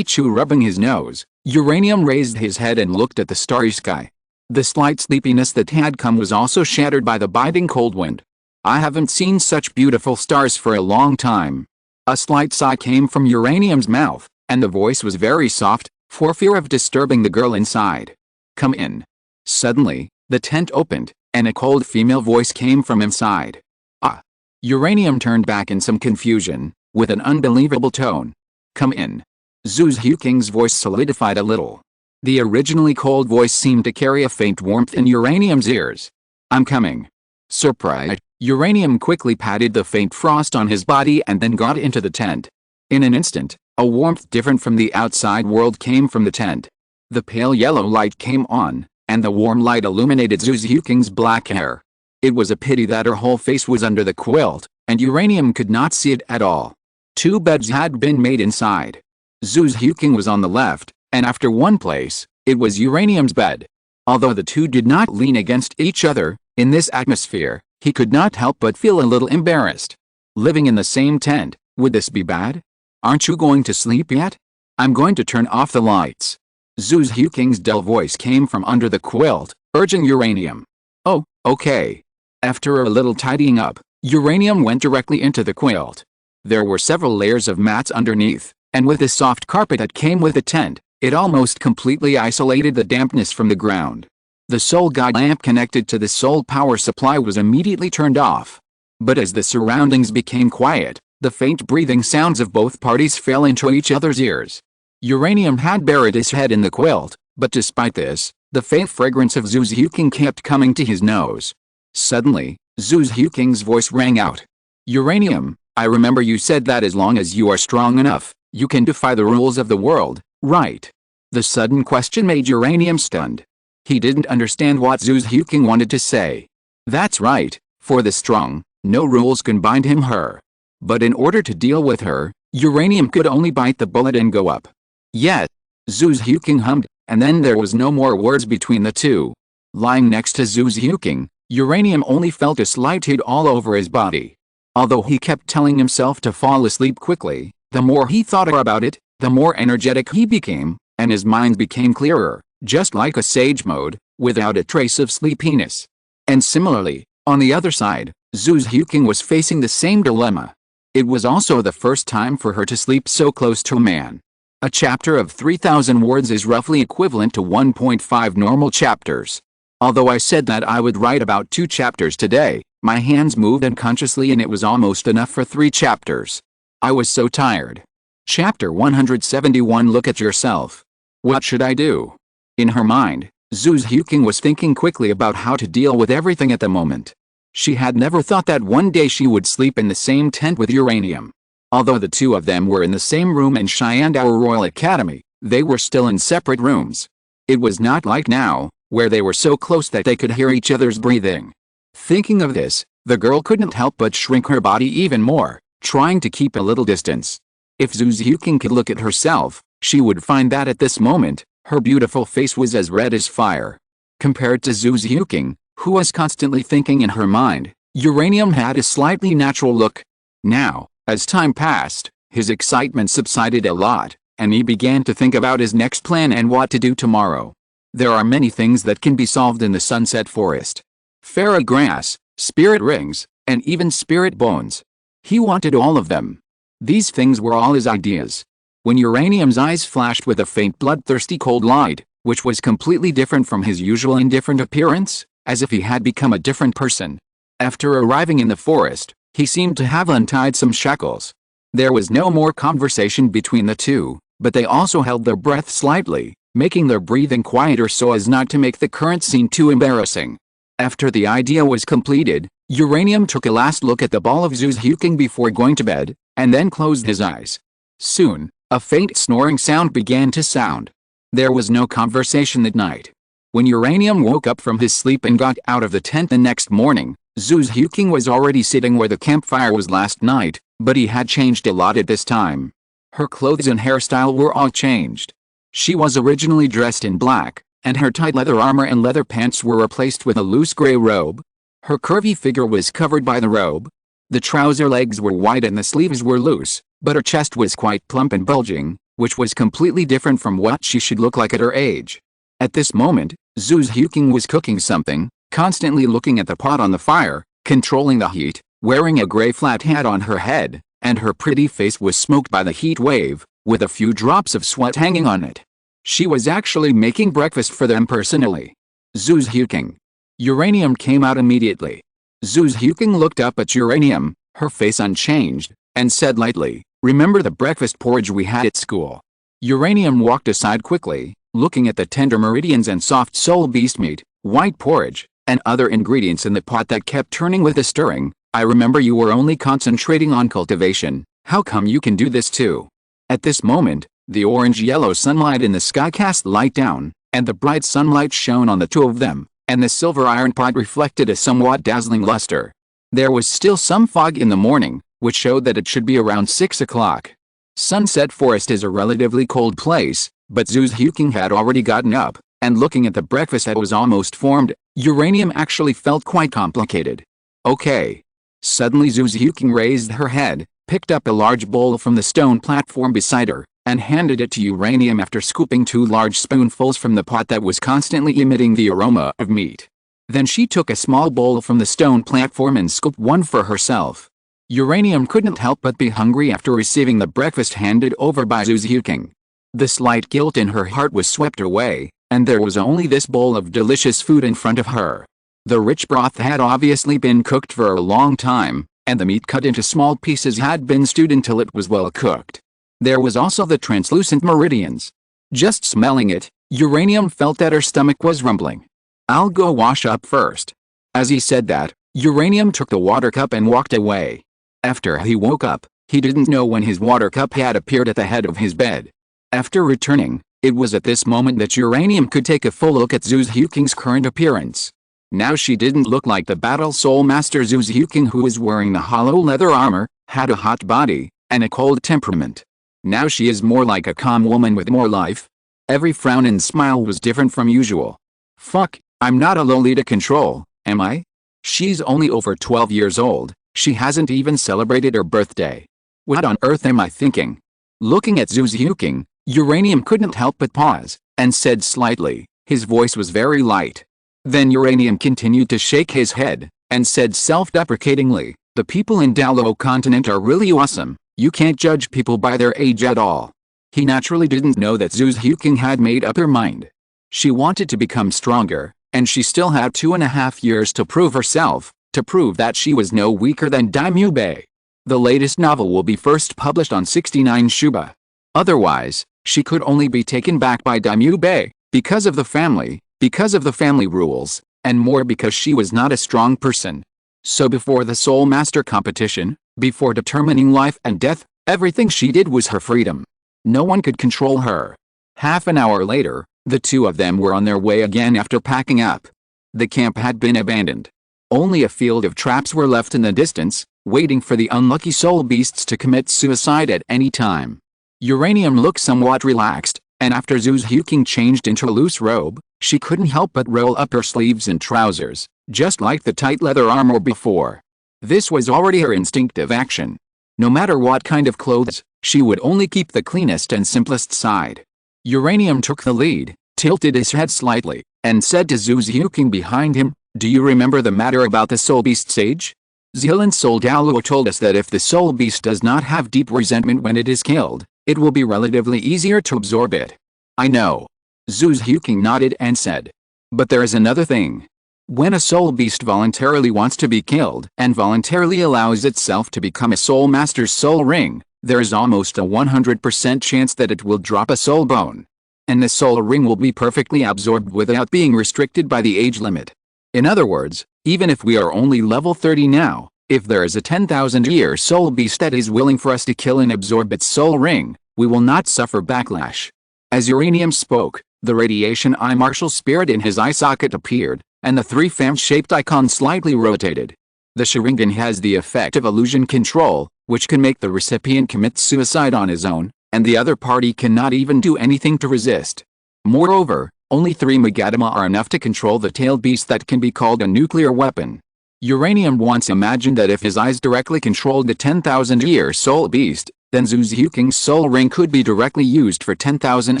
Chu rubbing his nose, Uranium raised his head and looked at the starry sky. The slight sleepiness that had come was also shattered by the biting cold wind. I haven't seen such beautiful stars for a long time. A slight sigh came from Uranium's mouth, and the voice was very soft, for fear of disturbing the girl inside. Come in. Suddenly, the tent opened, and a cold female voice came from inside. Ah. Uranium turned back in some confusion, with an unbelievable tone. Come in. Zhu Huking's voice solidified a little. The originally cold voice seemed to carry a faint warmth in Uranium's ears. I'm coming. Surprised, Uranium quickly patted the faint frost on his body and then got into the tent. In an instant, a warmth different from the outside world came from the tent. The pale yellow light came on, and the warm light illuminated Zhu Huking's black hair. It was a pity that her whole face was under the quilt, and Uranium could not see it at all. 2 beds had been made inside. Zhu Huking was on the left, and after one place, it was Uranium's bed. Although the two did not lean against each other, in this atmosphere, he could not help but feel a little embarrassed. Living in the same tent, would this be bad? Aren't you going to sleep yet? I'm going to turn off the lights. Zhu Huking's dull voice came from under the quilt, urging Uranium. Oh, okay. After a little tidying up, Uranium went directly into the quilt. There were several layers of mats underneath, and with the soft carpet that came with the tent, it almost completely isolated the dampness from the ground. The soul guide lamp connected to the soul power supply was immediately turned off. But as the surroundings became quiet, the faint breathing sounds of both parties fell into each other's ears. Uranium had buried his head in the quilt, but despite this, the faint fragrance of Zhu Huking kept coming to his nose. Suddenly, Zhu Huking's voice rang out. Uranium, I remember you said that as long as you are strong enough, you can defy the rules of the world, right? The sudden question made Uranium stunned. He didn't understand what Zhu Huking wanted to say. That's right, for the strong, no rules can bind him her. But in order to deal with her, Uranium could only bite the bullet and go up. Yet, Zhu Huking hummed, and then there was no more words between the two. Lying next to Zhu Huking, Uranium only felt a slight heat all over his body. Although he kept telling himself to fall asleep quickly, the more he thought about it, the more energetic he became, and his mind became clearer, just like a sage mode, without a trace of sleepiness. And similarly, on the other side, Zhu Huqing was facing the same dilemma. It was also the first time for her to sleep so close to a man. A chapter of 3,000 words is roughly equivalent to 1.5 normal chapters. Although I said that I would write about 2 chapters today, my hands moved unconsciously and it was almost enough for 3 chapters. I was so tired. Chapter 171. Look at yourself. What should I do? In her mind, Zhu Huqing was thinking quickly about how to deal with everything at the moment. She had never thought that one day she would sleep in the same tent with Uranium. Although the two of them were in the same room in Shan Dou Royal Academy, they were still in separate rooms. It was not like now, where they were so close that they could hear each other's breathing. Thinking of this, the girl couldn't help but shrink her body even more, trying to keep a little distance. If Zhu Huqing could look at herself, she would find that at this moment, her beautiful face was as red as fire. Compared to Zhu Huqing, who was constantly thinking in her mind, Uranium had a slightly natural look. Now, as time passed, his excitement subsided a lot, and he began to think about his next plan and what to do tomorrow. There are many things that can be solved in the Sunset Forest. Fairy grass, spirit rings, and even spirit bones. He wanted all of them. These things were all his ideas. When Uranium's eyes flashed with a faint bloodthirsty cold light, which was completely different from his usual indifferent appearance, as if he had become a different person. After arriving in the forest, he seemed to have untied some shackles. There was no more conversation between the two, but they also held their breath slightly, making their breathing quieter so as not to make the current scene too embarrassing. After the idea was completed, Uranium took a last look at the ball of Zhu Huqing before going to bed, and then closed his eyes. Soon, a faint snoring sound began to sound. There was no conversation that night. When Uranium woke up from his sleep and got out of the tent the next morning, Zhu Huqing was already sitting where the campfire was last night, but he had changed a lot at this time. Her clothes and hairstyle were all changed. She was originally dressed in black, and her tight leather armor and leather pants were replaced with a loose gray robe. Her curvy figure was covered by the robe. The trouser legs were wide and the sleeves were loose, but her chest was quite plump and bulging, which was completely different from what she should look like at her age. At this moment, Zhu Huqing was cooking something, constantly looking at the pot on the fire, controlling the heat, wearing a gray flat hat on her head, and her pretty face was smoked by the heat wave, with a few drops of sweat hanging on it. She was actually making breakfast for them personally. Zhu Huqing. Uranium came out immediately. Zhu Huqing looked up at Uranium, her face unchanged, and said lightly, "Remember the breakfast porridge we had at school?" Uranium walked aside quickly, looking at the tender meridians and soft soul beast meat, white porridge, and other ingredients in the pot that kept turning with the stirring. "I remember you were only concentrating on cultivation. How come you can do this too?" At this moment, the orange-yellow sunlight in the sky cast light down, and the bright sunlight shone on the two of them, and the silver iron pot reflected a somewhat dazzling luster. There was still some fog in the morning, which showed that it should be around 6 o'clock. Sunset Forest is a relatively cold place, but Zhu Huqing had already gotten up, and looking at the breakfast that was almost formed, Uranium actually felt quite complicated. "Okay." Suddenly Zhu Huqing raised her head, picked up a large bowl from the stone platform beside her, and handed it to Uranium after scooping 2 large spoonfuls from the pot that was constantly emitting the aroma of meat. Then she took a small bowl from the stone platform and scooped one for herself. Uranium couldn't help but be hungry after receiving the breakfast handed over by Zhu Huqing. The slight guilt in her heart was swept away, and there was only this bowl of delicious food in front of her. The rich broth had obviously been cooked for a long time, and the meat cut into small pieces had been stewed until it was well cooked. There was also the translucent meridians. Just smelling it, Uranium felt that her stomach was rumbling. "I'll go wash up first." As he said that, Uranium took the water cup and walked away. After he woke up, he didn't know when his water cup had appeared at the head of his bed. After returning, it was at this moment that Uranium could take a full look at Zhu Huqing's current appearance. Now she didn't look like the battle soul master Zhu Huqing, who was wearing the hollow leather armor, had a hot body, and a cold temperament. Now she is more like a calm woman with more life. Every frown and smile was different from usual. "Fuck, I'm not a Lolita control, am I? She's only over 12 years old, she hasn't even celebrated her birthday. What on earth am I thinking?" Looking at Zhu Xiuqing, Uranium couldn't help but pause, and said slightly. His voice was very light. Then Uranium continued to shake his head, and said self-deprecatingly, "The people in Douluo Continent are really awesome. You can't judge people by their age at all." He naturally didn't know that Zhu Xiuqing had made up her mind. She wanted to become stronger, and she still had 2.5 years to prove herself, to prove that she was no weaker than Daimyo Bei. The latest novel will be first published on 69 Shuba. Otherwise, she could only be taken back by Daimyo Bei, because of the family rules, and more because she was not a strong person. So before the Soul Master competition, before determining life and death, everything she did was her freedom. No one could control her. Half an hour later, the two of them were on their way again after packing up. The camp had been abandoned. Only a field of traps were left in the distance, waiting for the unlucky soul beasts to commit suicide at any time. Uranium looked somewhat relaxed, and after Zhu Xiuqing changed into a loose robe, she couldn't help but roll up her sleeves and trousers, just like the tight leather armor before. This was already her instinctive action. No matter what kind of clothes, she would only keep the cleanest and simplest side. Uranium took the lead, tilted his head slightly, and said to Zhu Xiuqing behind him, "Do you remember the matter about the soul beast's age? Zealand's Soul Douluo told us that if the soul beast does not have deep resentment when it is killed, it will be relatively easier to absorb it." "I know." Zhu Xiuqing nodded and said. "But there is another thing. When a soul beast voluntarily wants to be killed and voluntarily allows itself to become a soul master's soul ring, there is almost a 100% chance that it will drop a soul bone. And the soul ring will be perfectly absorbed without being restricted by the age limit. In other words, even if we are only level 30 now, if there is a 10,000-year soul beast that is willing for us to kill and absorb its soul ring, we will not suffer backlash." As Uranium spoke, the radiation eye martial spirit in his eye socket appeared, and the three fan-shaped icons slightly rotated. The Sharingan has the effect of illusion control, which can make the recipient commit suicide on his own, and the other party cannot even do anything to resist. Moreover, only 3 Magatama are enough to control the tailed beast that can be called a nuclear weapon. Uranium once imagined that if his eyes directly controlled the 10,000-year soul beast, then Zhu Xiuqing's soul ring could be directly used for 10,000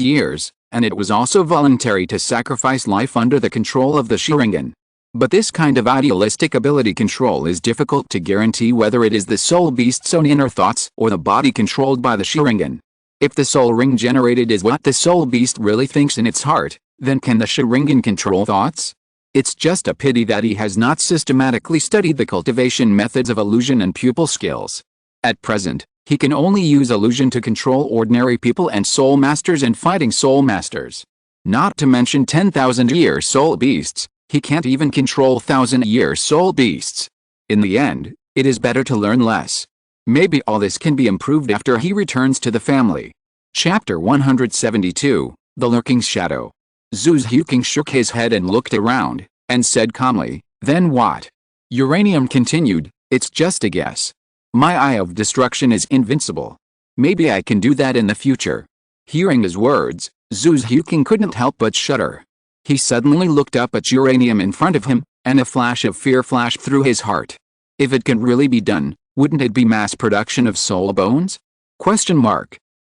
years, and it was also voluntary to sacrifice life under the control of the Sharingan. But this kind of idealistic ability control is difficult to guarantee whether it is the soul beast's own inner thoughts or the body controlled by the Sharingan. If the soul ring generated is what the soul beast really thinks in its heart, then can the Sharingan control thoughts? It's just a pity that he has not systematically studied the cultivation methods of illusion and pupil skills. At present, he can only use illusion to control ordinary people and soul masters and fighting soul masters. Not to mention 10,000-year soul beasts, he can't even control 1,000-year soul beasts. In the end, it is better to learn less. Maybe all this can be improved after he returns to the family. Chapter 172, The Lurking Shadow. Zhu Xiuqing shook his head and looked around, and said calmly, "Then what?" Uranium continued, "It's just a guess. My eye of destruction is invincible. Maybe I can do that in the future." Hearing his words, Zhu Xiuqing couldn't help but shudder. He suddenly looked up at Uranium in front of him, and a flash of fear flashed through his heart. If it can really be done, wouldn't it be mass production of soul bones?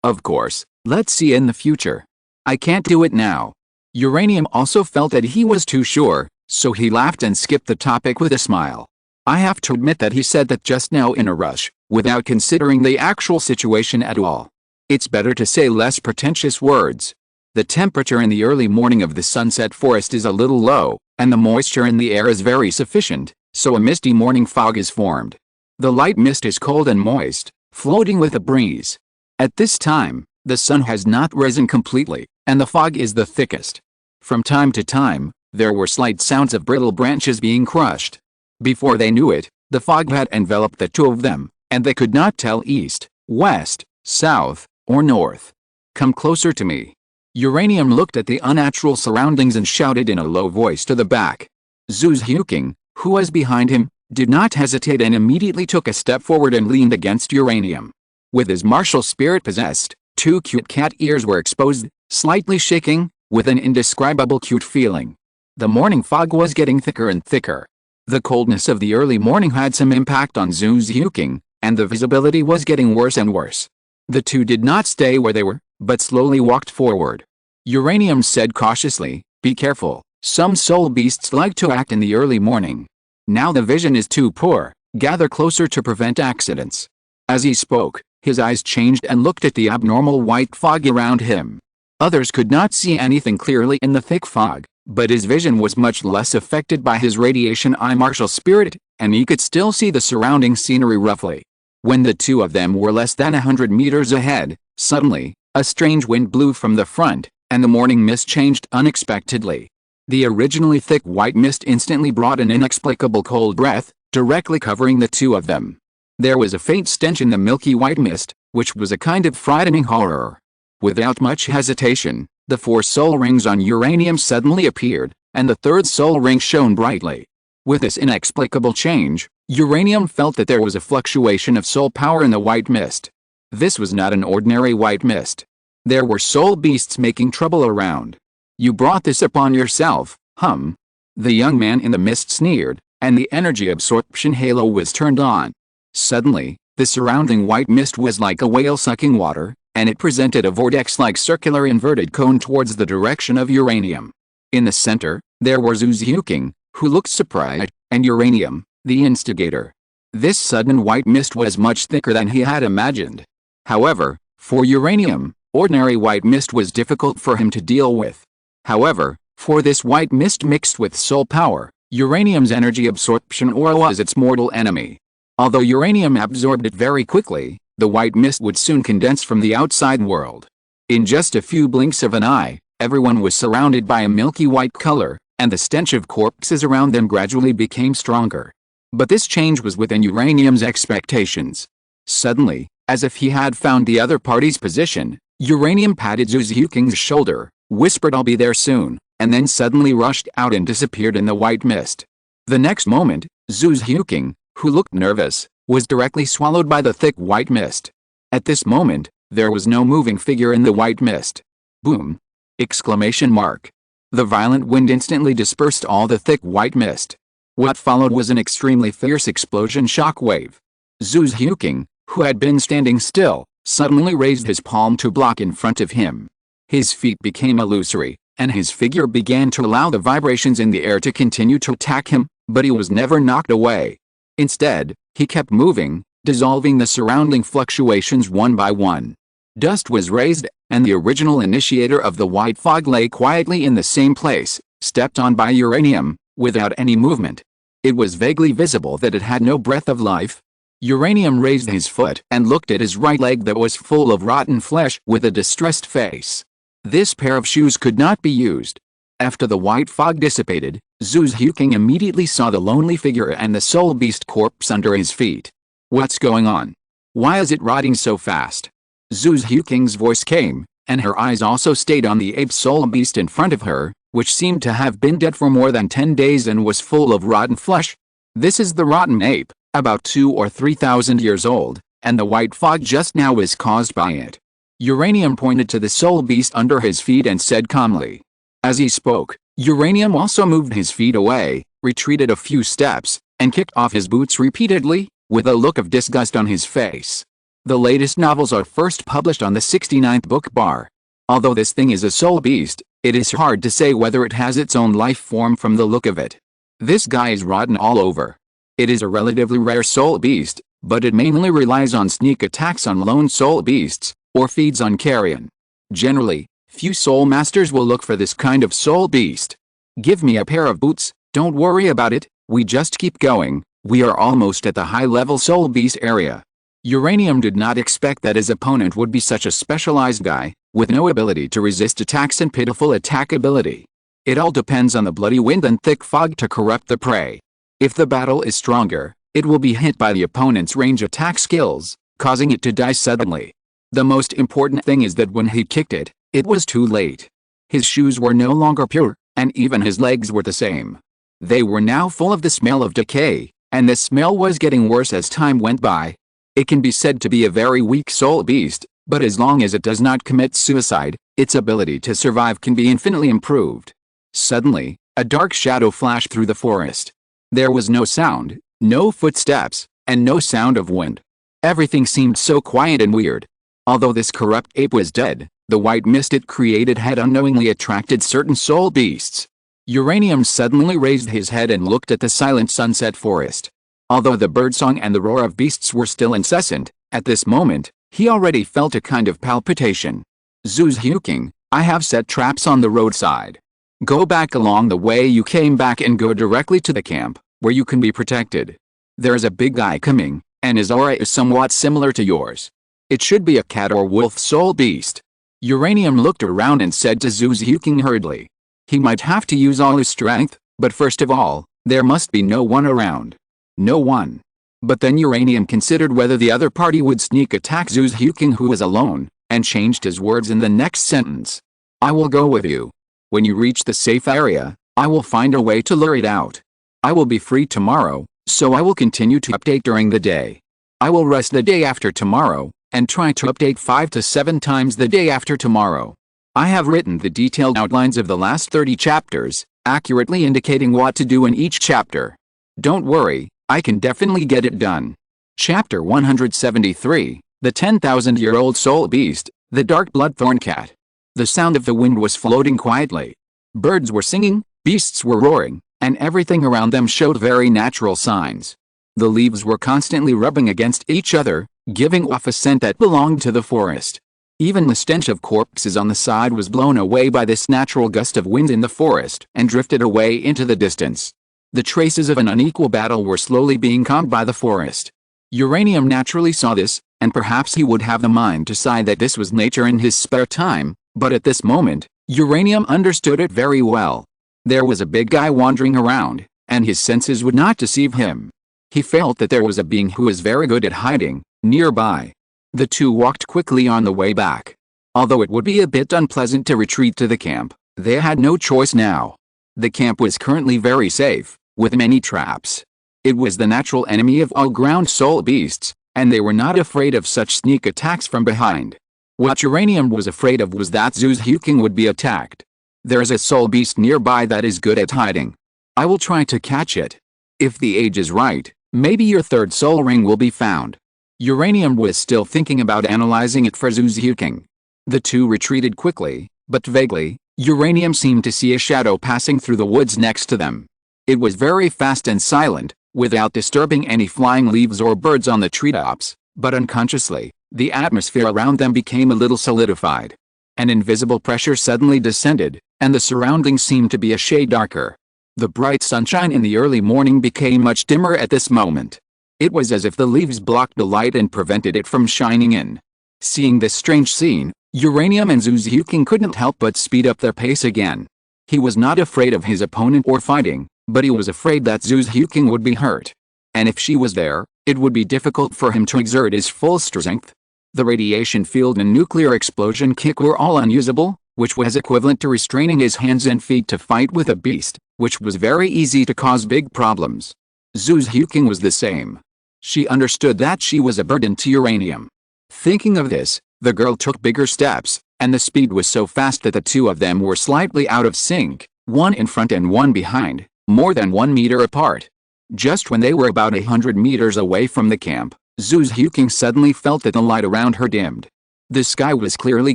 Of course, let's see in the future. I can't do it now. Uranium also felt that he was too sure, so he laughed and skipped the topic with a smile. I have to admit that he said that just now in a rush, without considering the actual situation at all. It's better to say less pretentious words. The temperature in the early morning of the Sunset Forest is a little low, and the moisture in the air is very sufficient, so a misty morning fog is formed. The light mist is cold and moist, floating with a breeze. At this time, the sun has not risen completely, and the fog is the thickest. From time to time, there were slight sounds of brittle branches being crushed. Before they knew it, the fog had enveloped the two of them, and they could not tell east, west, south, or north. "Come closer to me." Uranium looked at the unnatural surroundings and shouted in a low voice to the back. Zhu Xiuqing, who was behind him, did not hesitate and immediately took a step forward and leaned against Uranium. With his martial spirit possessed, 2 cute cat ears were exposed, slightly shaking, with an indescribable cute feeling. The morning fog was getting thicker and thicker. The coldness of the early morning had some impact on Zhu Xiuqing, and the visibility was getting worse and worse. The two did not stay where they were, but slowly walked forward. Uranium said cautiously, "Be careful, some soul beasts like to act in the early morning. Now the vision is too poor, gather closer to prevent accidents." As he spoke, his eyes changed and looked at the abnormal white fog around him. Others could not see anything clearly in the thick fog, but his vision was much less affected by his radiation eye martial spirit, and he could still see the surrounding scenery roughly. When the two of them were less than 100 meters ahead, suddenly, a strange wind blew from the front, and the morning mist changed unexpectedly. The originally thick white mist instantly brought an inexplicable cold breath, directly covering the two of them. There was a faint stench in the milky white mist, which was a kind of frightening horror. Without much hesitation, the 4 soul rings on Uranium suddenly appeared, and the 3rd soul ring shone brightly. With this inexplicable change, Uranium felt that there was a fluctuation of soul power in the white mist. This was not an ordinary white mist. There were soul beasts making trouble around. "You brought this upon yourself, hum?" The young man in the mist sneered, and the energy absorption halo was turned on. Suddenly, the surrounding white mist was like a whale sucking water, and it presented a vortex-like circular inverted cone towards the direction of Uranium. In the center, there was Uchiha, who looked surprised, and Uranium, the instigator. This sudden white mist was much thicker than he had imagined. However, for Uranium, ordinary white mist was difficult for him to deal with. However, for this white mist mixed with soul power, Uranium's energy absorption aura was its mortal enemy. Although Uranium absorbed it very quickly, the white mist would soon condense from the outside world. In just a few blinks of an eye, everyone was surrounded by a milky white color, and the stench of corpses around them gradually became stronger. But this change was within Uranium's expectations. Suddenly, as if he had found the other party's position, Uranium patted Uchiha's shoulder, whispered, "I'll be there soon," and then suddenly rushed out and disappeared in the white mist. The next moment, Uchiha, who looked nervous, was directly swallowed by the thick white mist. At this moment, there was no moving figure in the white mist. Boom! Exclamation mark. The violent wind instantly dispersed all the thick white mist. What followed was an extremely fierce explosion shockwave. Uchiha, who had been standing still, suddenly raised his palm to block in front of him. His feet became illusory, and his figure began to allow the vibrations in the air to continue to attack him, but he was never knocked away. Instead, he kept moving, dissolving the surrounding fluctuations one by one. Dust was raised, and the original initiator of the white fog lay quietly in the same place, stepped on by Uranium, without any movement. It was vaguely visible that it had no breath of life. Uranium raised his foot and looked at his right leg that was full of rotten flesh with a distressed face. This pair of shoes could not be used. After the white fog dissipated, Uchiha immediately saw the lonely figure and the soul beast corpse under his feet. "What's going on? Why is it rotting so fast?" Uchiha's voice came, and her eyes also stayed on the ape soul beast in front of her, which seemed to have been dead for more than 10 days and was full of rotten flesh. "This is the rotten ape, about 2,000 or 3,000 years old, and the white fog just now is caused by it." Uranium pointed to the soul beast under his feet and said calmly. As he spoke, Uranium also moved his feet away, retreated a few steps, and kicked off his boots repeatedly, with a look of disgust on his face. The latest novels are first published on the 69th book bar. Although this thing is a soul beast, it is hard to say whether it has its own life form from the look of it. This guy is rotten all over. It is a relatively rare soul beast, but it mainly relies on sneak attacks on lone soul beasts, or feeds on carrion. Generally, few soul masters will look for this kind of soul beast. "Give me a pair of boots, don't worry about it, we just keep going, we are almost at the high-level soul beast area." Uranium did not expect that his opponent would be such a specialized guy, with no ability to resist attacks and pitiful attack ability. It all depends on the bloody wind and thick fog to corrupt the prey. If the battle is stronger, it will be hit by the opponent's range attack skills, causing it to die suddenly. The most important thing is that when he kicked it, it was too late. His shoes were no longer pure, and even his legs were the same. They were now full of the smell of decay, and the smell was getting worse as time went by. It can be said to be a very weak soul beast, but as long as it does not commit suicide, its ability to survive can be infinitely improved. Suddenly, a dark shadow flashed through the forest. There was no sound, no footsteps, and no sound of wind. Everything seemed so quiet and weird. Although this corrupt ape was dead, the white mist it created had unknowingly attracted certain soul beasts. Uranium suddenly raised his head and looked at the silent sunset forest. Although the birdsong and the roar of beasts were still incessant, at this moment, he already felt a kind of palpitation. Zuzhuking, I have set traps on the roadside. Go back along the way you came back and go directly to the camp, where you can be protected. There's a big guy coming, and his aura is somewhat similar to yours. It should be a cat or wolf soul beast. Uranium looked around and said to Zuzhuking hurriedly. He might have to use all his strength, but first of all, there must be no one around. No one. But then Uranium considered whether the other party would sneak attack Zuzhuking, who was alone, and changed his words in the next sentence. I will go with you. When you reach the safe area, I will find a way to lure it out. I will be free tomorrow, so I will continue to update during the day. I will rest the day after tomorrow, and try to update 5 to 7 times the day after tomorrow. I have written the detailed outlines of the last 30 chapters, accurately indicating what to do in each chapter. Don't worry, I can definitely get it done. Chapter 173, The 10,000-year-old Soul Beast, the Dark Blood Thorn Cat. The sound of the wind was floating quietly. Birds were singing, beasts were roaring, and everything around them showed very natural signs. The leaves were constantly rubbing against each other, giving off a scent that belonged to the forest. Even the stench of corpses on the side was blown away by this natural gust of wind in the forest and drifted away into the distance. The traces of an unequal battle were slowly being calmed by the forest. Uranium naturally saw this, and perhaps he would have the mind to sigh that this was nature in his spare time, but at this moment, Uranium understood it very well. There was a big guy wandering around, and his senses would not deceive him. He felt that there was a being who was very good at hiding, nearby. The two walked quickly on the way back. Although it would be a bit unpleasant to retreat to the camp, they had no choice now. The camp was currently very safe, with many traps. It was the natural enemy of all ground soul beasts, and they were not afraid of such sneak attacks from behind. What Uranium was afraid of was that Zuzhuking would be attacked. There's a soul beast nearby that is good at hiding. I will try to catch it. If the age is right, maybe your third soul ring will be found. Uranium was still thinking about analyzing it for Zuzhuking. The two retreated quickly, but vaguely. Uranium seemed to see a shadow passing through the woods next to them. It was very fast and silent, without disturbing any flying leaves or birds on the treetops, but unconsciously, the atmosphere around them became a little solidified. An invisible pressure suddenly descended, and the surroundings seemed to be a shade darker. The bright sunshine in the early morning became much dimmer at this moment. It was as if the leaves blocked the light and prevented it from shining in. Seeing this strange scene, Uranium and Zuzhuking couldn't help but speed up their pace again. He was not afraid of his opponent or fighting, but he was afraid that Zuzhuking would be hurt. And if she was there, it would be difficult for him to exert his full strength. The radiation field and nuclear explosion kick were all unusable, which was equivalent to restraining his hands and feet to fight with a beast, which was very easy to cause big problems. Zuzhuking was the same. She understood that she was a burden to Uranium. Thinking of this, the girl took bigger steps, and the speed was so fast that the two of them were slightly out of sync, one in front and one behind, more than 1 meter apart. Just when they were about 100 meters away from the camp, Zuzhuking suddenly felt that the light around her dimmed. The sky was clearly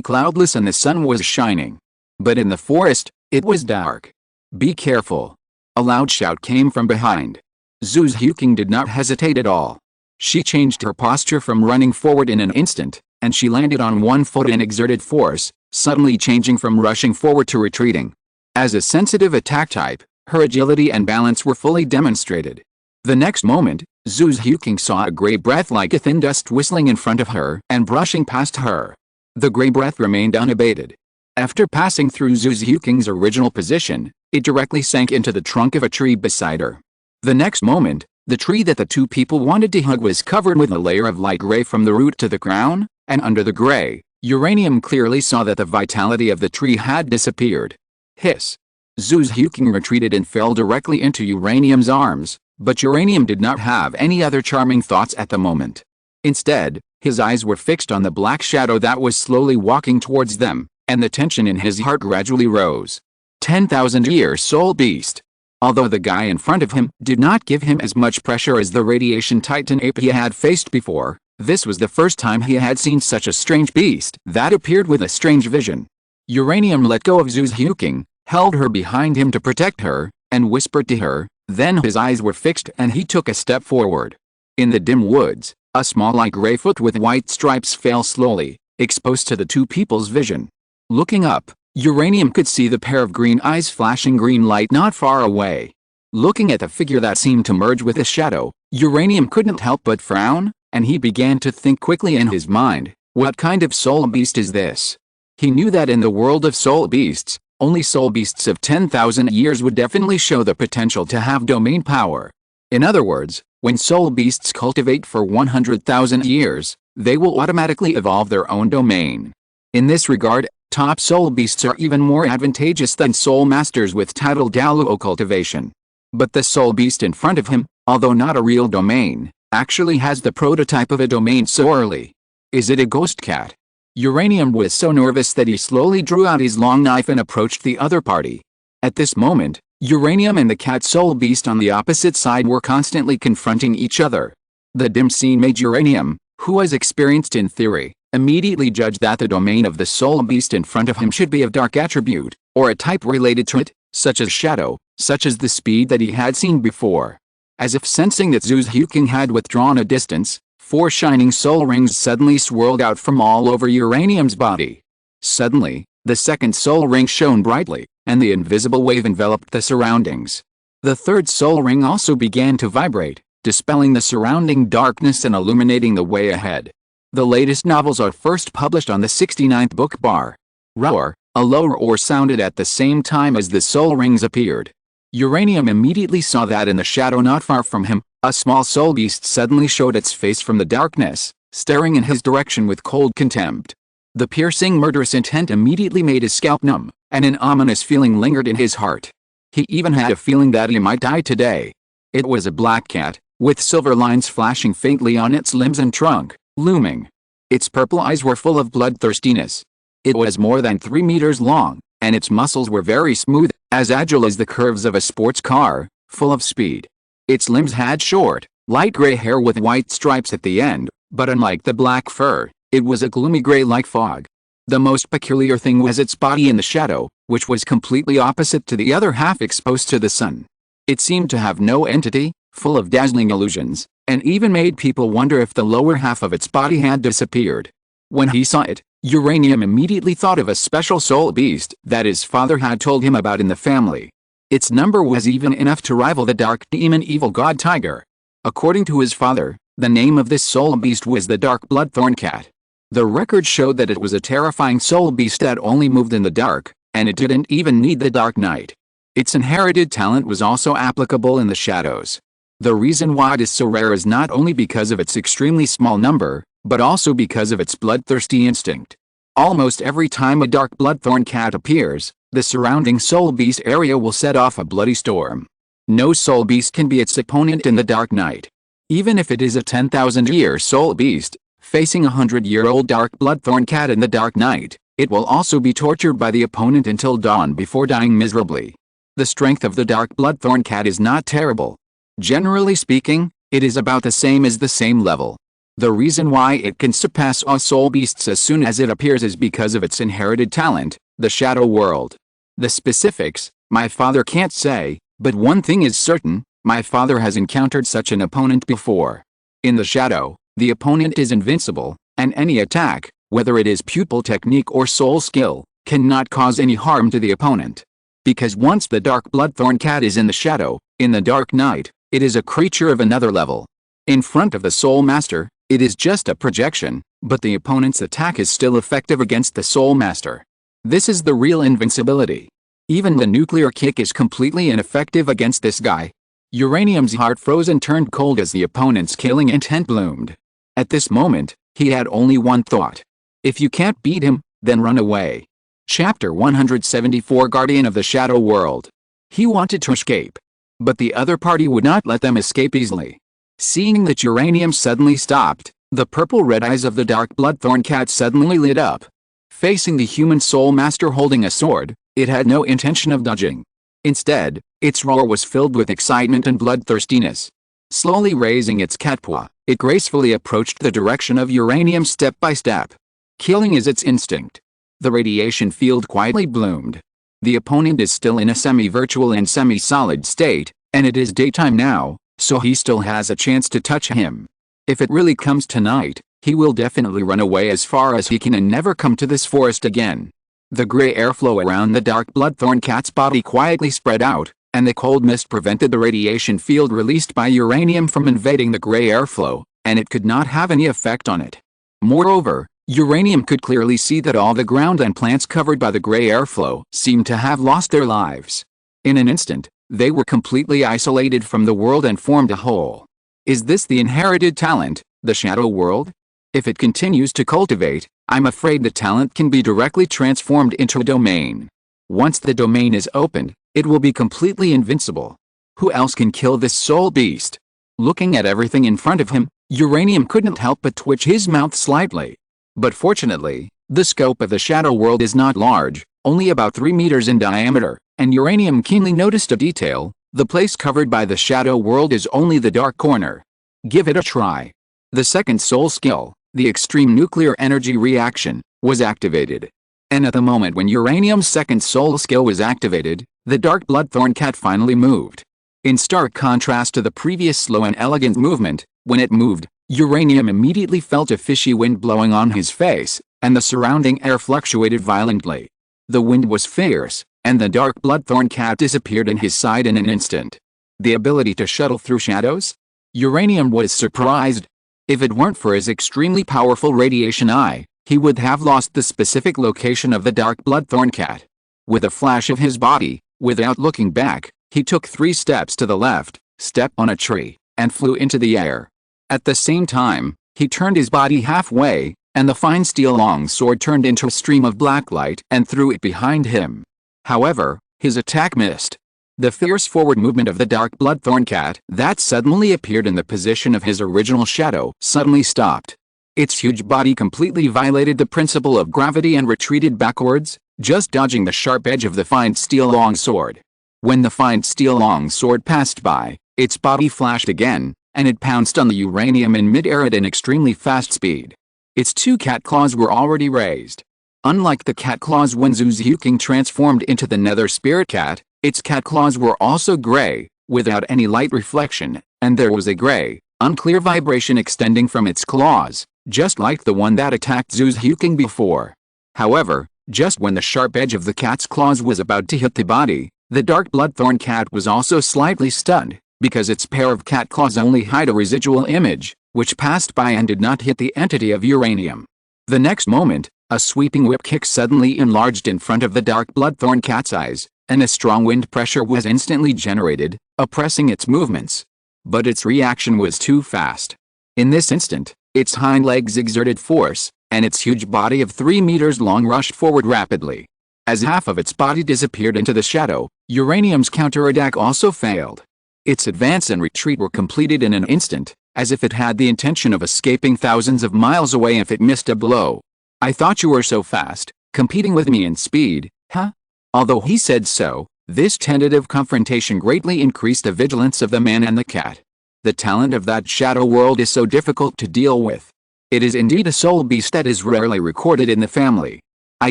cloudless and the sun was shining. But in the forest, it was dark. Be careful. A loud shout came from behind. Zuzhuking did not hesitate at all. She changed her posture from running forward in an instant, and she landed on one foot and exerted force, suddenly changing from rushing forward to retreating. As a sensitive attack type, her agility and balance were fully demonstrated. The next moment, Zuzhuking saw a gray breath like a thin dust whistling in front of her and brushing past her. The gray breath remained unabated. After passing through Zuzhuking's original position, it directly sank into the trunk of a tree beside her. The next moment, the tree that the two people wanted to hug was covered with a layer of light gray from the root to the crown, and under the gray, Uranium clearly saw that the vitality of the tree had disappeared. Hiss. Zuzhuking retreated and fell directly into Uranium's arms, but Uranium did not have any other charming thoughts at the moment. Instead, his eyes were fixed on the black shadow that was slowly walking towards them, and the tension in his heart gradually rose. 10,000-year soul beast. Although the guy in front of him did not give him as much pressure as the radiation titan ape he had faced before, This was the first time he had seen such a strange beast that appeared with a strange vision. Uranium let go of Zhu's Huking, held her behind him to protect her, and whispered to her. Then his eyes were fixed and he took a step forward. In the dim woods, a small light gray foot with white stripes fell slowly, exposed to the two people's vision. Looking up, Uranium could see the pair of green eyes flashing green light not far away. Looking at the figure that seemed to merge with the shadow, Uranium couldn't help but frown, and he began to think quickly in his mind, what kind of soul beast is this? He knew that in the world of soul beasts, only soul beasts of 10,000 years would definitely show the potential to have domain power. In other words, when soul beasts cultivate for 100,000 years, they will automatically evolve their own domain. In this regard, top soul beasts are even more advantageous than soul masters with title Douluo cultivation. But the soul beast in front of him, although not a real domain, actually has the prototype of a domain so early. Is it a ghost cat? Uranium was so nervous that he slowly drew out his long knife and approached the other party. At this moment, Uranium and the cat soul beast on the opposite side were constantly confronting each other. The dim scene made Uranium, who was experienced in theory, immediately judge that the domain of the soul beast in front of him should be of dark attribute, or a type related to it, such as shadow, such as the speed that he had seen before. As if sensing that Zhu's Huking had withdrawn a distance, 4 shining soul rings suddenly swirled out from all over Uranium's body. Suddenly, the second soul ring shone brightly, and the invisible wave enveloped the surroundings. The third soul ring also began to vibrate, dispelling the surrounding darkness and illuminating the way ahead. The latest novels are first published on the 69th book bar. Roar, a low roar sounded at the same time as the soul rings appeared. Uranium immediately saw that in the shadow not far from him, a small soul beast suddenly showed its face from the darkness, staring in his direction with cold contempt. The piercing murderous intent immediately made his scalp numb, and an ominous feeling lingered in his heart. He even had a feeling that he might die today. It was a black cat, with silver lines flashing faintly on its limbs and trunk, looming. Its purple eyes were full of bloodthirstiness. It was more than 3 meters long, and its muscles were very smooth, as agile as the curves of a sports car, full of speed. Its limbs had short, light gray hair with white stripes at the end, but unlike the black fur, it was a gloomy gray like fog. The most peculiar thing was its body in the shadow, which was completely opposite to the other half exposed to the sun. It seemed to have no entity, full of dazzling illusions, and even made people wonder if the lower half of its body had disappeared. When he saw it, Uranium immediately thought of a special soul beast that his father had told him about in the family. Its number was even enough to rival the dark demon evil god tiger. According to his father, the name of this soul beast was the dark bloodthorn cat. The record showed that it was a terrifying soul beast that only moved in the dark, and it didn't even need the dark night. Its inherited talent was also applicable in the shadows. The reason why it is so rare is not only because of its extremely small number, but also because of its bloodthirsty instinct. Almost every time a dark bloodthorn cat appears, the surrounding soul beast area will set off a bloody storm. No soul beast can be its opponent in the dark night. Even if it is a 10,000-year soul beast, facing a 100-year-old dark bloodthorn cat in the dark night, it will also be tortured by the opponent until dawn before dying miserably. The strength of the dark bloodthorn cat is not terrible. Generally speaking, it is about the same as the same level. The reason why it can surpass all soul beasts as soon as it appears is because of its inherited talent, the shadow world. The specifics, my father can't say, but one thing is certain, my father has encountered such an opponent before. In the shadow, the opponent is invincible, and any attack, whether it is pupil technique or soul skill, cannot cause any harm to the opponent. Because once the dark bloodthorn cat is in the shadow, in the dark night, it is a creature of another level. In front of the soul master, it is just a projection, but the opponent's attack is still effective against the soul master. This is the real invincibility. Even the nuclear kick is completely ineffective against this guy. Uranium's heart froze and turned cold as the opponent's killing intent bloomed. At this moment, he had only one thought. If you can't beat him, then run away. Chapter 174 Guardian of the Shadow World. He wanted to escape, but the other party would not let them escape easily. Seeing that Uranium suddenly stopped, the purple-red eyes of the dark bloodthorn cat suddenly lit up. Facing the human soul master holding a sword, it had no intention of dodging. Instead, its roar was filled with excitement and bloodthirstiness. Slowly raising its cat paw, it gracefully approached the direction of Uranium step by step. Killing is its instinct. The radiation field quietly bloomed. The opponent is still in a semi-virtual and semi-solid state, and it is daytime now, so he still has a chance to touch him. If it really comes tonight, he will definitely run away as far as he can and never come to this forest again. The gray airflow around the dark bloodthorn cat's body quietly spread out, and the cold mist prevented the radiation field released by Uranium from invading the gray airflow, and it could not have any effect on it. Moreover, Uranium could clearly see that all the ground and plants covered by the gray airflow seemed to have lost their lives. In an instant, they were completely isolated from the world and formed a whole. Is this the inherited talent, the shadow world? If it continues to cultivate, I'm afraid the talent can be directly transformed into a domain. Once the domain is opened, it will be completely invincible. Who else can kill this soul beast? Looking at everything in front of him, Uranium couldn't help but twitch his mouth slightly. But fortunately, the scope of the shadow world is not large, only about 3 meters in diameter, and Uranium keenly noticed a detail: the place covered by the shadow world is only the dark corner. Give it a try. The second soul skill, the extreme nuclear energy reaction, was activated. And at the moment when Uranium's second soul skill was activated, the dark bloodthorn cat finally moved. In stark contrast to the previous slow and elegant movement, when it moved, Uranium immediately felt a fishy wind blowing on his face, and the surrounding air fluctuated violently. The wind was fierce, and the dark bloodthorn cat disappeared in his side in an instant. The ability to shuttle through shadows? Uranium was surprised. If it weren't for his extremely powerful radiation eye, he would have lost the specific location of the dark bloodthorn cat. With a flash of his body, without looking back, he took 3 steps to the left, stepped on a tree, and flew into the air. At the same time, he turned his body halfway, and the fine steel longsword turned into a stream of black light and threw it behind him. However, his attack missed. The fierce forward movement of the dark bloodthorn cat that suddenly appeared in the position of his original shadow suddenly stopped. Its huge body completely violated the principle of gravity and retreated backwards, just dodging the sharp edge of the fine steel longsword. When the fine steel longsword passed by, its body flashed again, and it pounced on the Uranium in mid-air at an extremely fast speed. Its 2 cat claws were already raised. Unlike the cat claws when Zuzuking transformed into the nether spirit cat, its cat claws were also gray, without any light reflection, and there was a gray, unclear vibration extending from its claws, just like the one that attacked Zuzuking before. However, just when the sharp edge of the cat's claws was about to hit the body, the dark bloodthorn cat was also slightly stunned, because its pair of cat claws only hide a residual image, which passed by and did not hit the entity of Uranium. The next moment, a sweeping whip kick suddenly enlarged in front of the dark bloodthorn cat's eyes, and a strong wind pressure was instantly generated, oppressing its movements. But its reaction was too fast. In this instant, its hind legs exerted force, and its huge body of 3 meters long rushed forward rapidly. As half of its body disappeared into the shadow, Uranium's counterattack also failed. Its advance and retreat were completed in an instant, as if it had the intention of escaping thousands of miles away if it missed a blow. I thought you were so fast, competing with me in speed, huh? Although he said so, this tentative confrontation greatly increased the vigilance of the man and the cat. The talent of that shadow world is so difficult to deal with. It is indeed a soul beast that is rarely recorded in the family. I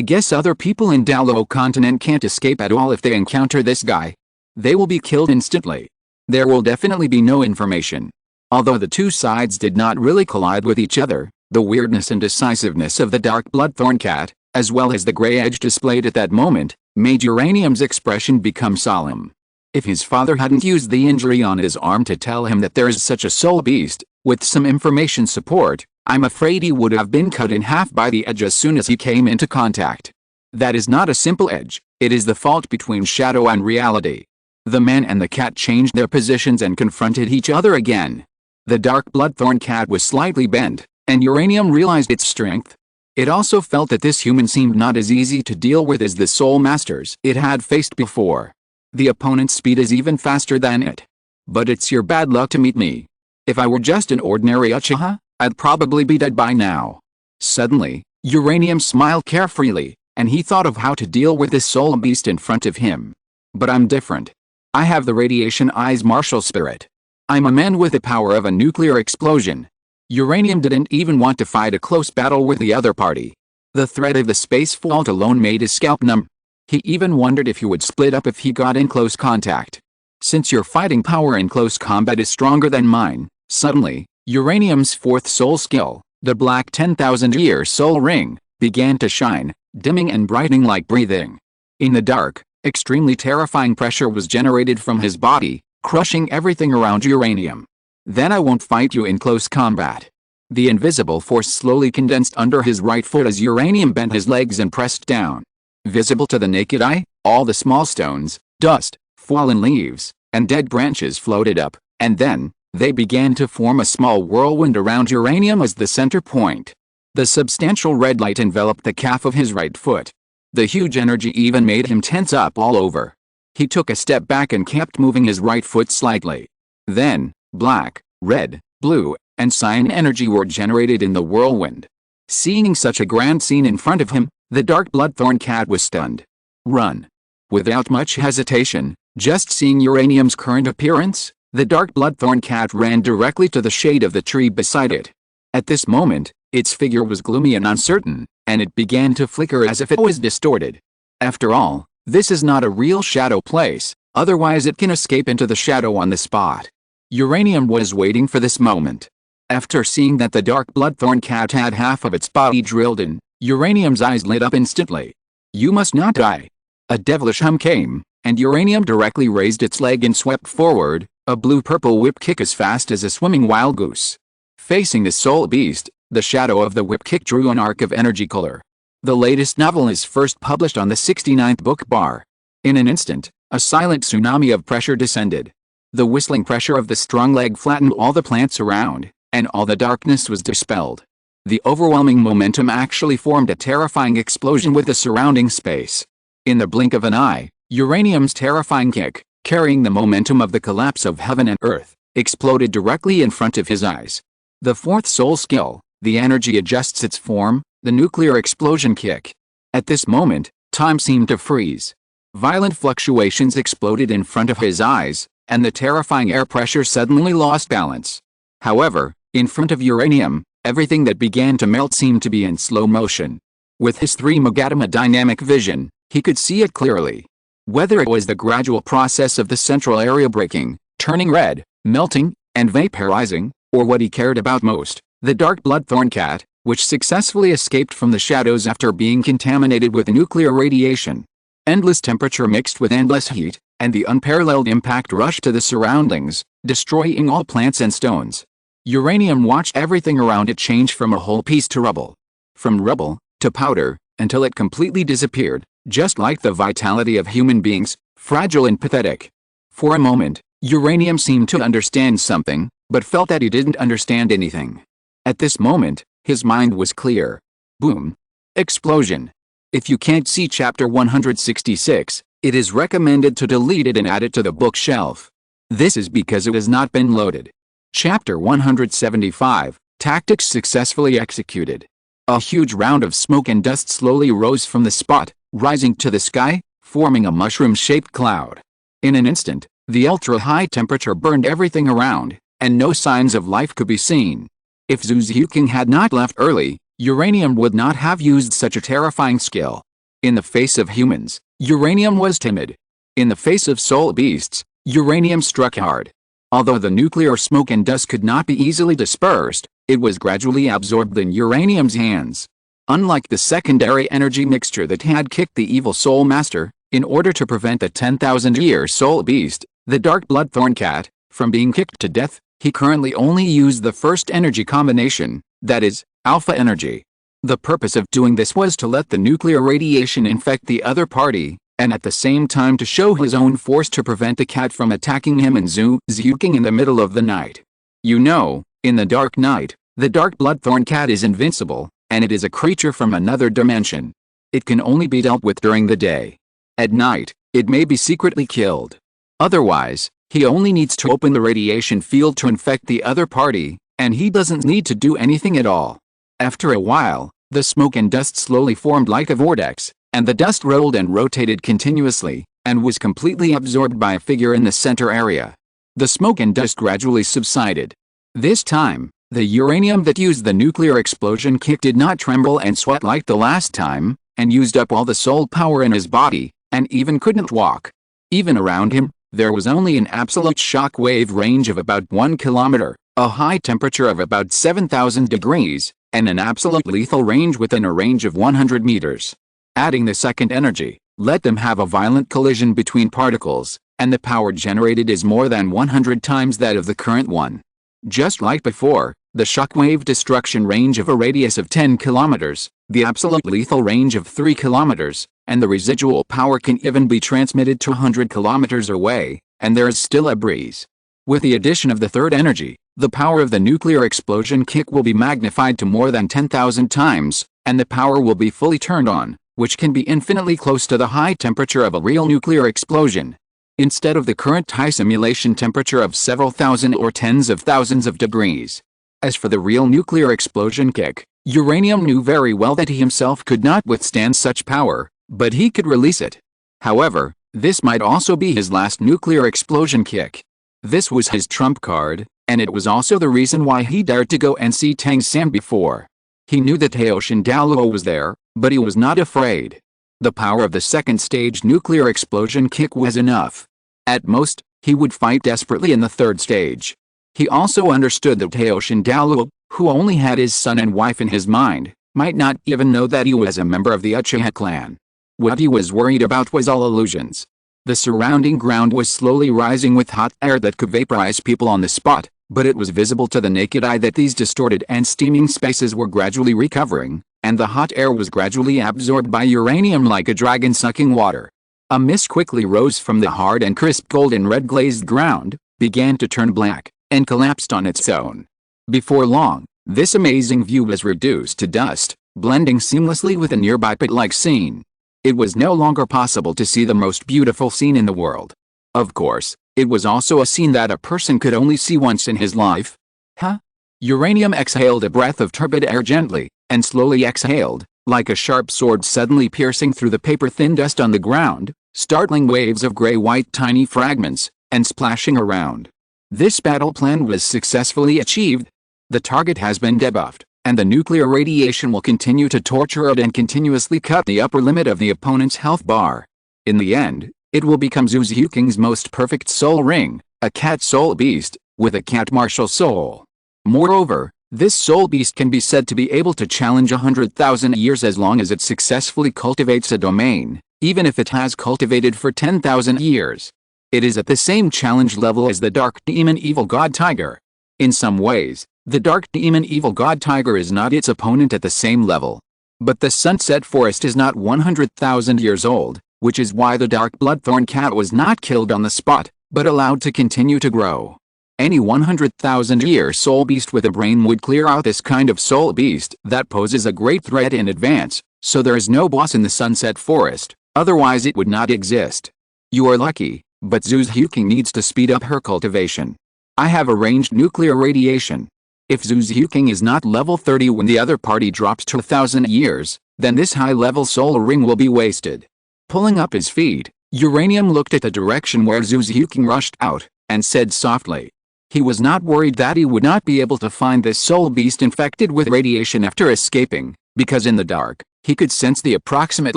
guess other people in Douluo Continent can't escape at all if they encounter this guy. They will be killed instantly. There will definitely be no information. Although the 2 sides did not really collide with each other, the weirdness and decisiveness of the dark bloodthorn cat, as well as the gray edge displayed at that moment, made Uranium's expression become solemn. If his father hadn't used the injury on his arm to tell him that there is such a soul beast, with some information support, I'm afraid he would have been cut in half by the edge as soon as he came into contact. That is not a simple edge, it is the fault between shadow and reality. The man and the cat changed their positions and confronted each other again. The dark bloodthorn cat was slightly bent, and Uranium realized its strength. It also felt that this human seemed not as easy to deal with as the soul masters it had faced before. The opponent's speed is even faster than it. But it's your bad luck to meet me. If I were just an ordinary Uchiha, I'd probably be dead by now. Suddenly, Uranium smiled carefreely, and he thought of how to deal with this soul beast in front of him. But I'm different. I have the radiation eye's martial spirit. I'm a man with the power of a nuclear explosion. Uranium didn't even want to fight a close battle with the other party. The threat of the space fault alone made his scalp numb. He even wondered if he would split up if he got in close contact. Since your fighting power in close combat is stronger than mine, suddenly, Uranium's fourth soul skill, the black 10,000-year soul ring, began to shine, dimming and brightening like breathing. In the dark, extremely terrifying pressure was generated from his body, crushing everything around Uranium. Then I won't fight you in close combat. The invisible force slowly condensed under his right foot as Uranium bent his legs and pressed down. Visible to the naked eye, all the small stones, dust, fallen leaves, and dead branches floated up, and then, they began to form a small whirlwind around Uranium as the center point. The substantial red light enveloped the calf of his right foot. The huge energy even made him tense up all over. He took a step back and kept moving his right foot slightly. Then, black, red, blue, and cyan energy were generated in the whirlwind. Seeing such a grand scene in front of him, the dark bloodthorn cat was stunned. Run. Without much hesitation, just seeing Uranium's current appearance, the dark bloodthorn cat ran directly to the shade of the tree beside it. At this moment, its figure was gloomy and uncertain, and it began to flicker as if it was distorted. After all, this is not a real shadow place, otherwise it can escape into the shadow on the spot. Uranium was waiting for this moment. After seeing that the dark bloodthorn cat had half of its body drilled in, Uranium's eyes lit up instantly. You must not die. A devilish hum came, and Uranium directly raised its leg and swept forward, a blue-purple whip kick as fast as a swimming wild goose. Facing the soul beast, the shadow of the whip kick drew an arc of energy color. The latest novel is first published on the 69th book bar. In an instant, a silent tsunami of pressure descended. The whistling pressure of the strong leg flattened all the plants around, and all the darkness was dispelled. The overwhelming momentum actually formed a terrifying explosion with the surrounding space. In the blink of an eye, Uranium's terrifying kick, carrying the momentum of the collapse of heaven and earth, exploded directly in front of his eyes. The fourth soul skill, the energy adjusts its form, the nuclear explosion kick. At this moment, time seemed to freeze. Violent fluctuations exploded in front of his eyes, and the terrifying air pressure suddenly lost balance. However, in front of Uranium, everything that began to melt seemed to be in slow motion. With his 3 Magatama dynamic vision, he could see it clearly. Whether it was the gradual process of the central area breaking, turning red, melting, and vaporizing, or what he cared about most, the dark bloodthorn cat, which successfully escaped from the shadows after being contaminated with nuclear radiation. Endless temperature mixed with endless heat, and the unparalleled impact rushed to the surroundings, destroying all plants and stones. Uranium watched everything around it change from a whole piece to rubble. From rubble, to powder, until it completely disappeared, just like the vitality of human beings, fragile and pathetic. For a moment, Uranium seemed to understand something, but felt that he didn't understand anything. At this moment, his mind was clear. Boom. Explosion. If you can't see chapter 166, it is recommended to delete it and add it to the bookshelf. This is because it has not been loaded. Chapter 175, Tactics Successfully Executed. A huge round of smoke and dust slowly rose from the spot, rising to the sky, forming a mushroom-shaped cloud. In an instant, the ultra-high temperature burned everything around, and no signs of life could be seen. If Zhuziuking had not left early, Uranium would not have used such a terrifying skill. In the face of humans, Uranium was timid. In the face of soul beasts, Uranium struck hard. Although the nuclear smoke and dust could not be easily dispersed, it was gradually absorbed in Uranium's hands. Unlike the secondary energy mixture that had kicked the evil soul master, in order to prevent the 10,000-year soul beast, the dark bloodthorn cat, from being kicked to death, he currently only used the first energy combination, that is, alpha energy. The purpose of doing this was to let the nuclear radiation infect the other party, and at the same time to show his own force to prevent the cat from attacking him and Zhuziuking in the middle of the night. You know, in the dark night, the dark bloodthorn cat is invincible, and it is a creature from another dimension. It can only be dealt with during the day. At night, it may be secretly killed. Otherwise, he only needs to open the radiation field to infect the other party, and he doesn't need to do anything at all. After a while, the smoke and dust slowly formed like a vortex, and the dust rolled and rotated continuously, and was completely absorbed by a figure in the center area. The smoke and dust gradually subsided. This time, the uranium that used the nuclear explosion kick did not tremble and sweat like the last time, and used up all the soul power in his body, and even couldn't walk. Even around him, there was only an absolute shock wave range of about 1 kilometer, a high temperature of about 7,000 degrees, and an absolute lethal range within a range of 100 meters. Adding the second energy, let them have a violent collision between particles, and the power generated is more than 100 times that of the current one. Just like before, the shockwave destruction range of a radius of 10 kilometers, the absolute lethal range of 3 kilometers, and the residual power can even be transmitted to 100 kilometers away, and there is still a breeze. With the addition of the third energy, the power of the nuclear explosion kick will be magnified to more than 10,000 times, and the power will be fully turned on, which can be infinitely close to the high temperature of a real nuclear explosion. Instead of the current high simulation temperature of several thousand or tens of thousands of degrees. As for the real nuclear explosion kick, Uranium knew very well that he himself could not withstand such power, but he could release it. However, this might also be his last nuclear explosion kick. This was his trump card, and it was also the reason why he dared to go and see Tang San before. He knew that Taoshin Douluo was there, but he was not afraid. The power of the second stage nuclear explosion kick was enough. At most, he would fight desperately in the third stage. He also understood that Taoshin Douluo, who only had his son and wife in his mind, might not even know that he was a member of the Uchiha clan. What he was worried about was all illusions. The surrounding ground was slowly rising with hot air that could vaporize people on the spot, but it was visible to the naked eye that these distorted and steaming spaces were gradually recovering, and the hot air was gradually absorbed by uranium like a dragon sucking water. A mist quickly rose from the hard and crisp golden red glazed ground, began to turn black, and collapsed on its own. Before long, this amazing view was reduced to dust, blending seamlessly with a nearby pit-like scene. It was no longer possible to see the most beautiful scene in the world. Of course, it was also a scene that a person could only see once in his life. Huh? Uranium exhaled a breath of turbid air gently, and slowly exhaled, like a sharp sword suddenly piercing through the paper-thin dust on the ground, startling waves of gray-white tiny fragments, and splashing around. This battle plan was successfully achieved. The target has been debuffed, and the nuclear radiation will continue to torture it and continuously cut the upper limit of the opponent's health bar. In the end, it will become Zhu Zhuking's most perfect soul ring, a cat soul beast, with a cat martial soul. Moreover, this soul beast can be said to be able to challenge 100,000 years as long as it successfully cultivates a domain, even if it has cultivated for 10,000 years. It is at the same challenge level as the Dark Demon Evil God Tiger. In some ways, the Dark Demon Evil God Tiger is not its opponent at the same level. But the Sunset Forest is not 100,000 years old, which is why the Dark Bloodthorn Cat was not killed on the spot, but allowed to continue to grow. Any 100,000-year soul beast with a brain would clear out this kind of soul beast that poses a great threat in advance, so there is no boss in the Sunset Forest, otherwise it would not exist. You are lucky, but Zhu Zhuking needs to speed up her cultivation. I have arranged nuclear radiation. If Zhu Zhuking is not level 30 when the other party drops to 1,000 years, then this high-level soul ring will be wasted. Pulling up his feet, Uranium looked at the direction where Zhu Zhuking rushed out, and said softly. He was not worried that he would not be able to find this soul beast infected with radiation after escaping, because in the dark, he could sense the approximate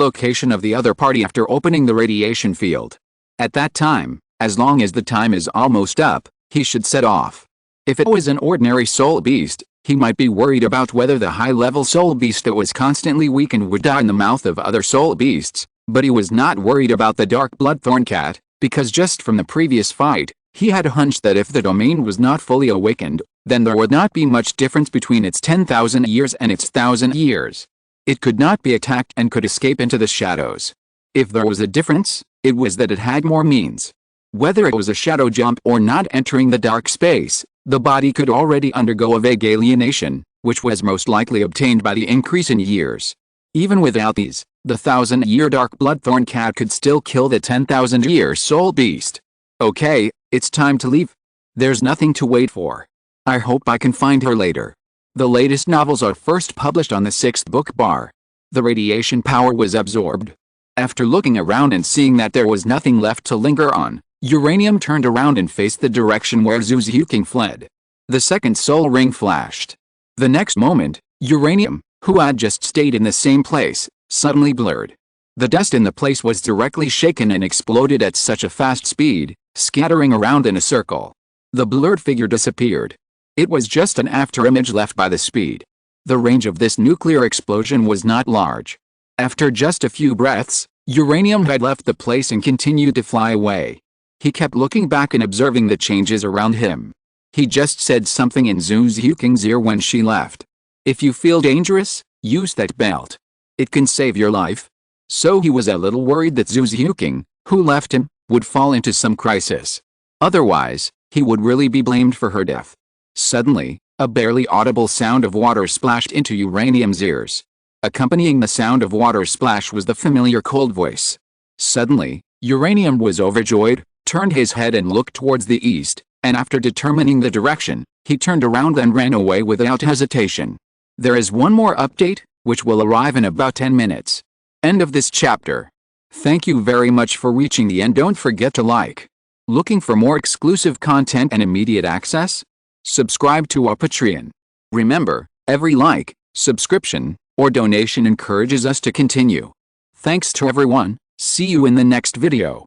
location of the other party after opening the radiation field. At that time, as long as the time is almost up, he should set off. If it was an ordinary soul beast, he might be worried about whether the high-level soul beast that was constantly weakened would die in the mouth of other soul beasts, but he was not worried about the Dark Bloodthorn Cat, because just from the previous fight, he had a hunch that if the domain was not fully awakened, then there would not be much difference between its 10,000 years and its 1,000 years. It could not be attacked and could escape into the shadows. If there was a difference, it was that it had more means. Whether it was a shadow jump or not entering the dark space, the body could already undergo a vague alienation, which was most likely obtained by the increase in years. Even without these, the 1,000-year Dark Bloodthorn Cat could still kill the 10,000-year soul beast. Okay, it's time to leave. There's nothing to wait for. I hope I can find her later. The latest novels are first published on the 6th book bar. The radiation power was absorbed. After looking around and seeing that there was nothing left to linger on, Uranium turned around and faced the direction where Zhu Xiuqing fled. The second soul ring flashed. The next moment, Uranium, who had just stayed in the same place, suddenly blurred. The dust in the place was directly shaken and exploded at such a fast speed, scattering around in a circle. The blurred figure disappeared. It was just an afterimage left by the speed. The range of this nuclear explosion was not large. After just a few breaths, Uranium had left the place and continued to fly away. He kept looking back and observing the changes around him. He just said something in Zhu Xiuqing's ear when she left. If you feel dangerous, use that belt. It can save your life. So he was a little worried that Zhu Xiuqing, who left him, would fall into some crisis. Otherwise, he would really be blamed for her death. Suddenly, a barely audible sound of water splashed into Uranium's ears. Accompanying the sound of water splash was the familiar cold voice. Suddenly, Uranium was overjoyed, turned his head and looked towards the east, and after determining the direction, he turned around and ran away without hesitation. There is one more update, which will arrive in about 10 minutes. End of this chapter. Thank you very much for reaching the end. Don't forget to like. Looking for more exclusive content and immediate access? Subscribe to our Patreon. Remember, every like, subscription, or donation encourages us to continue. Thanks to everyone. See you in the next video.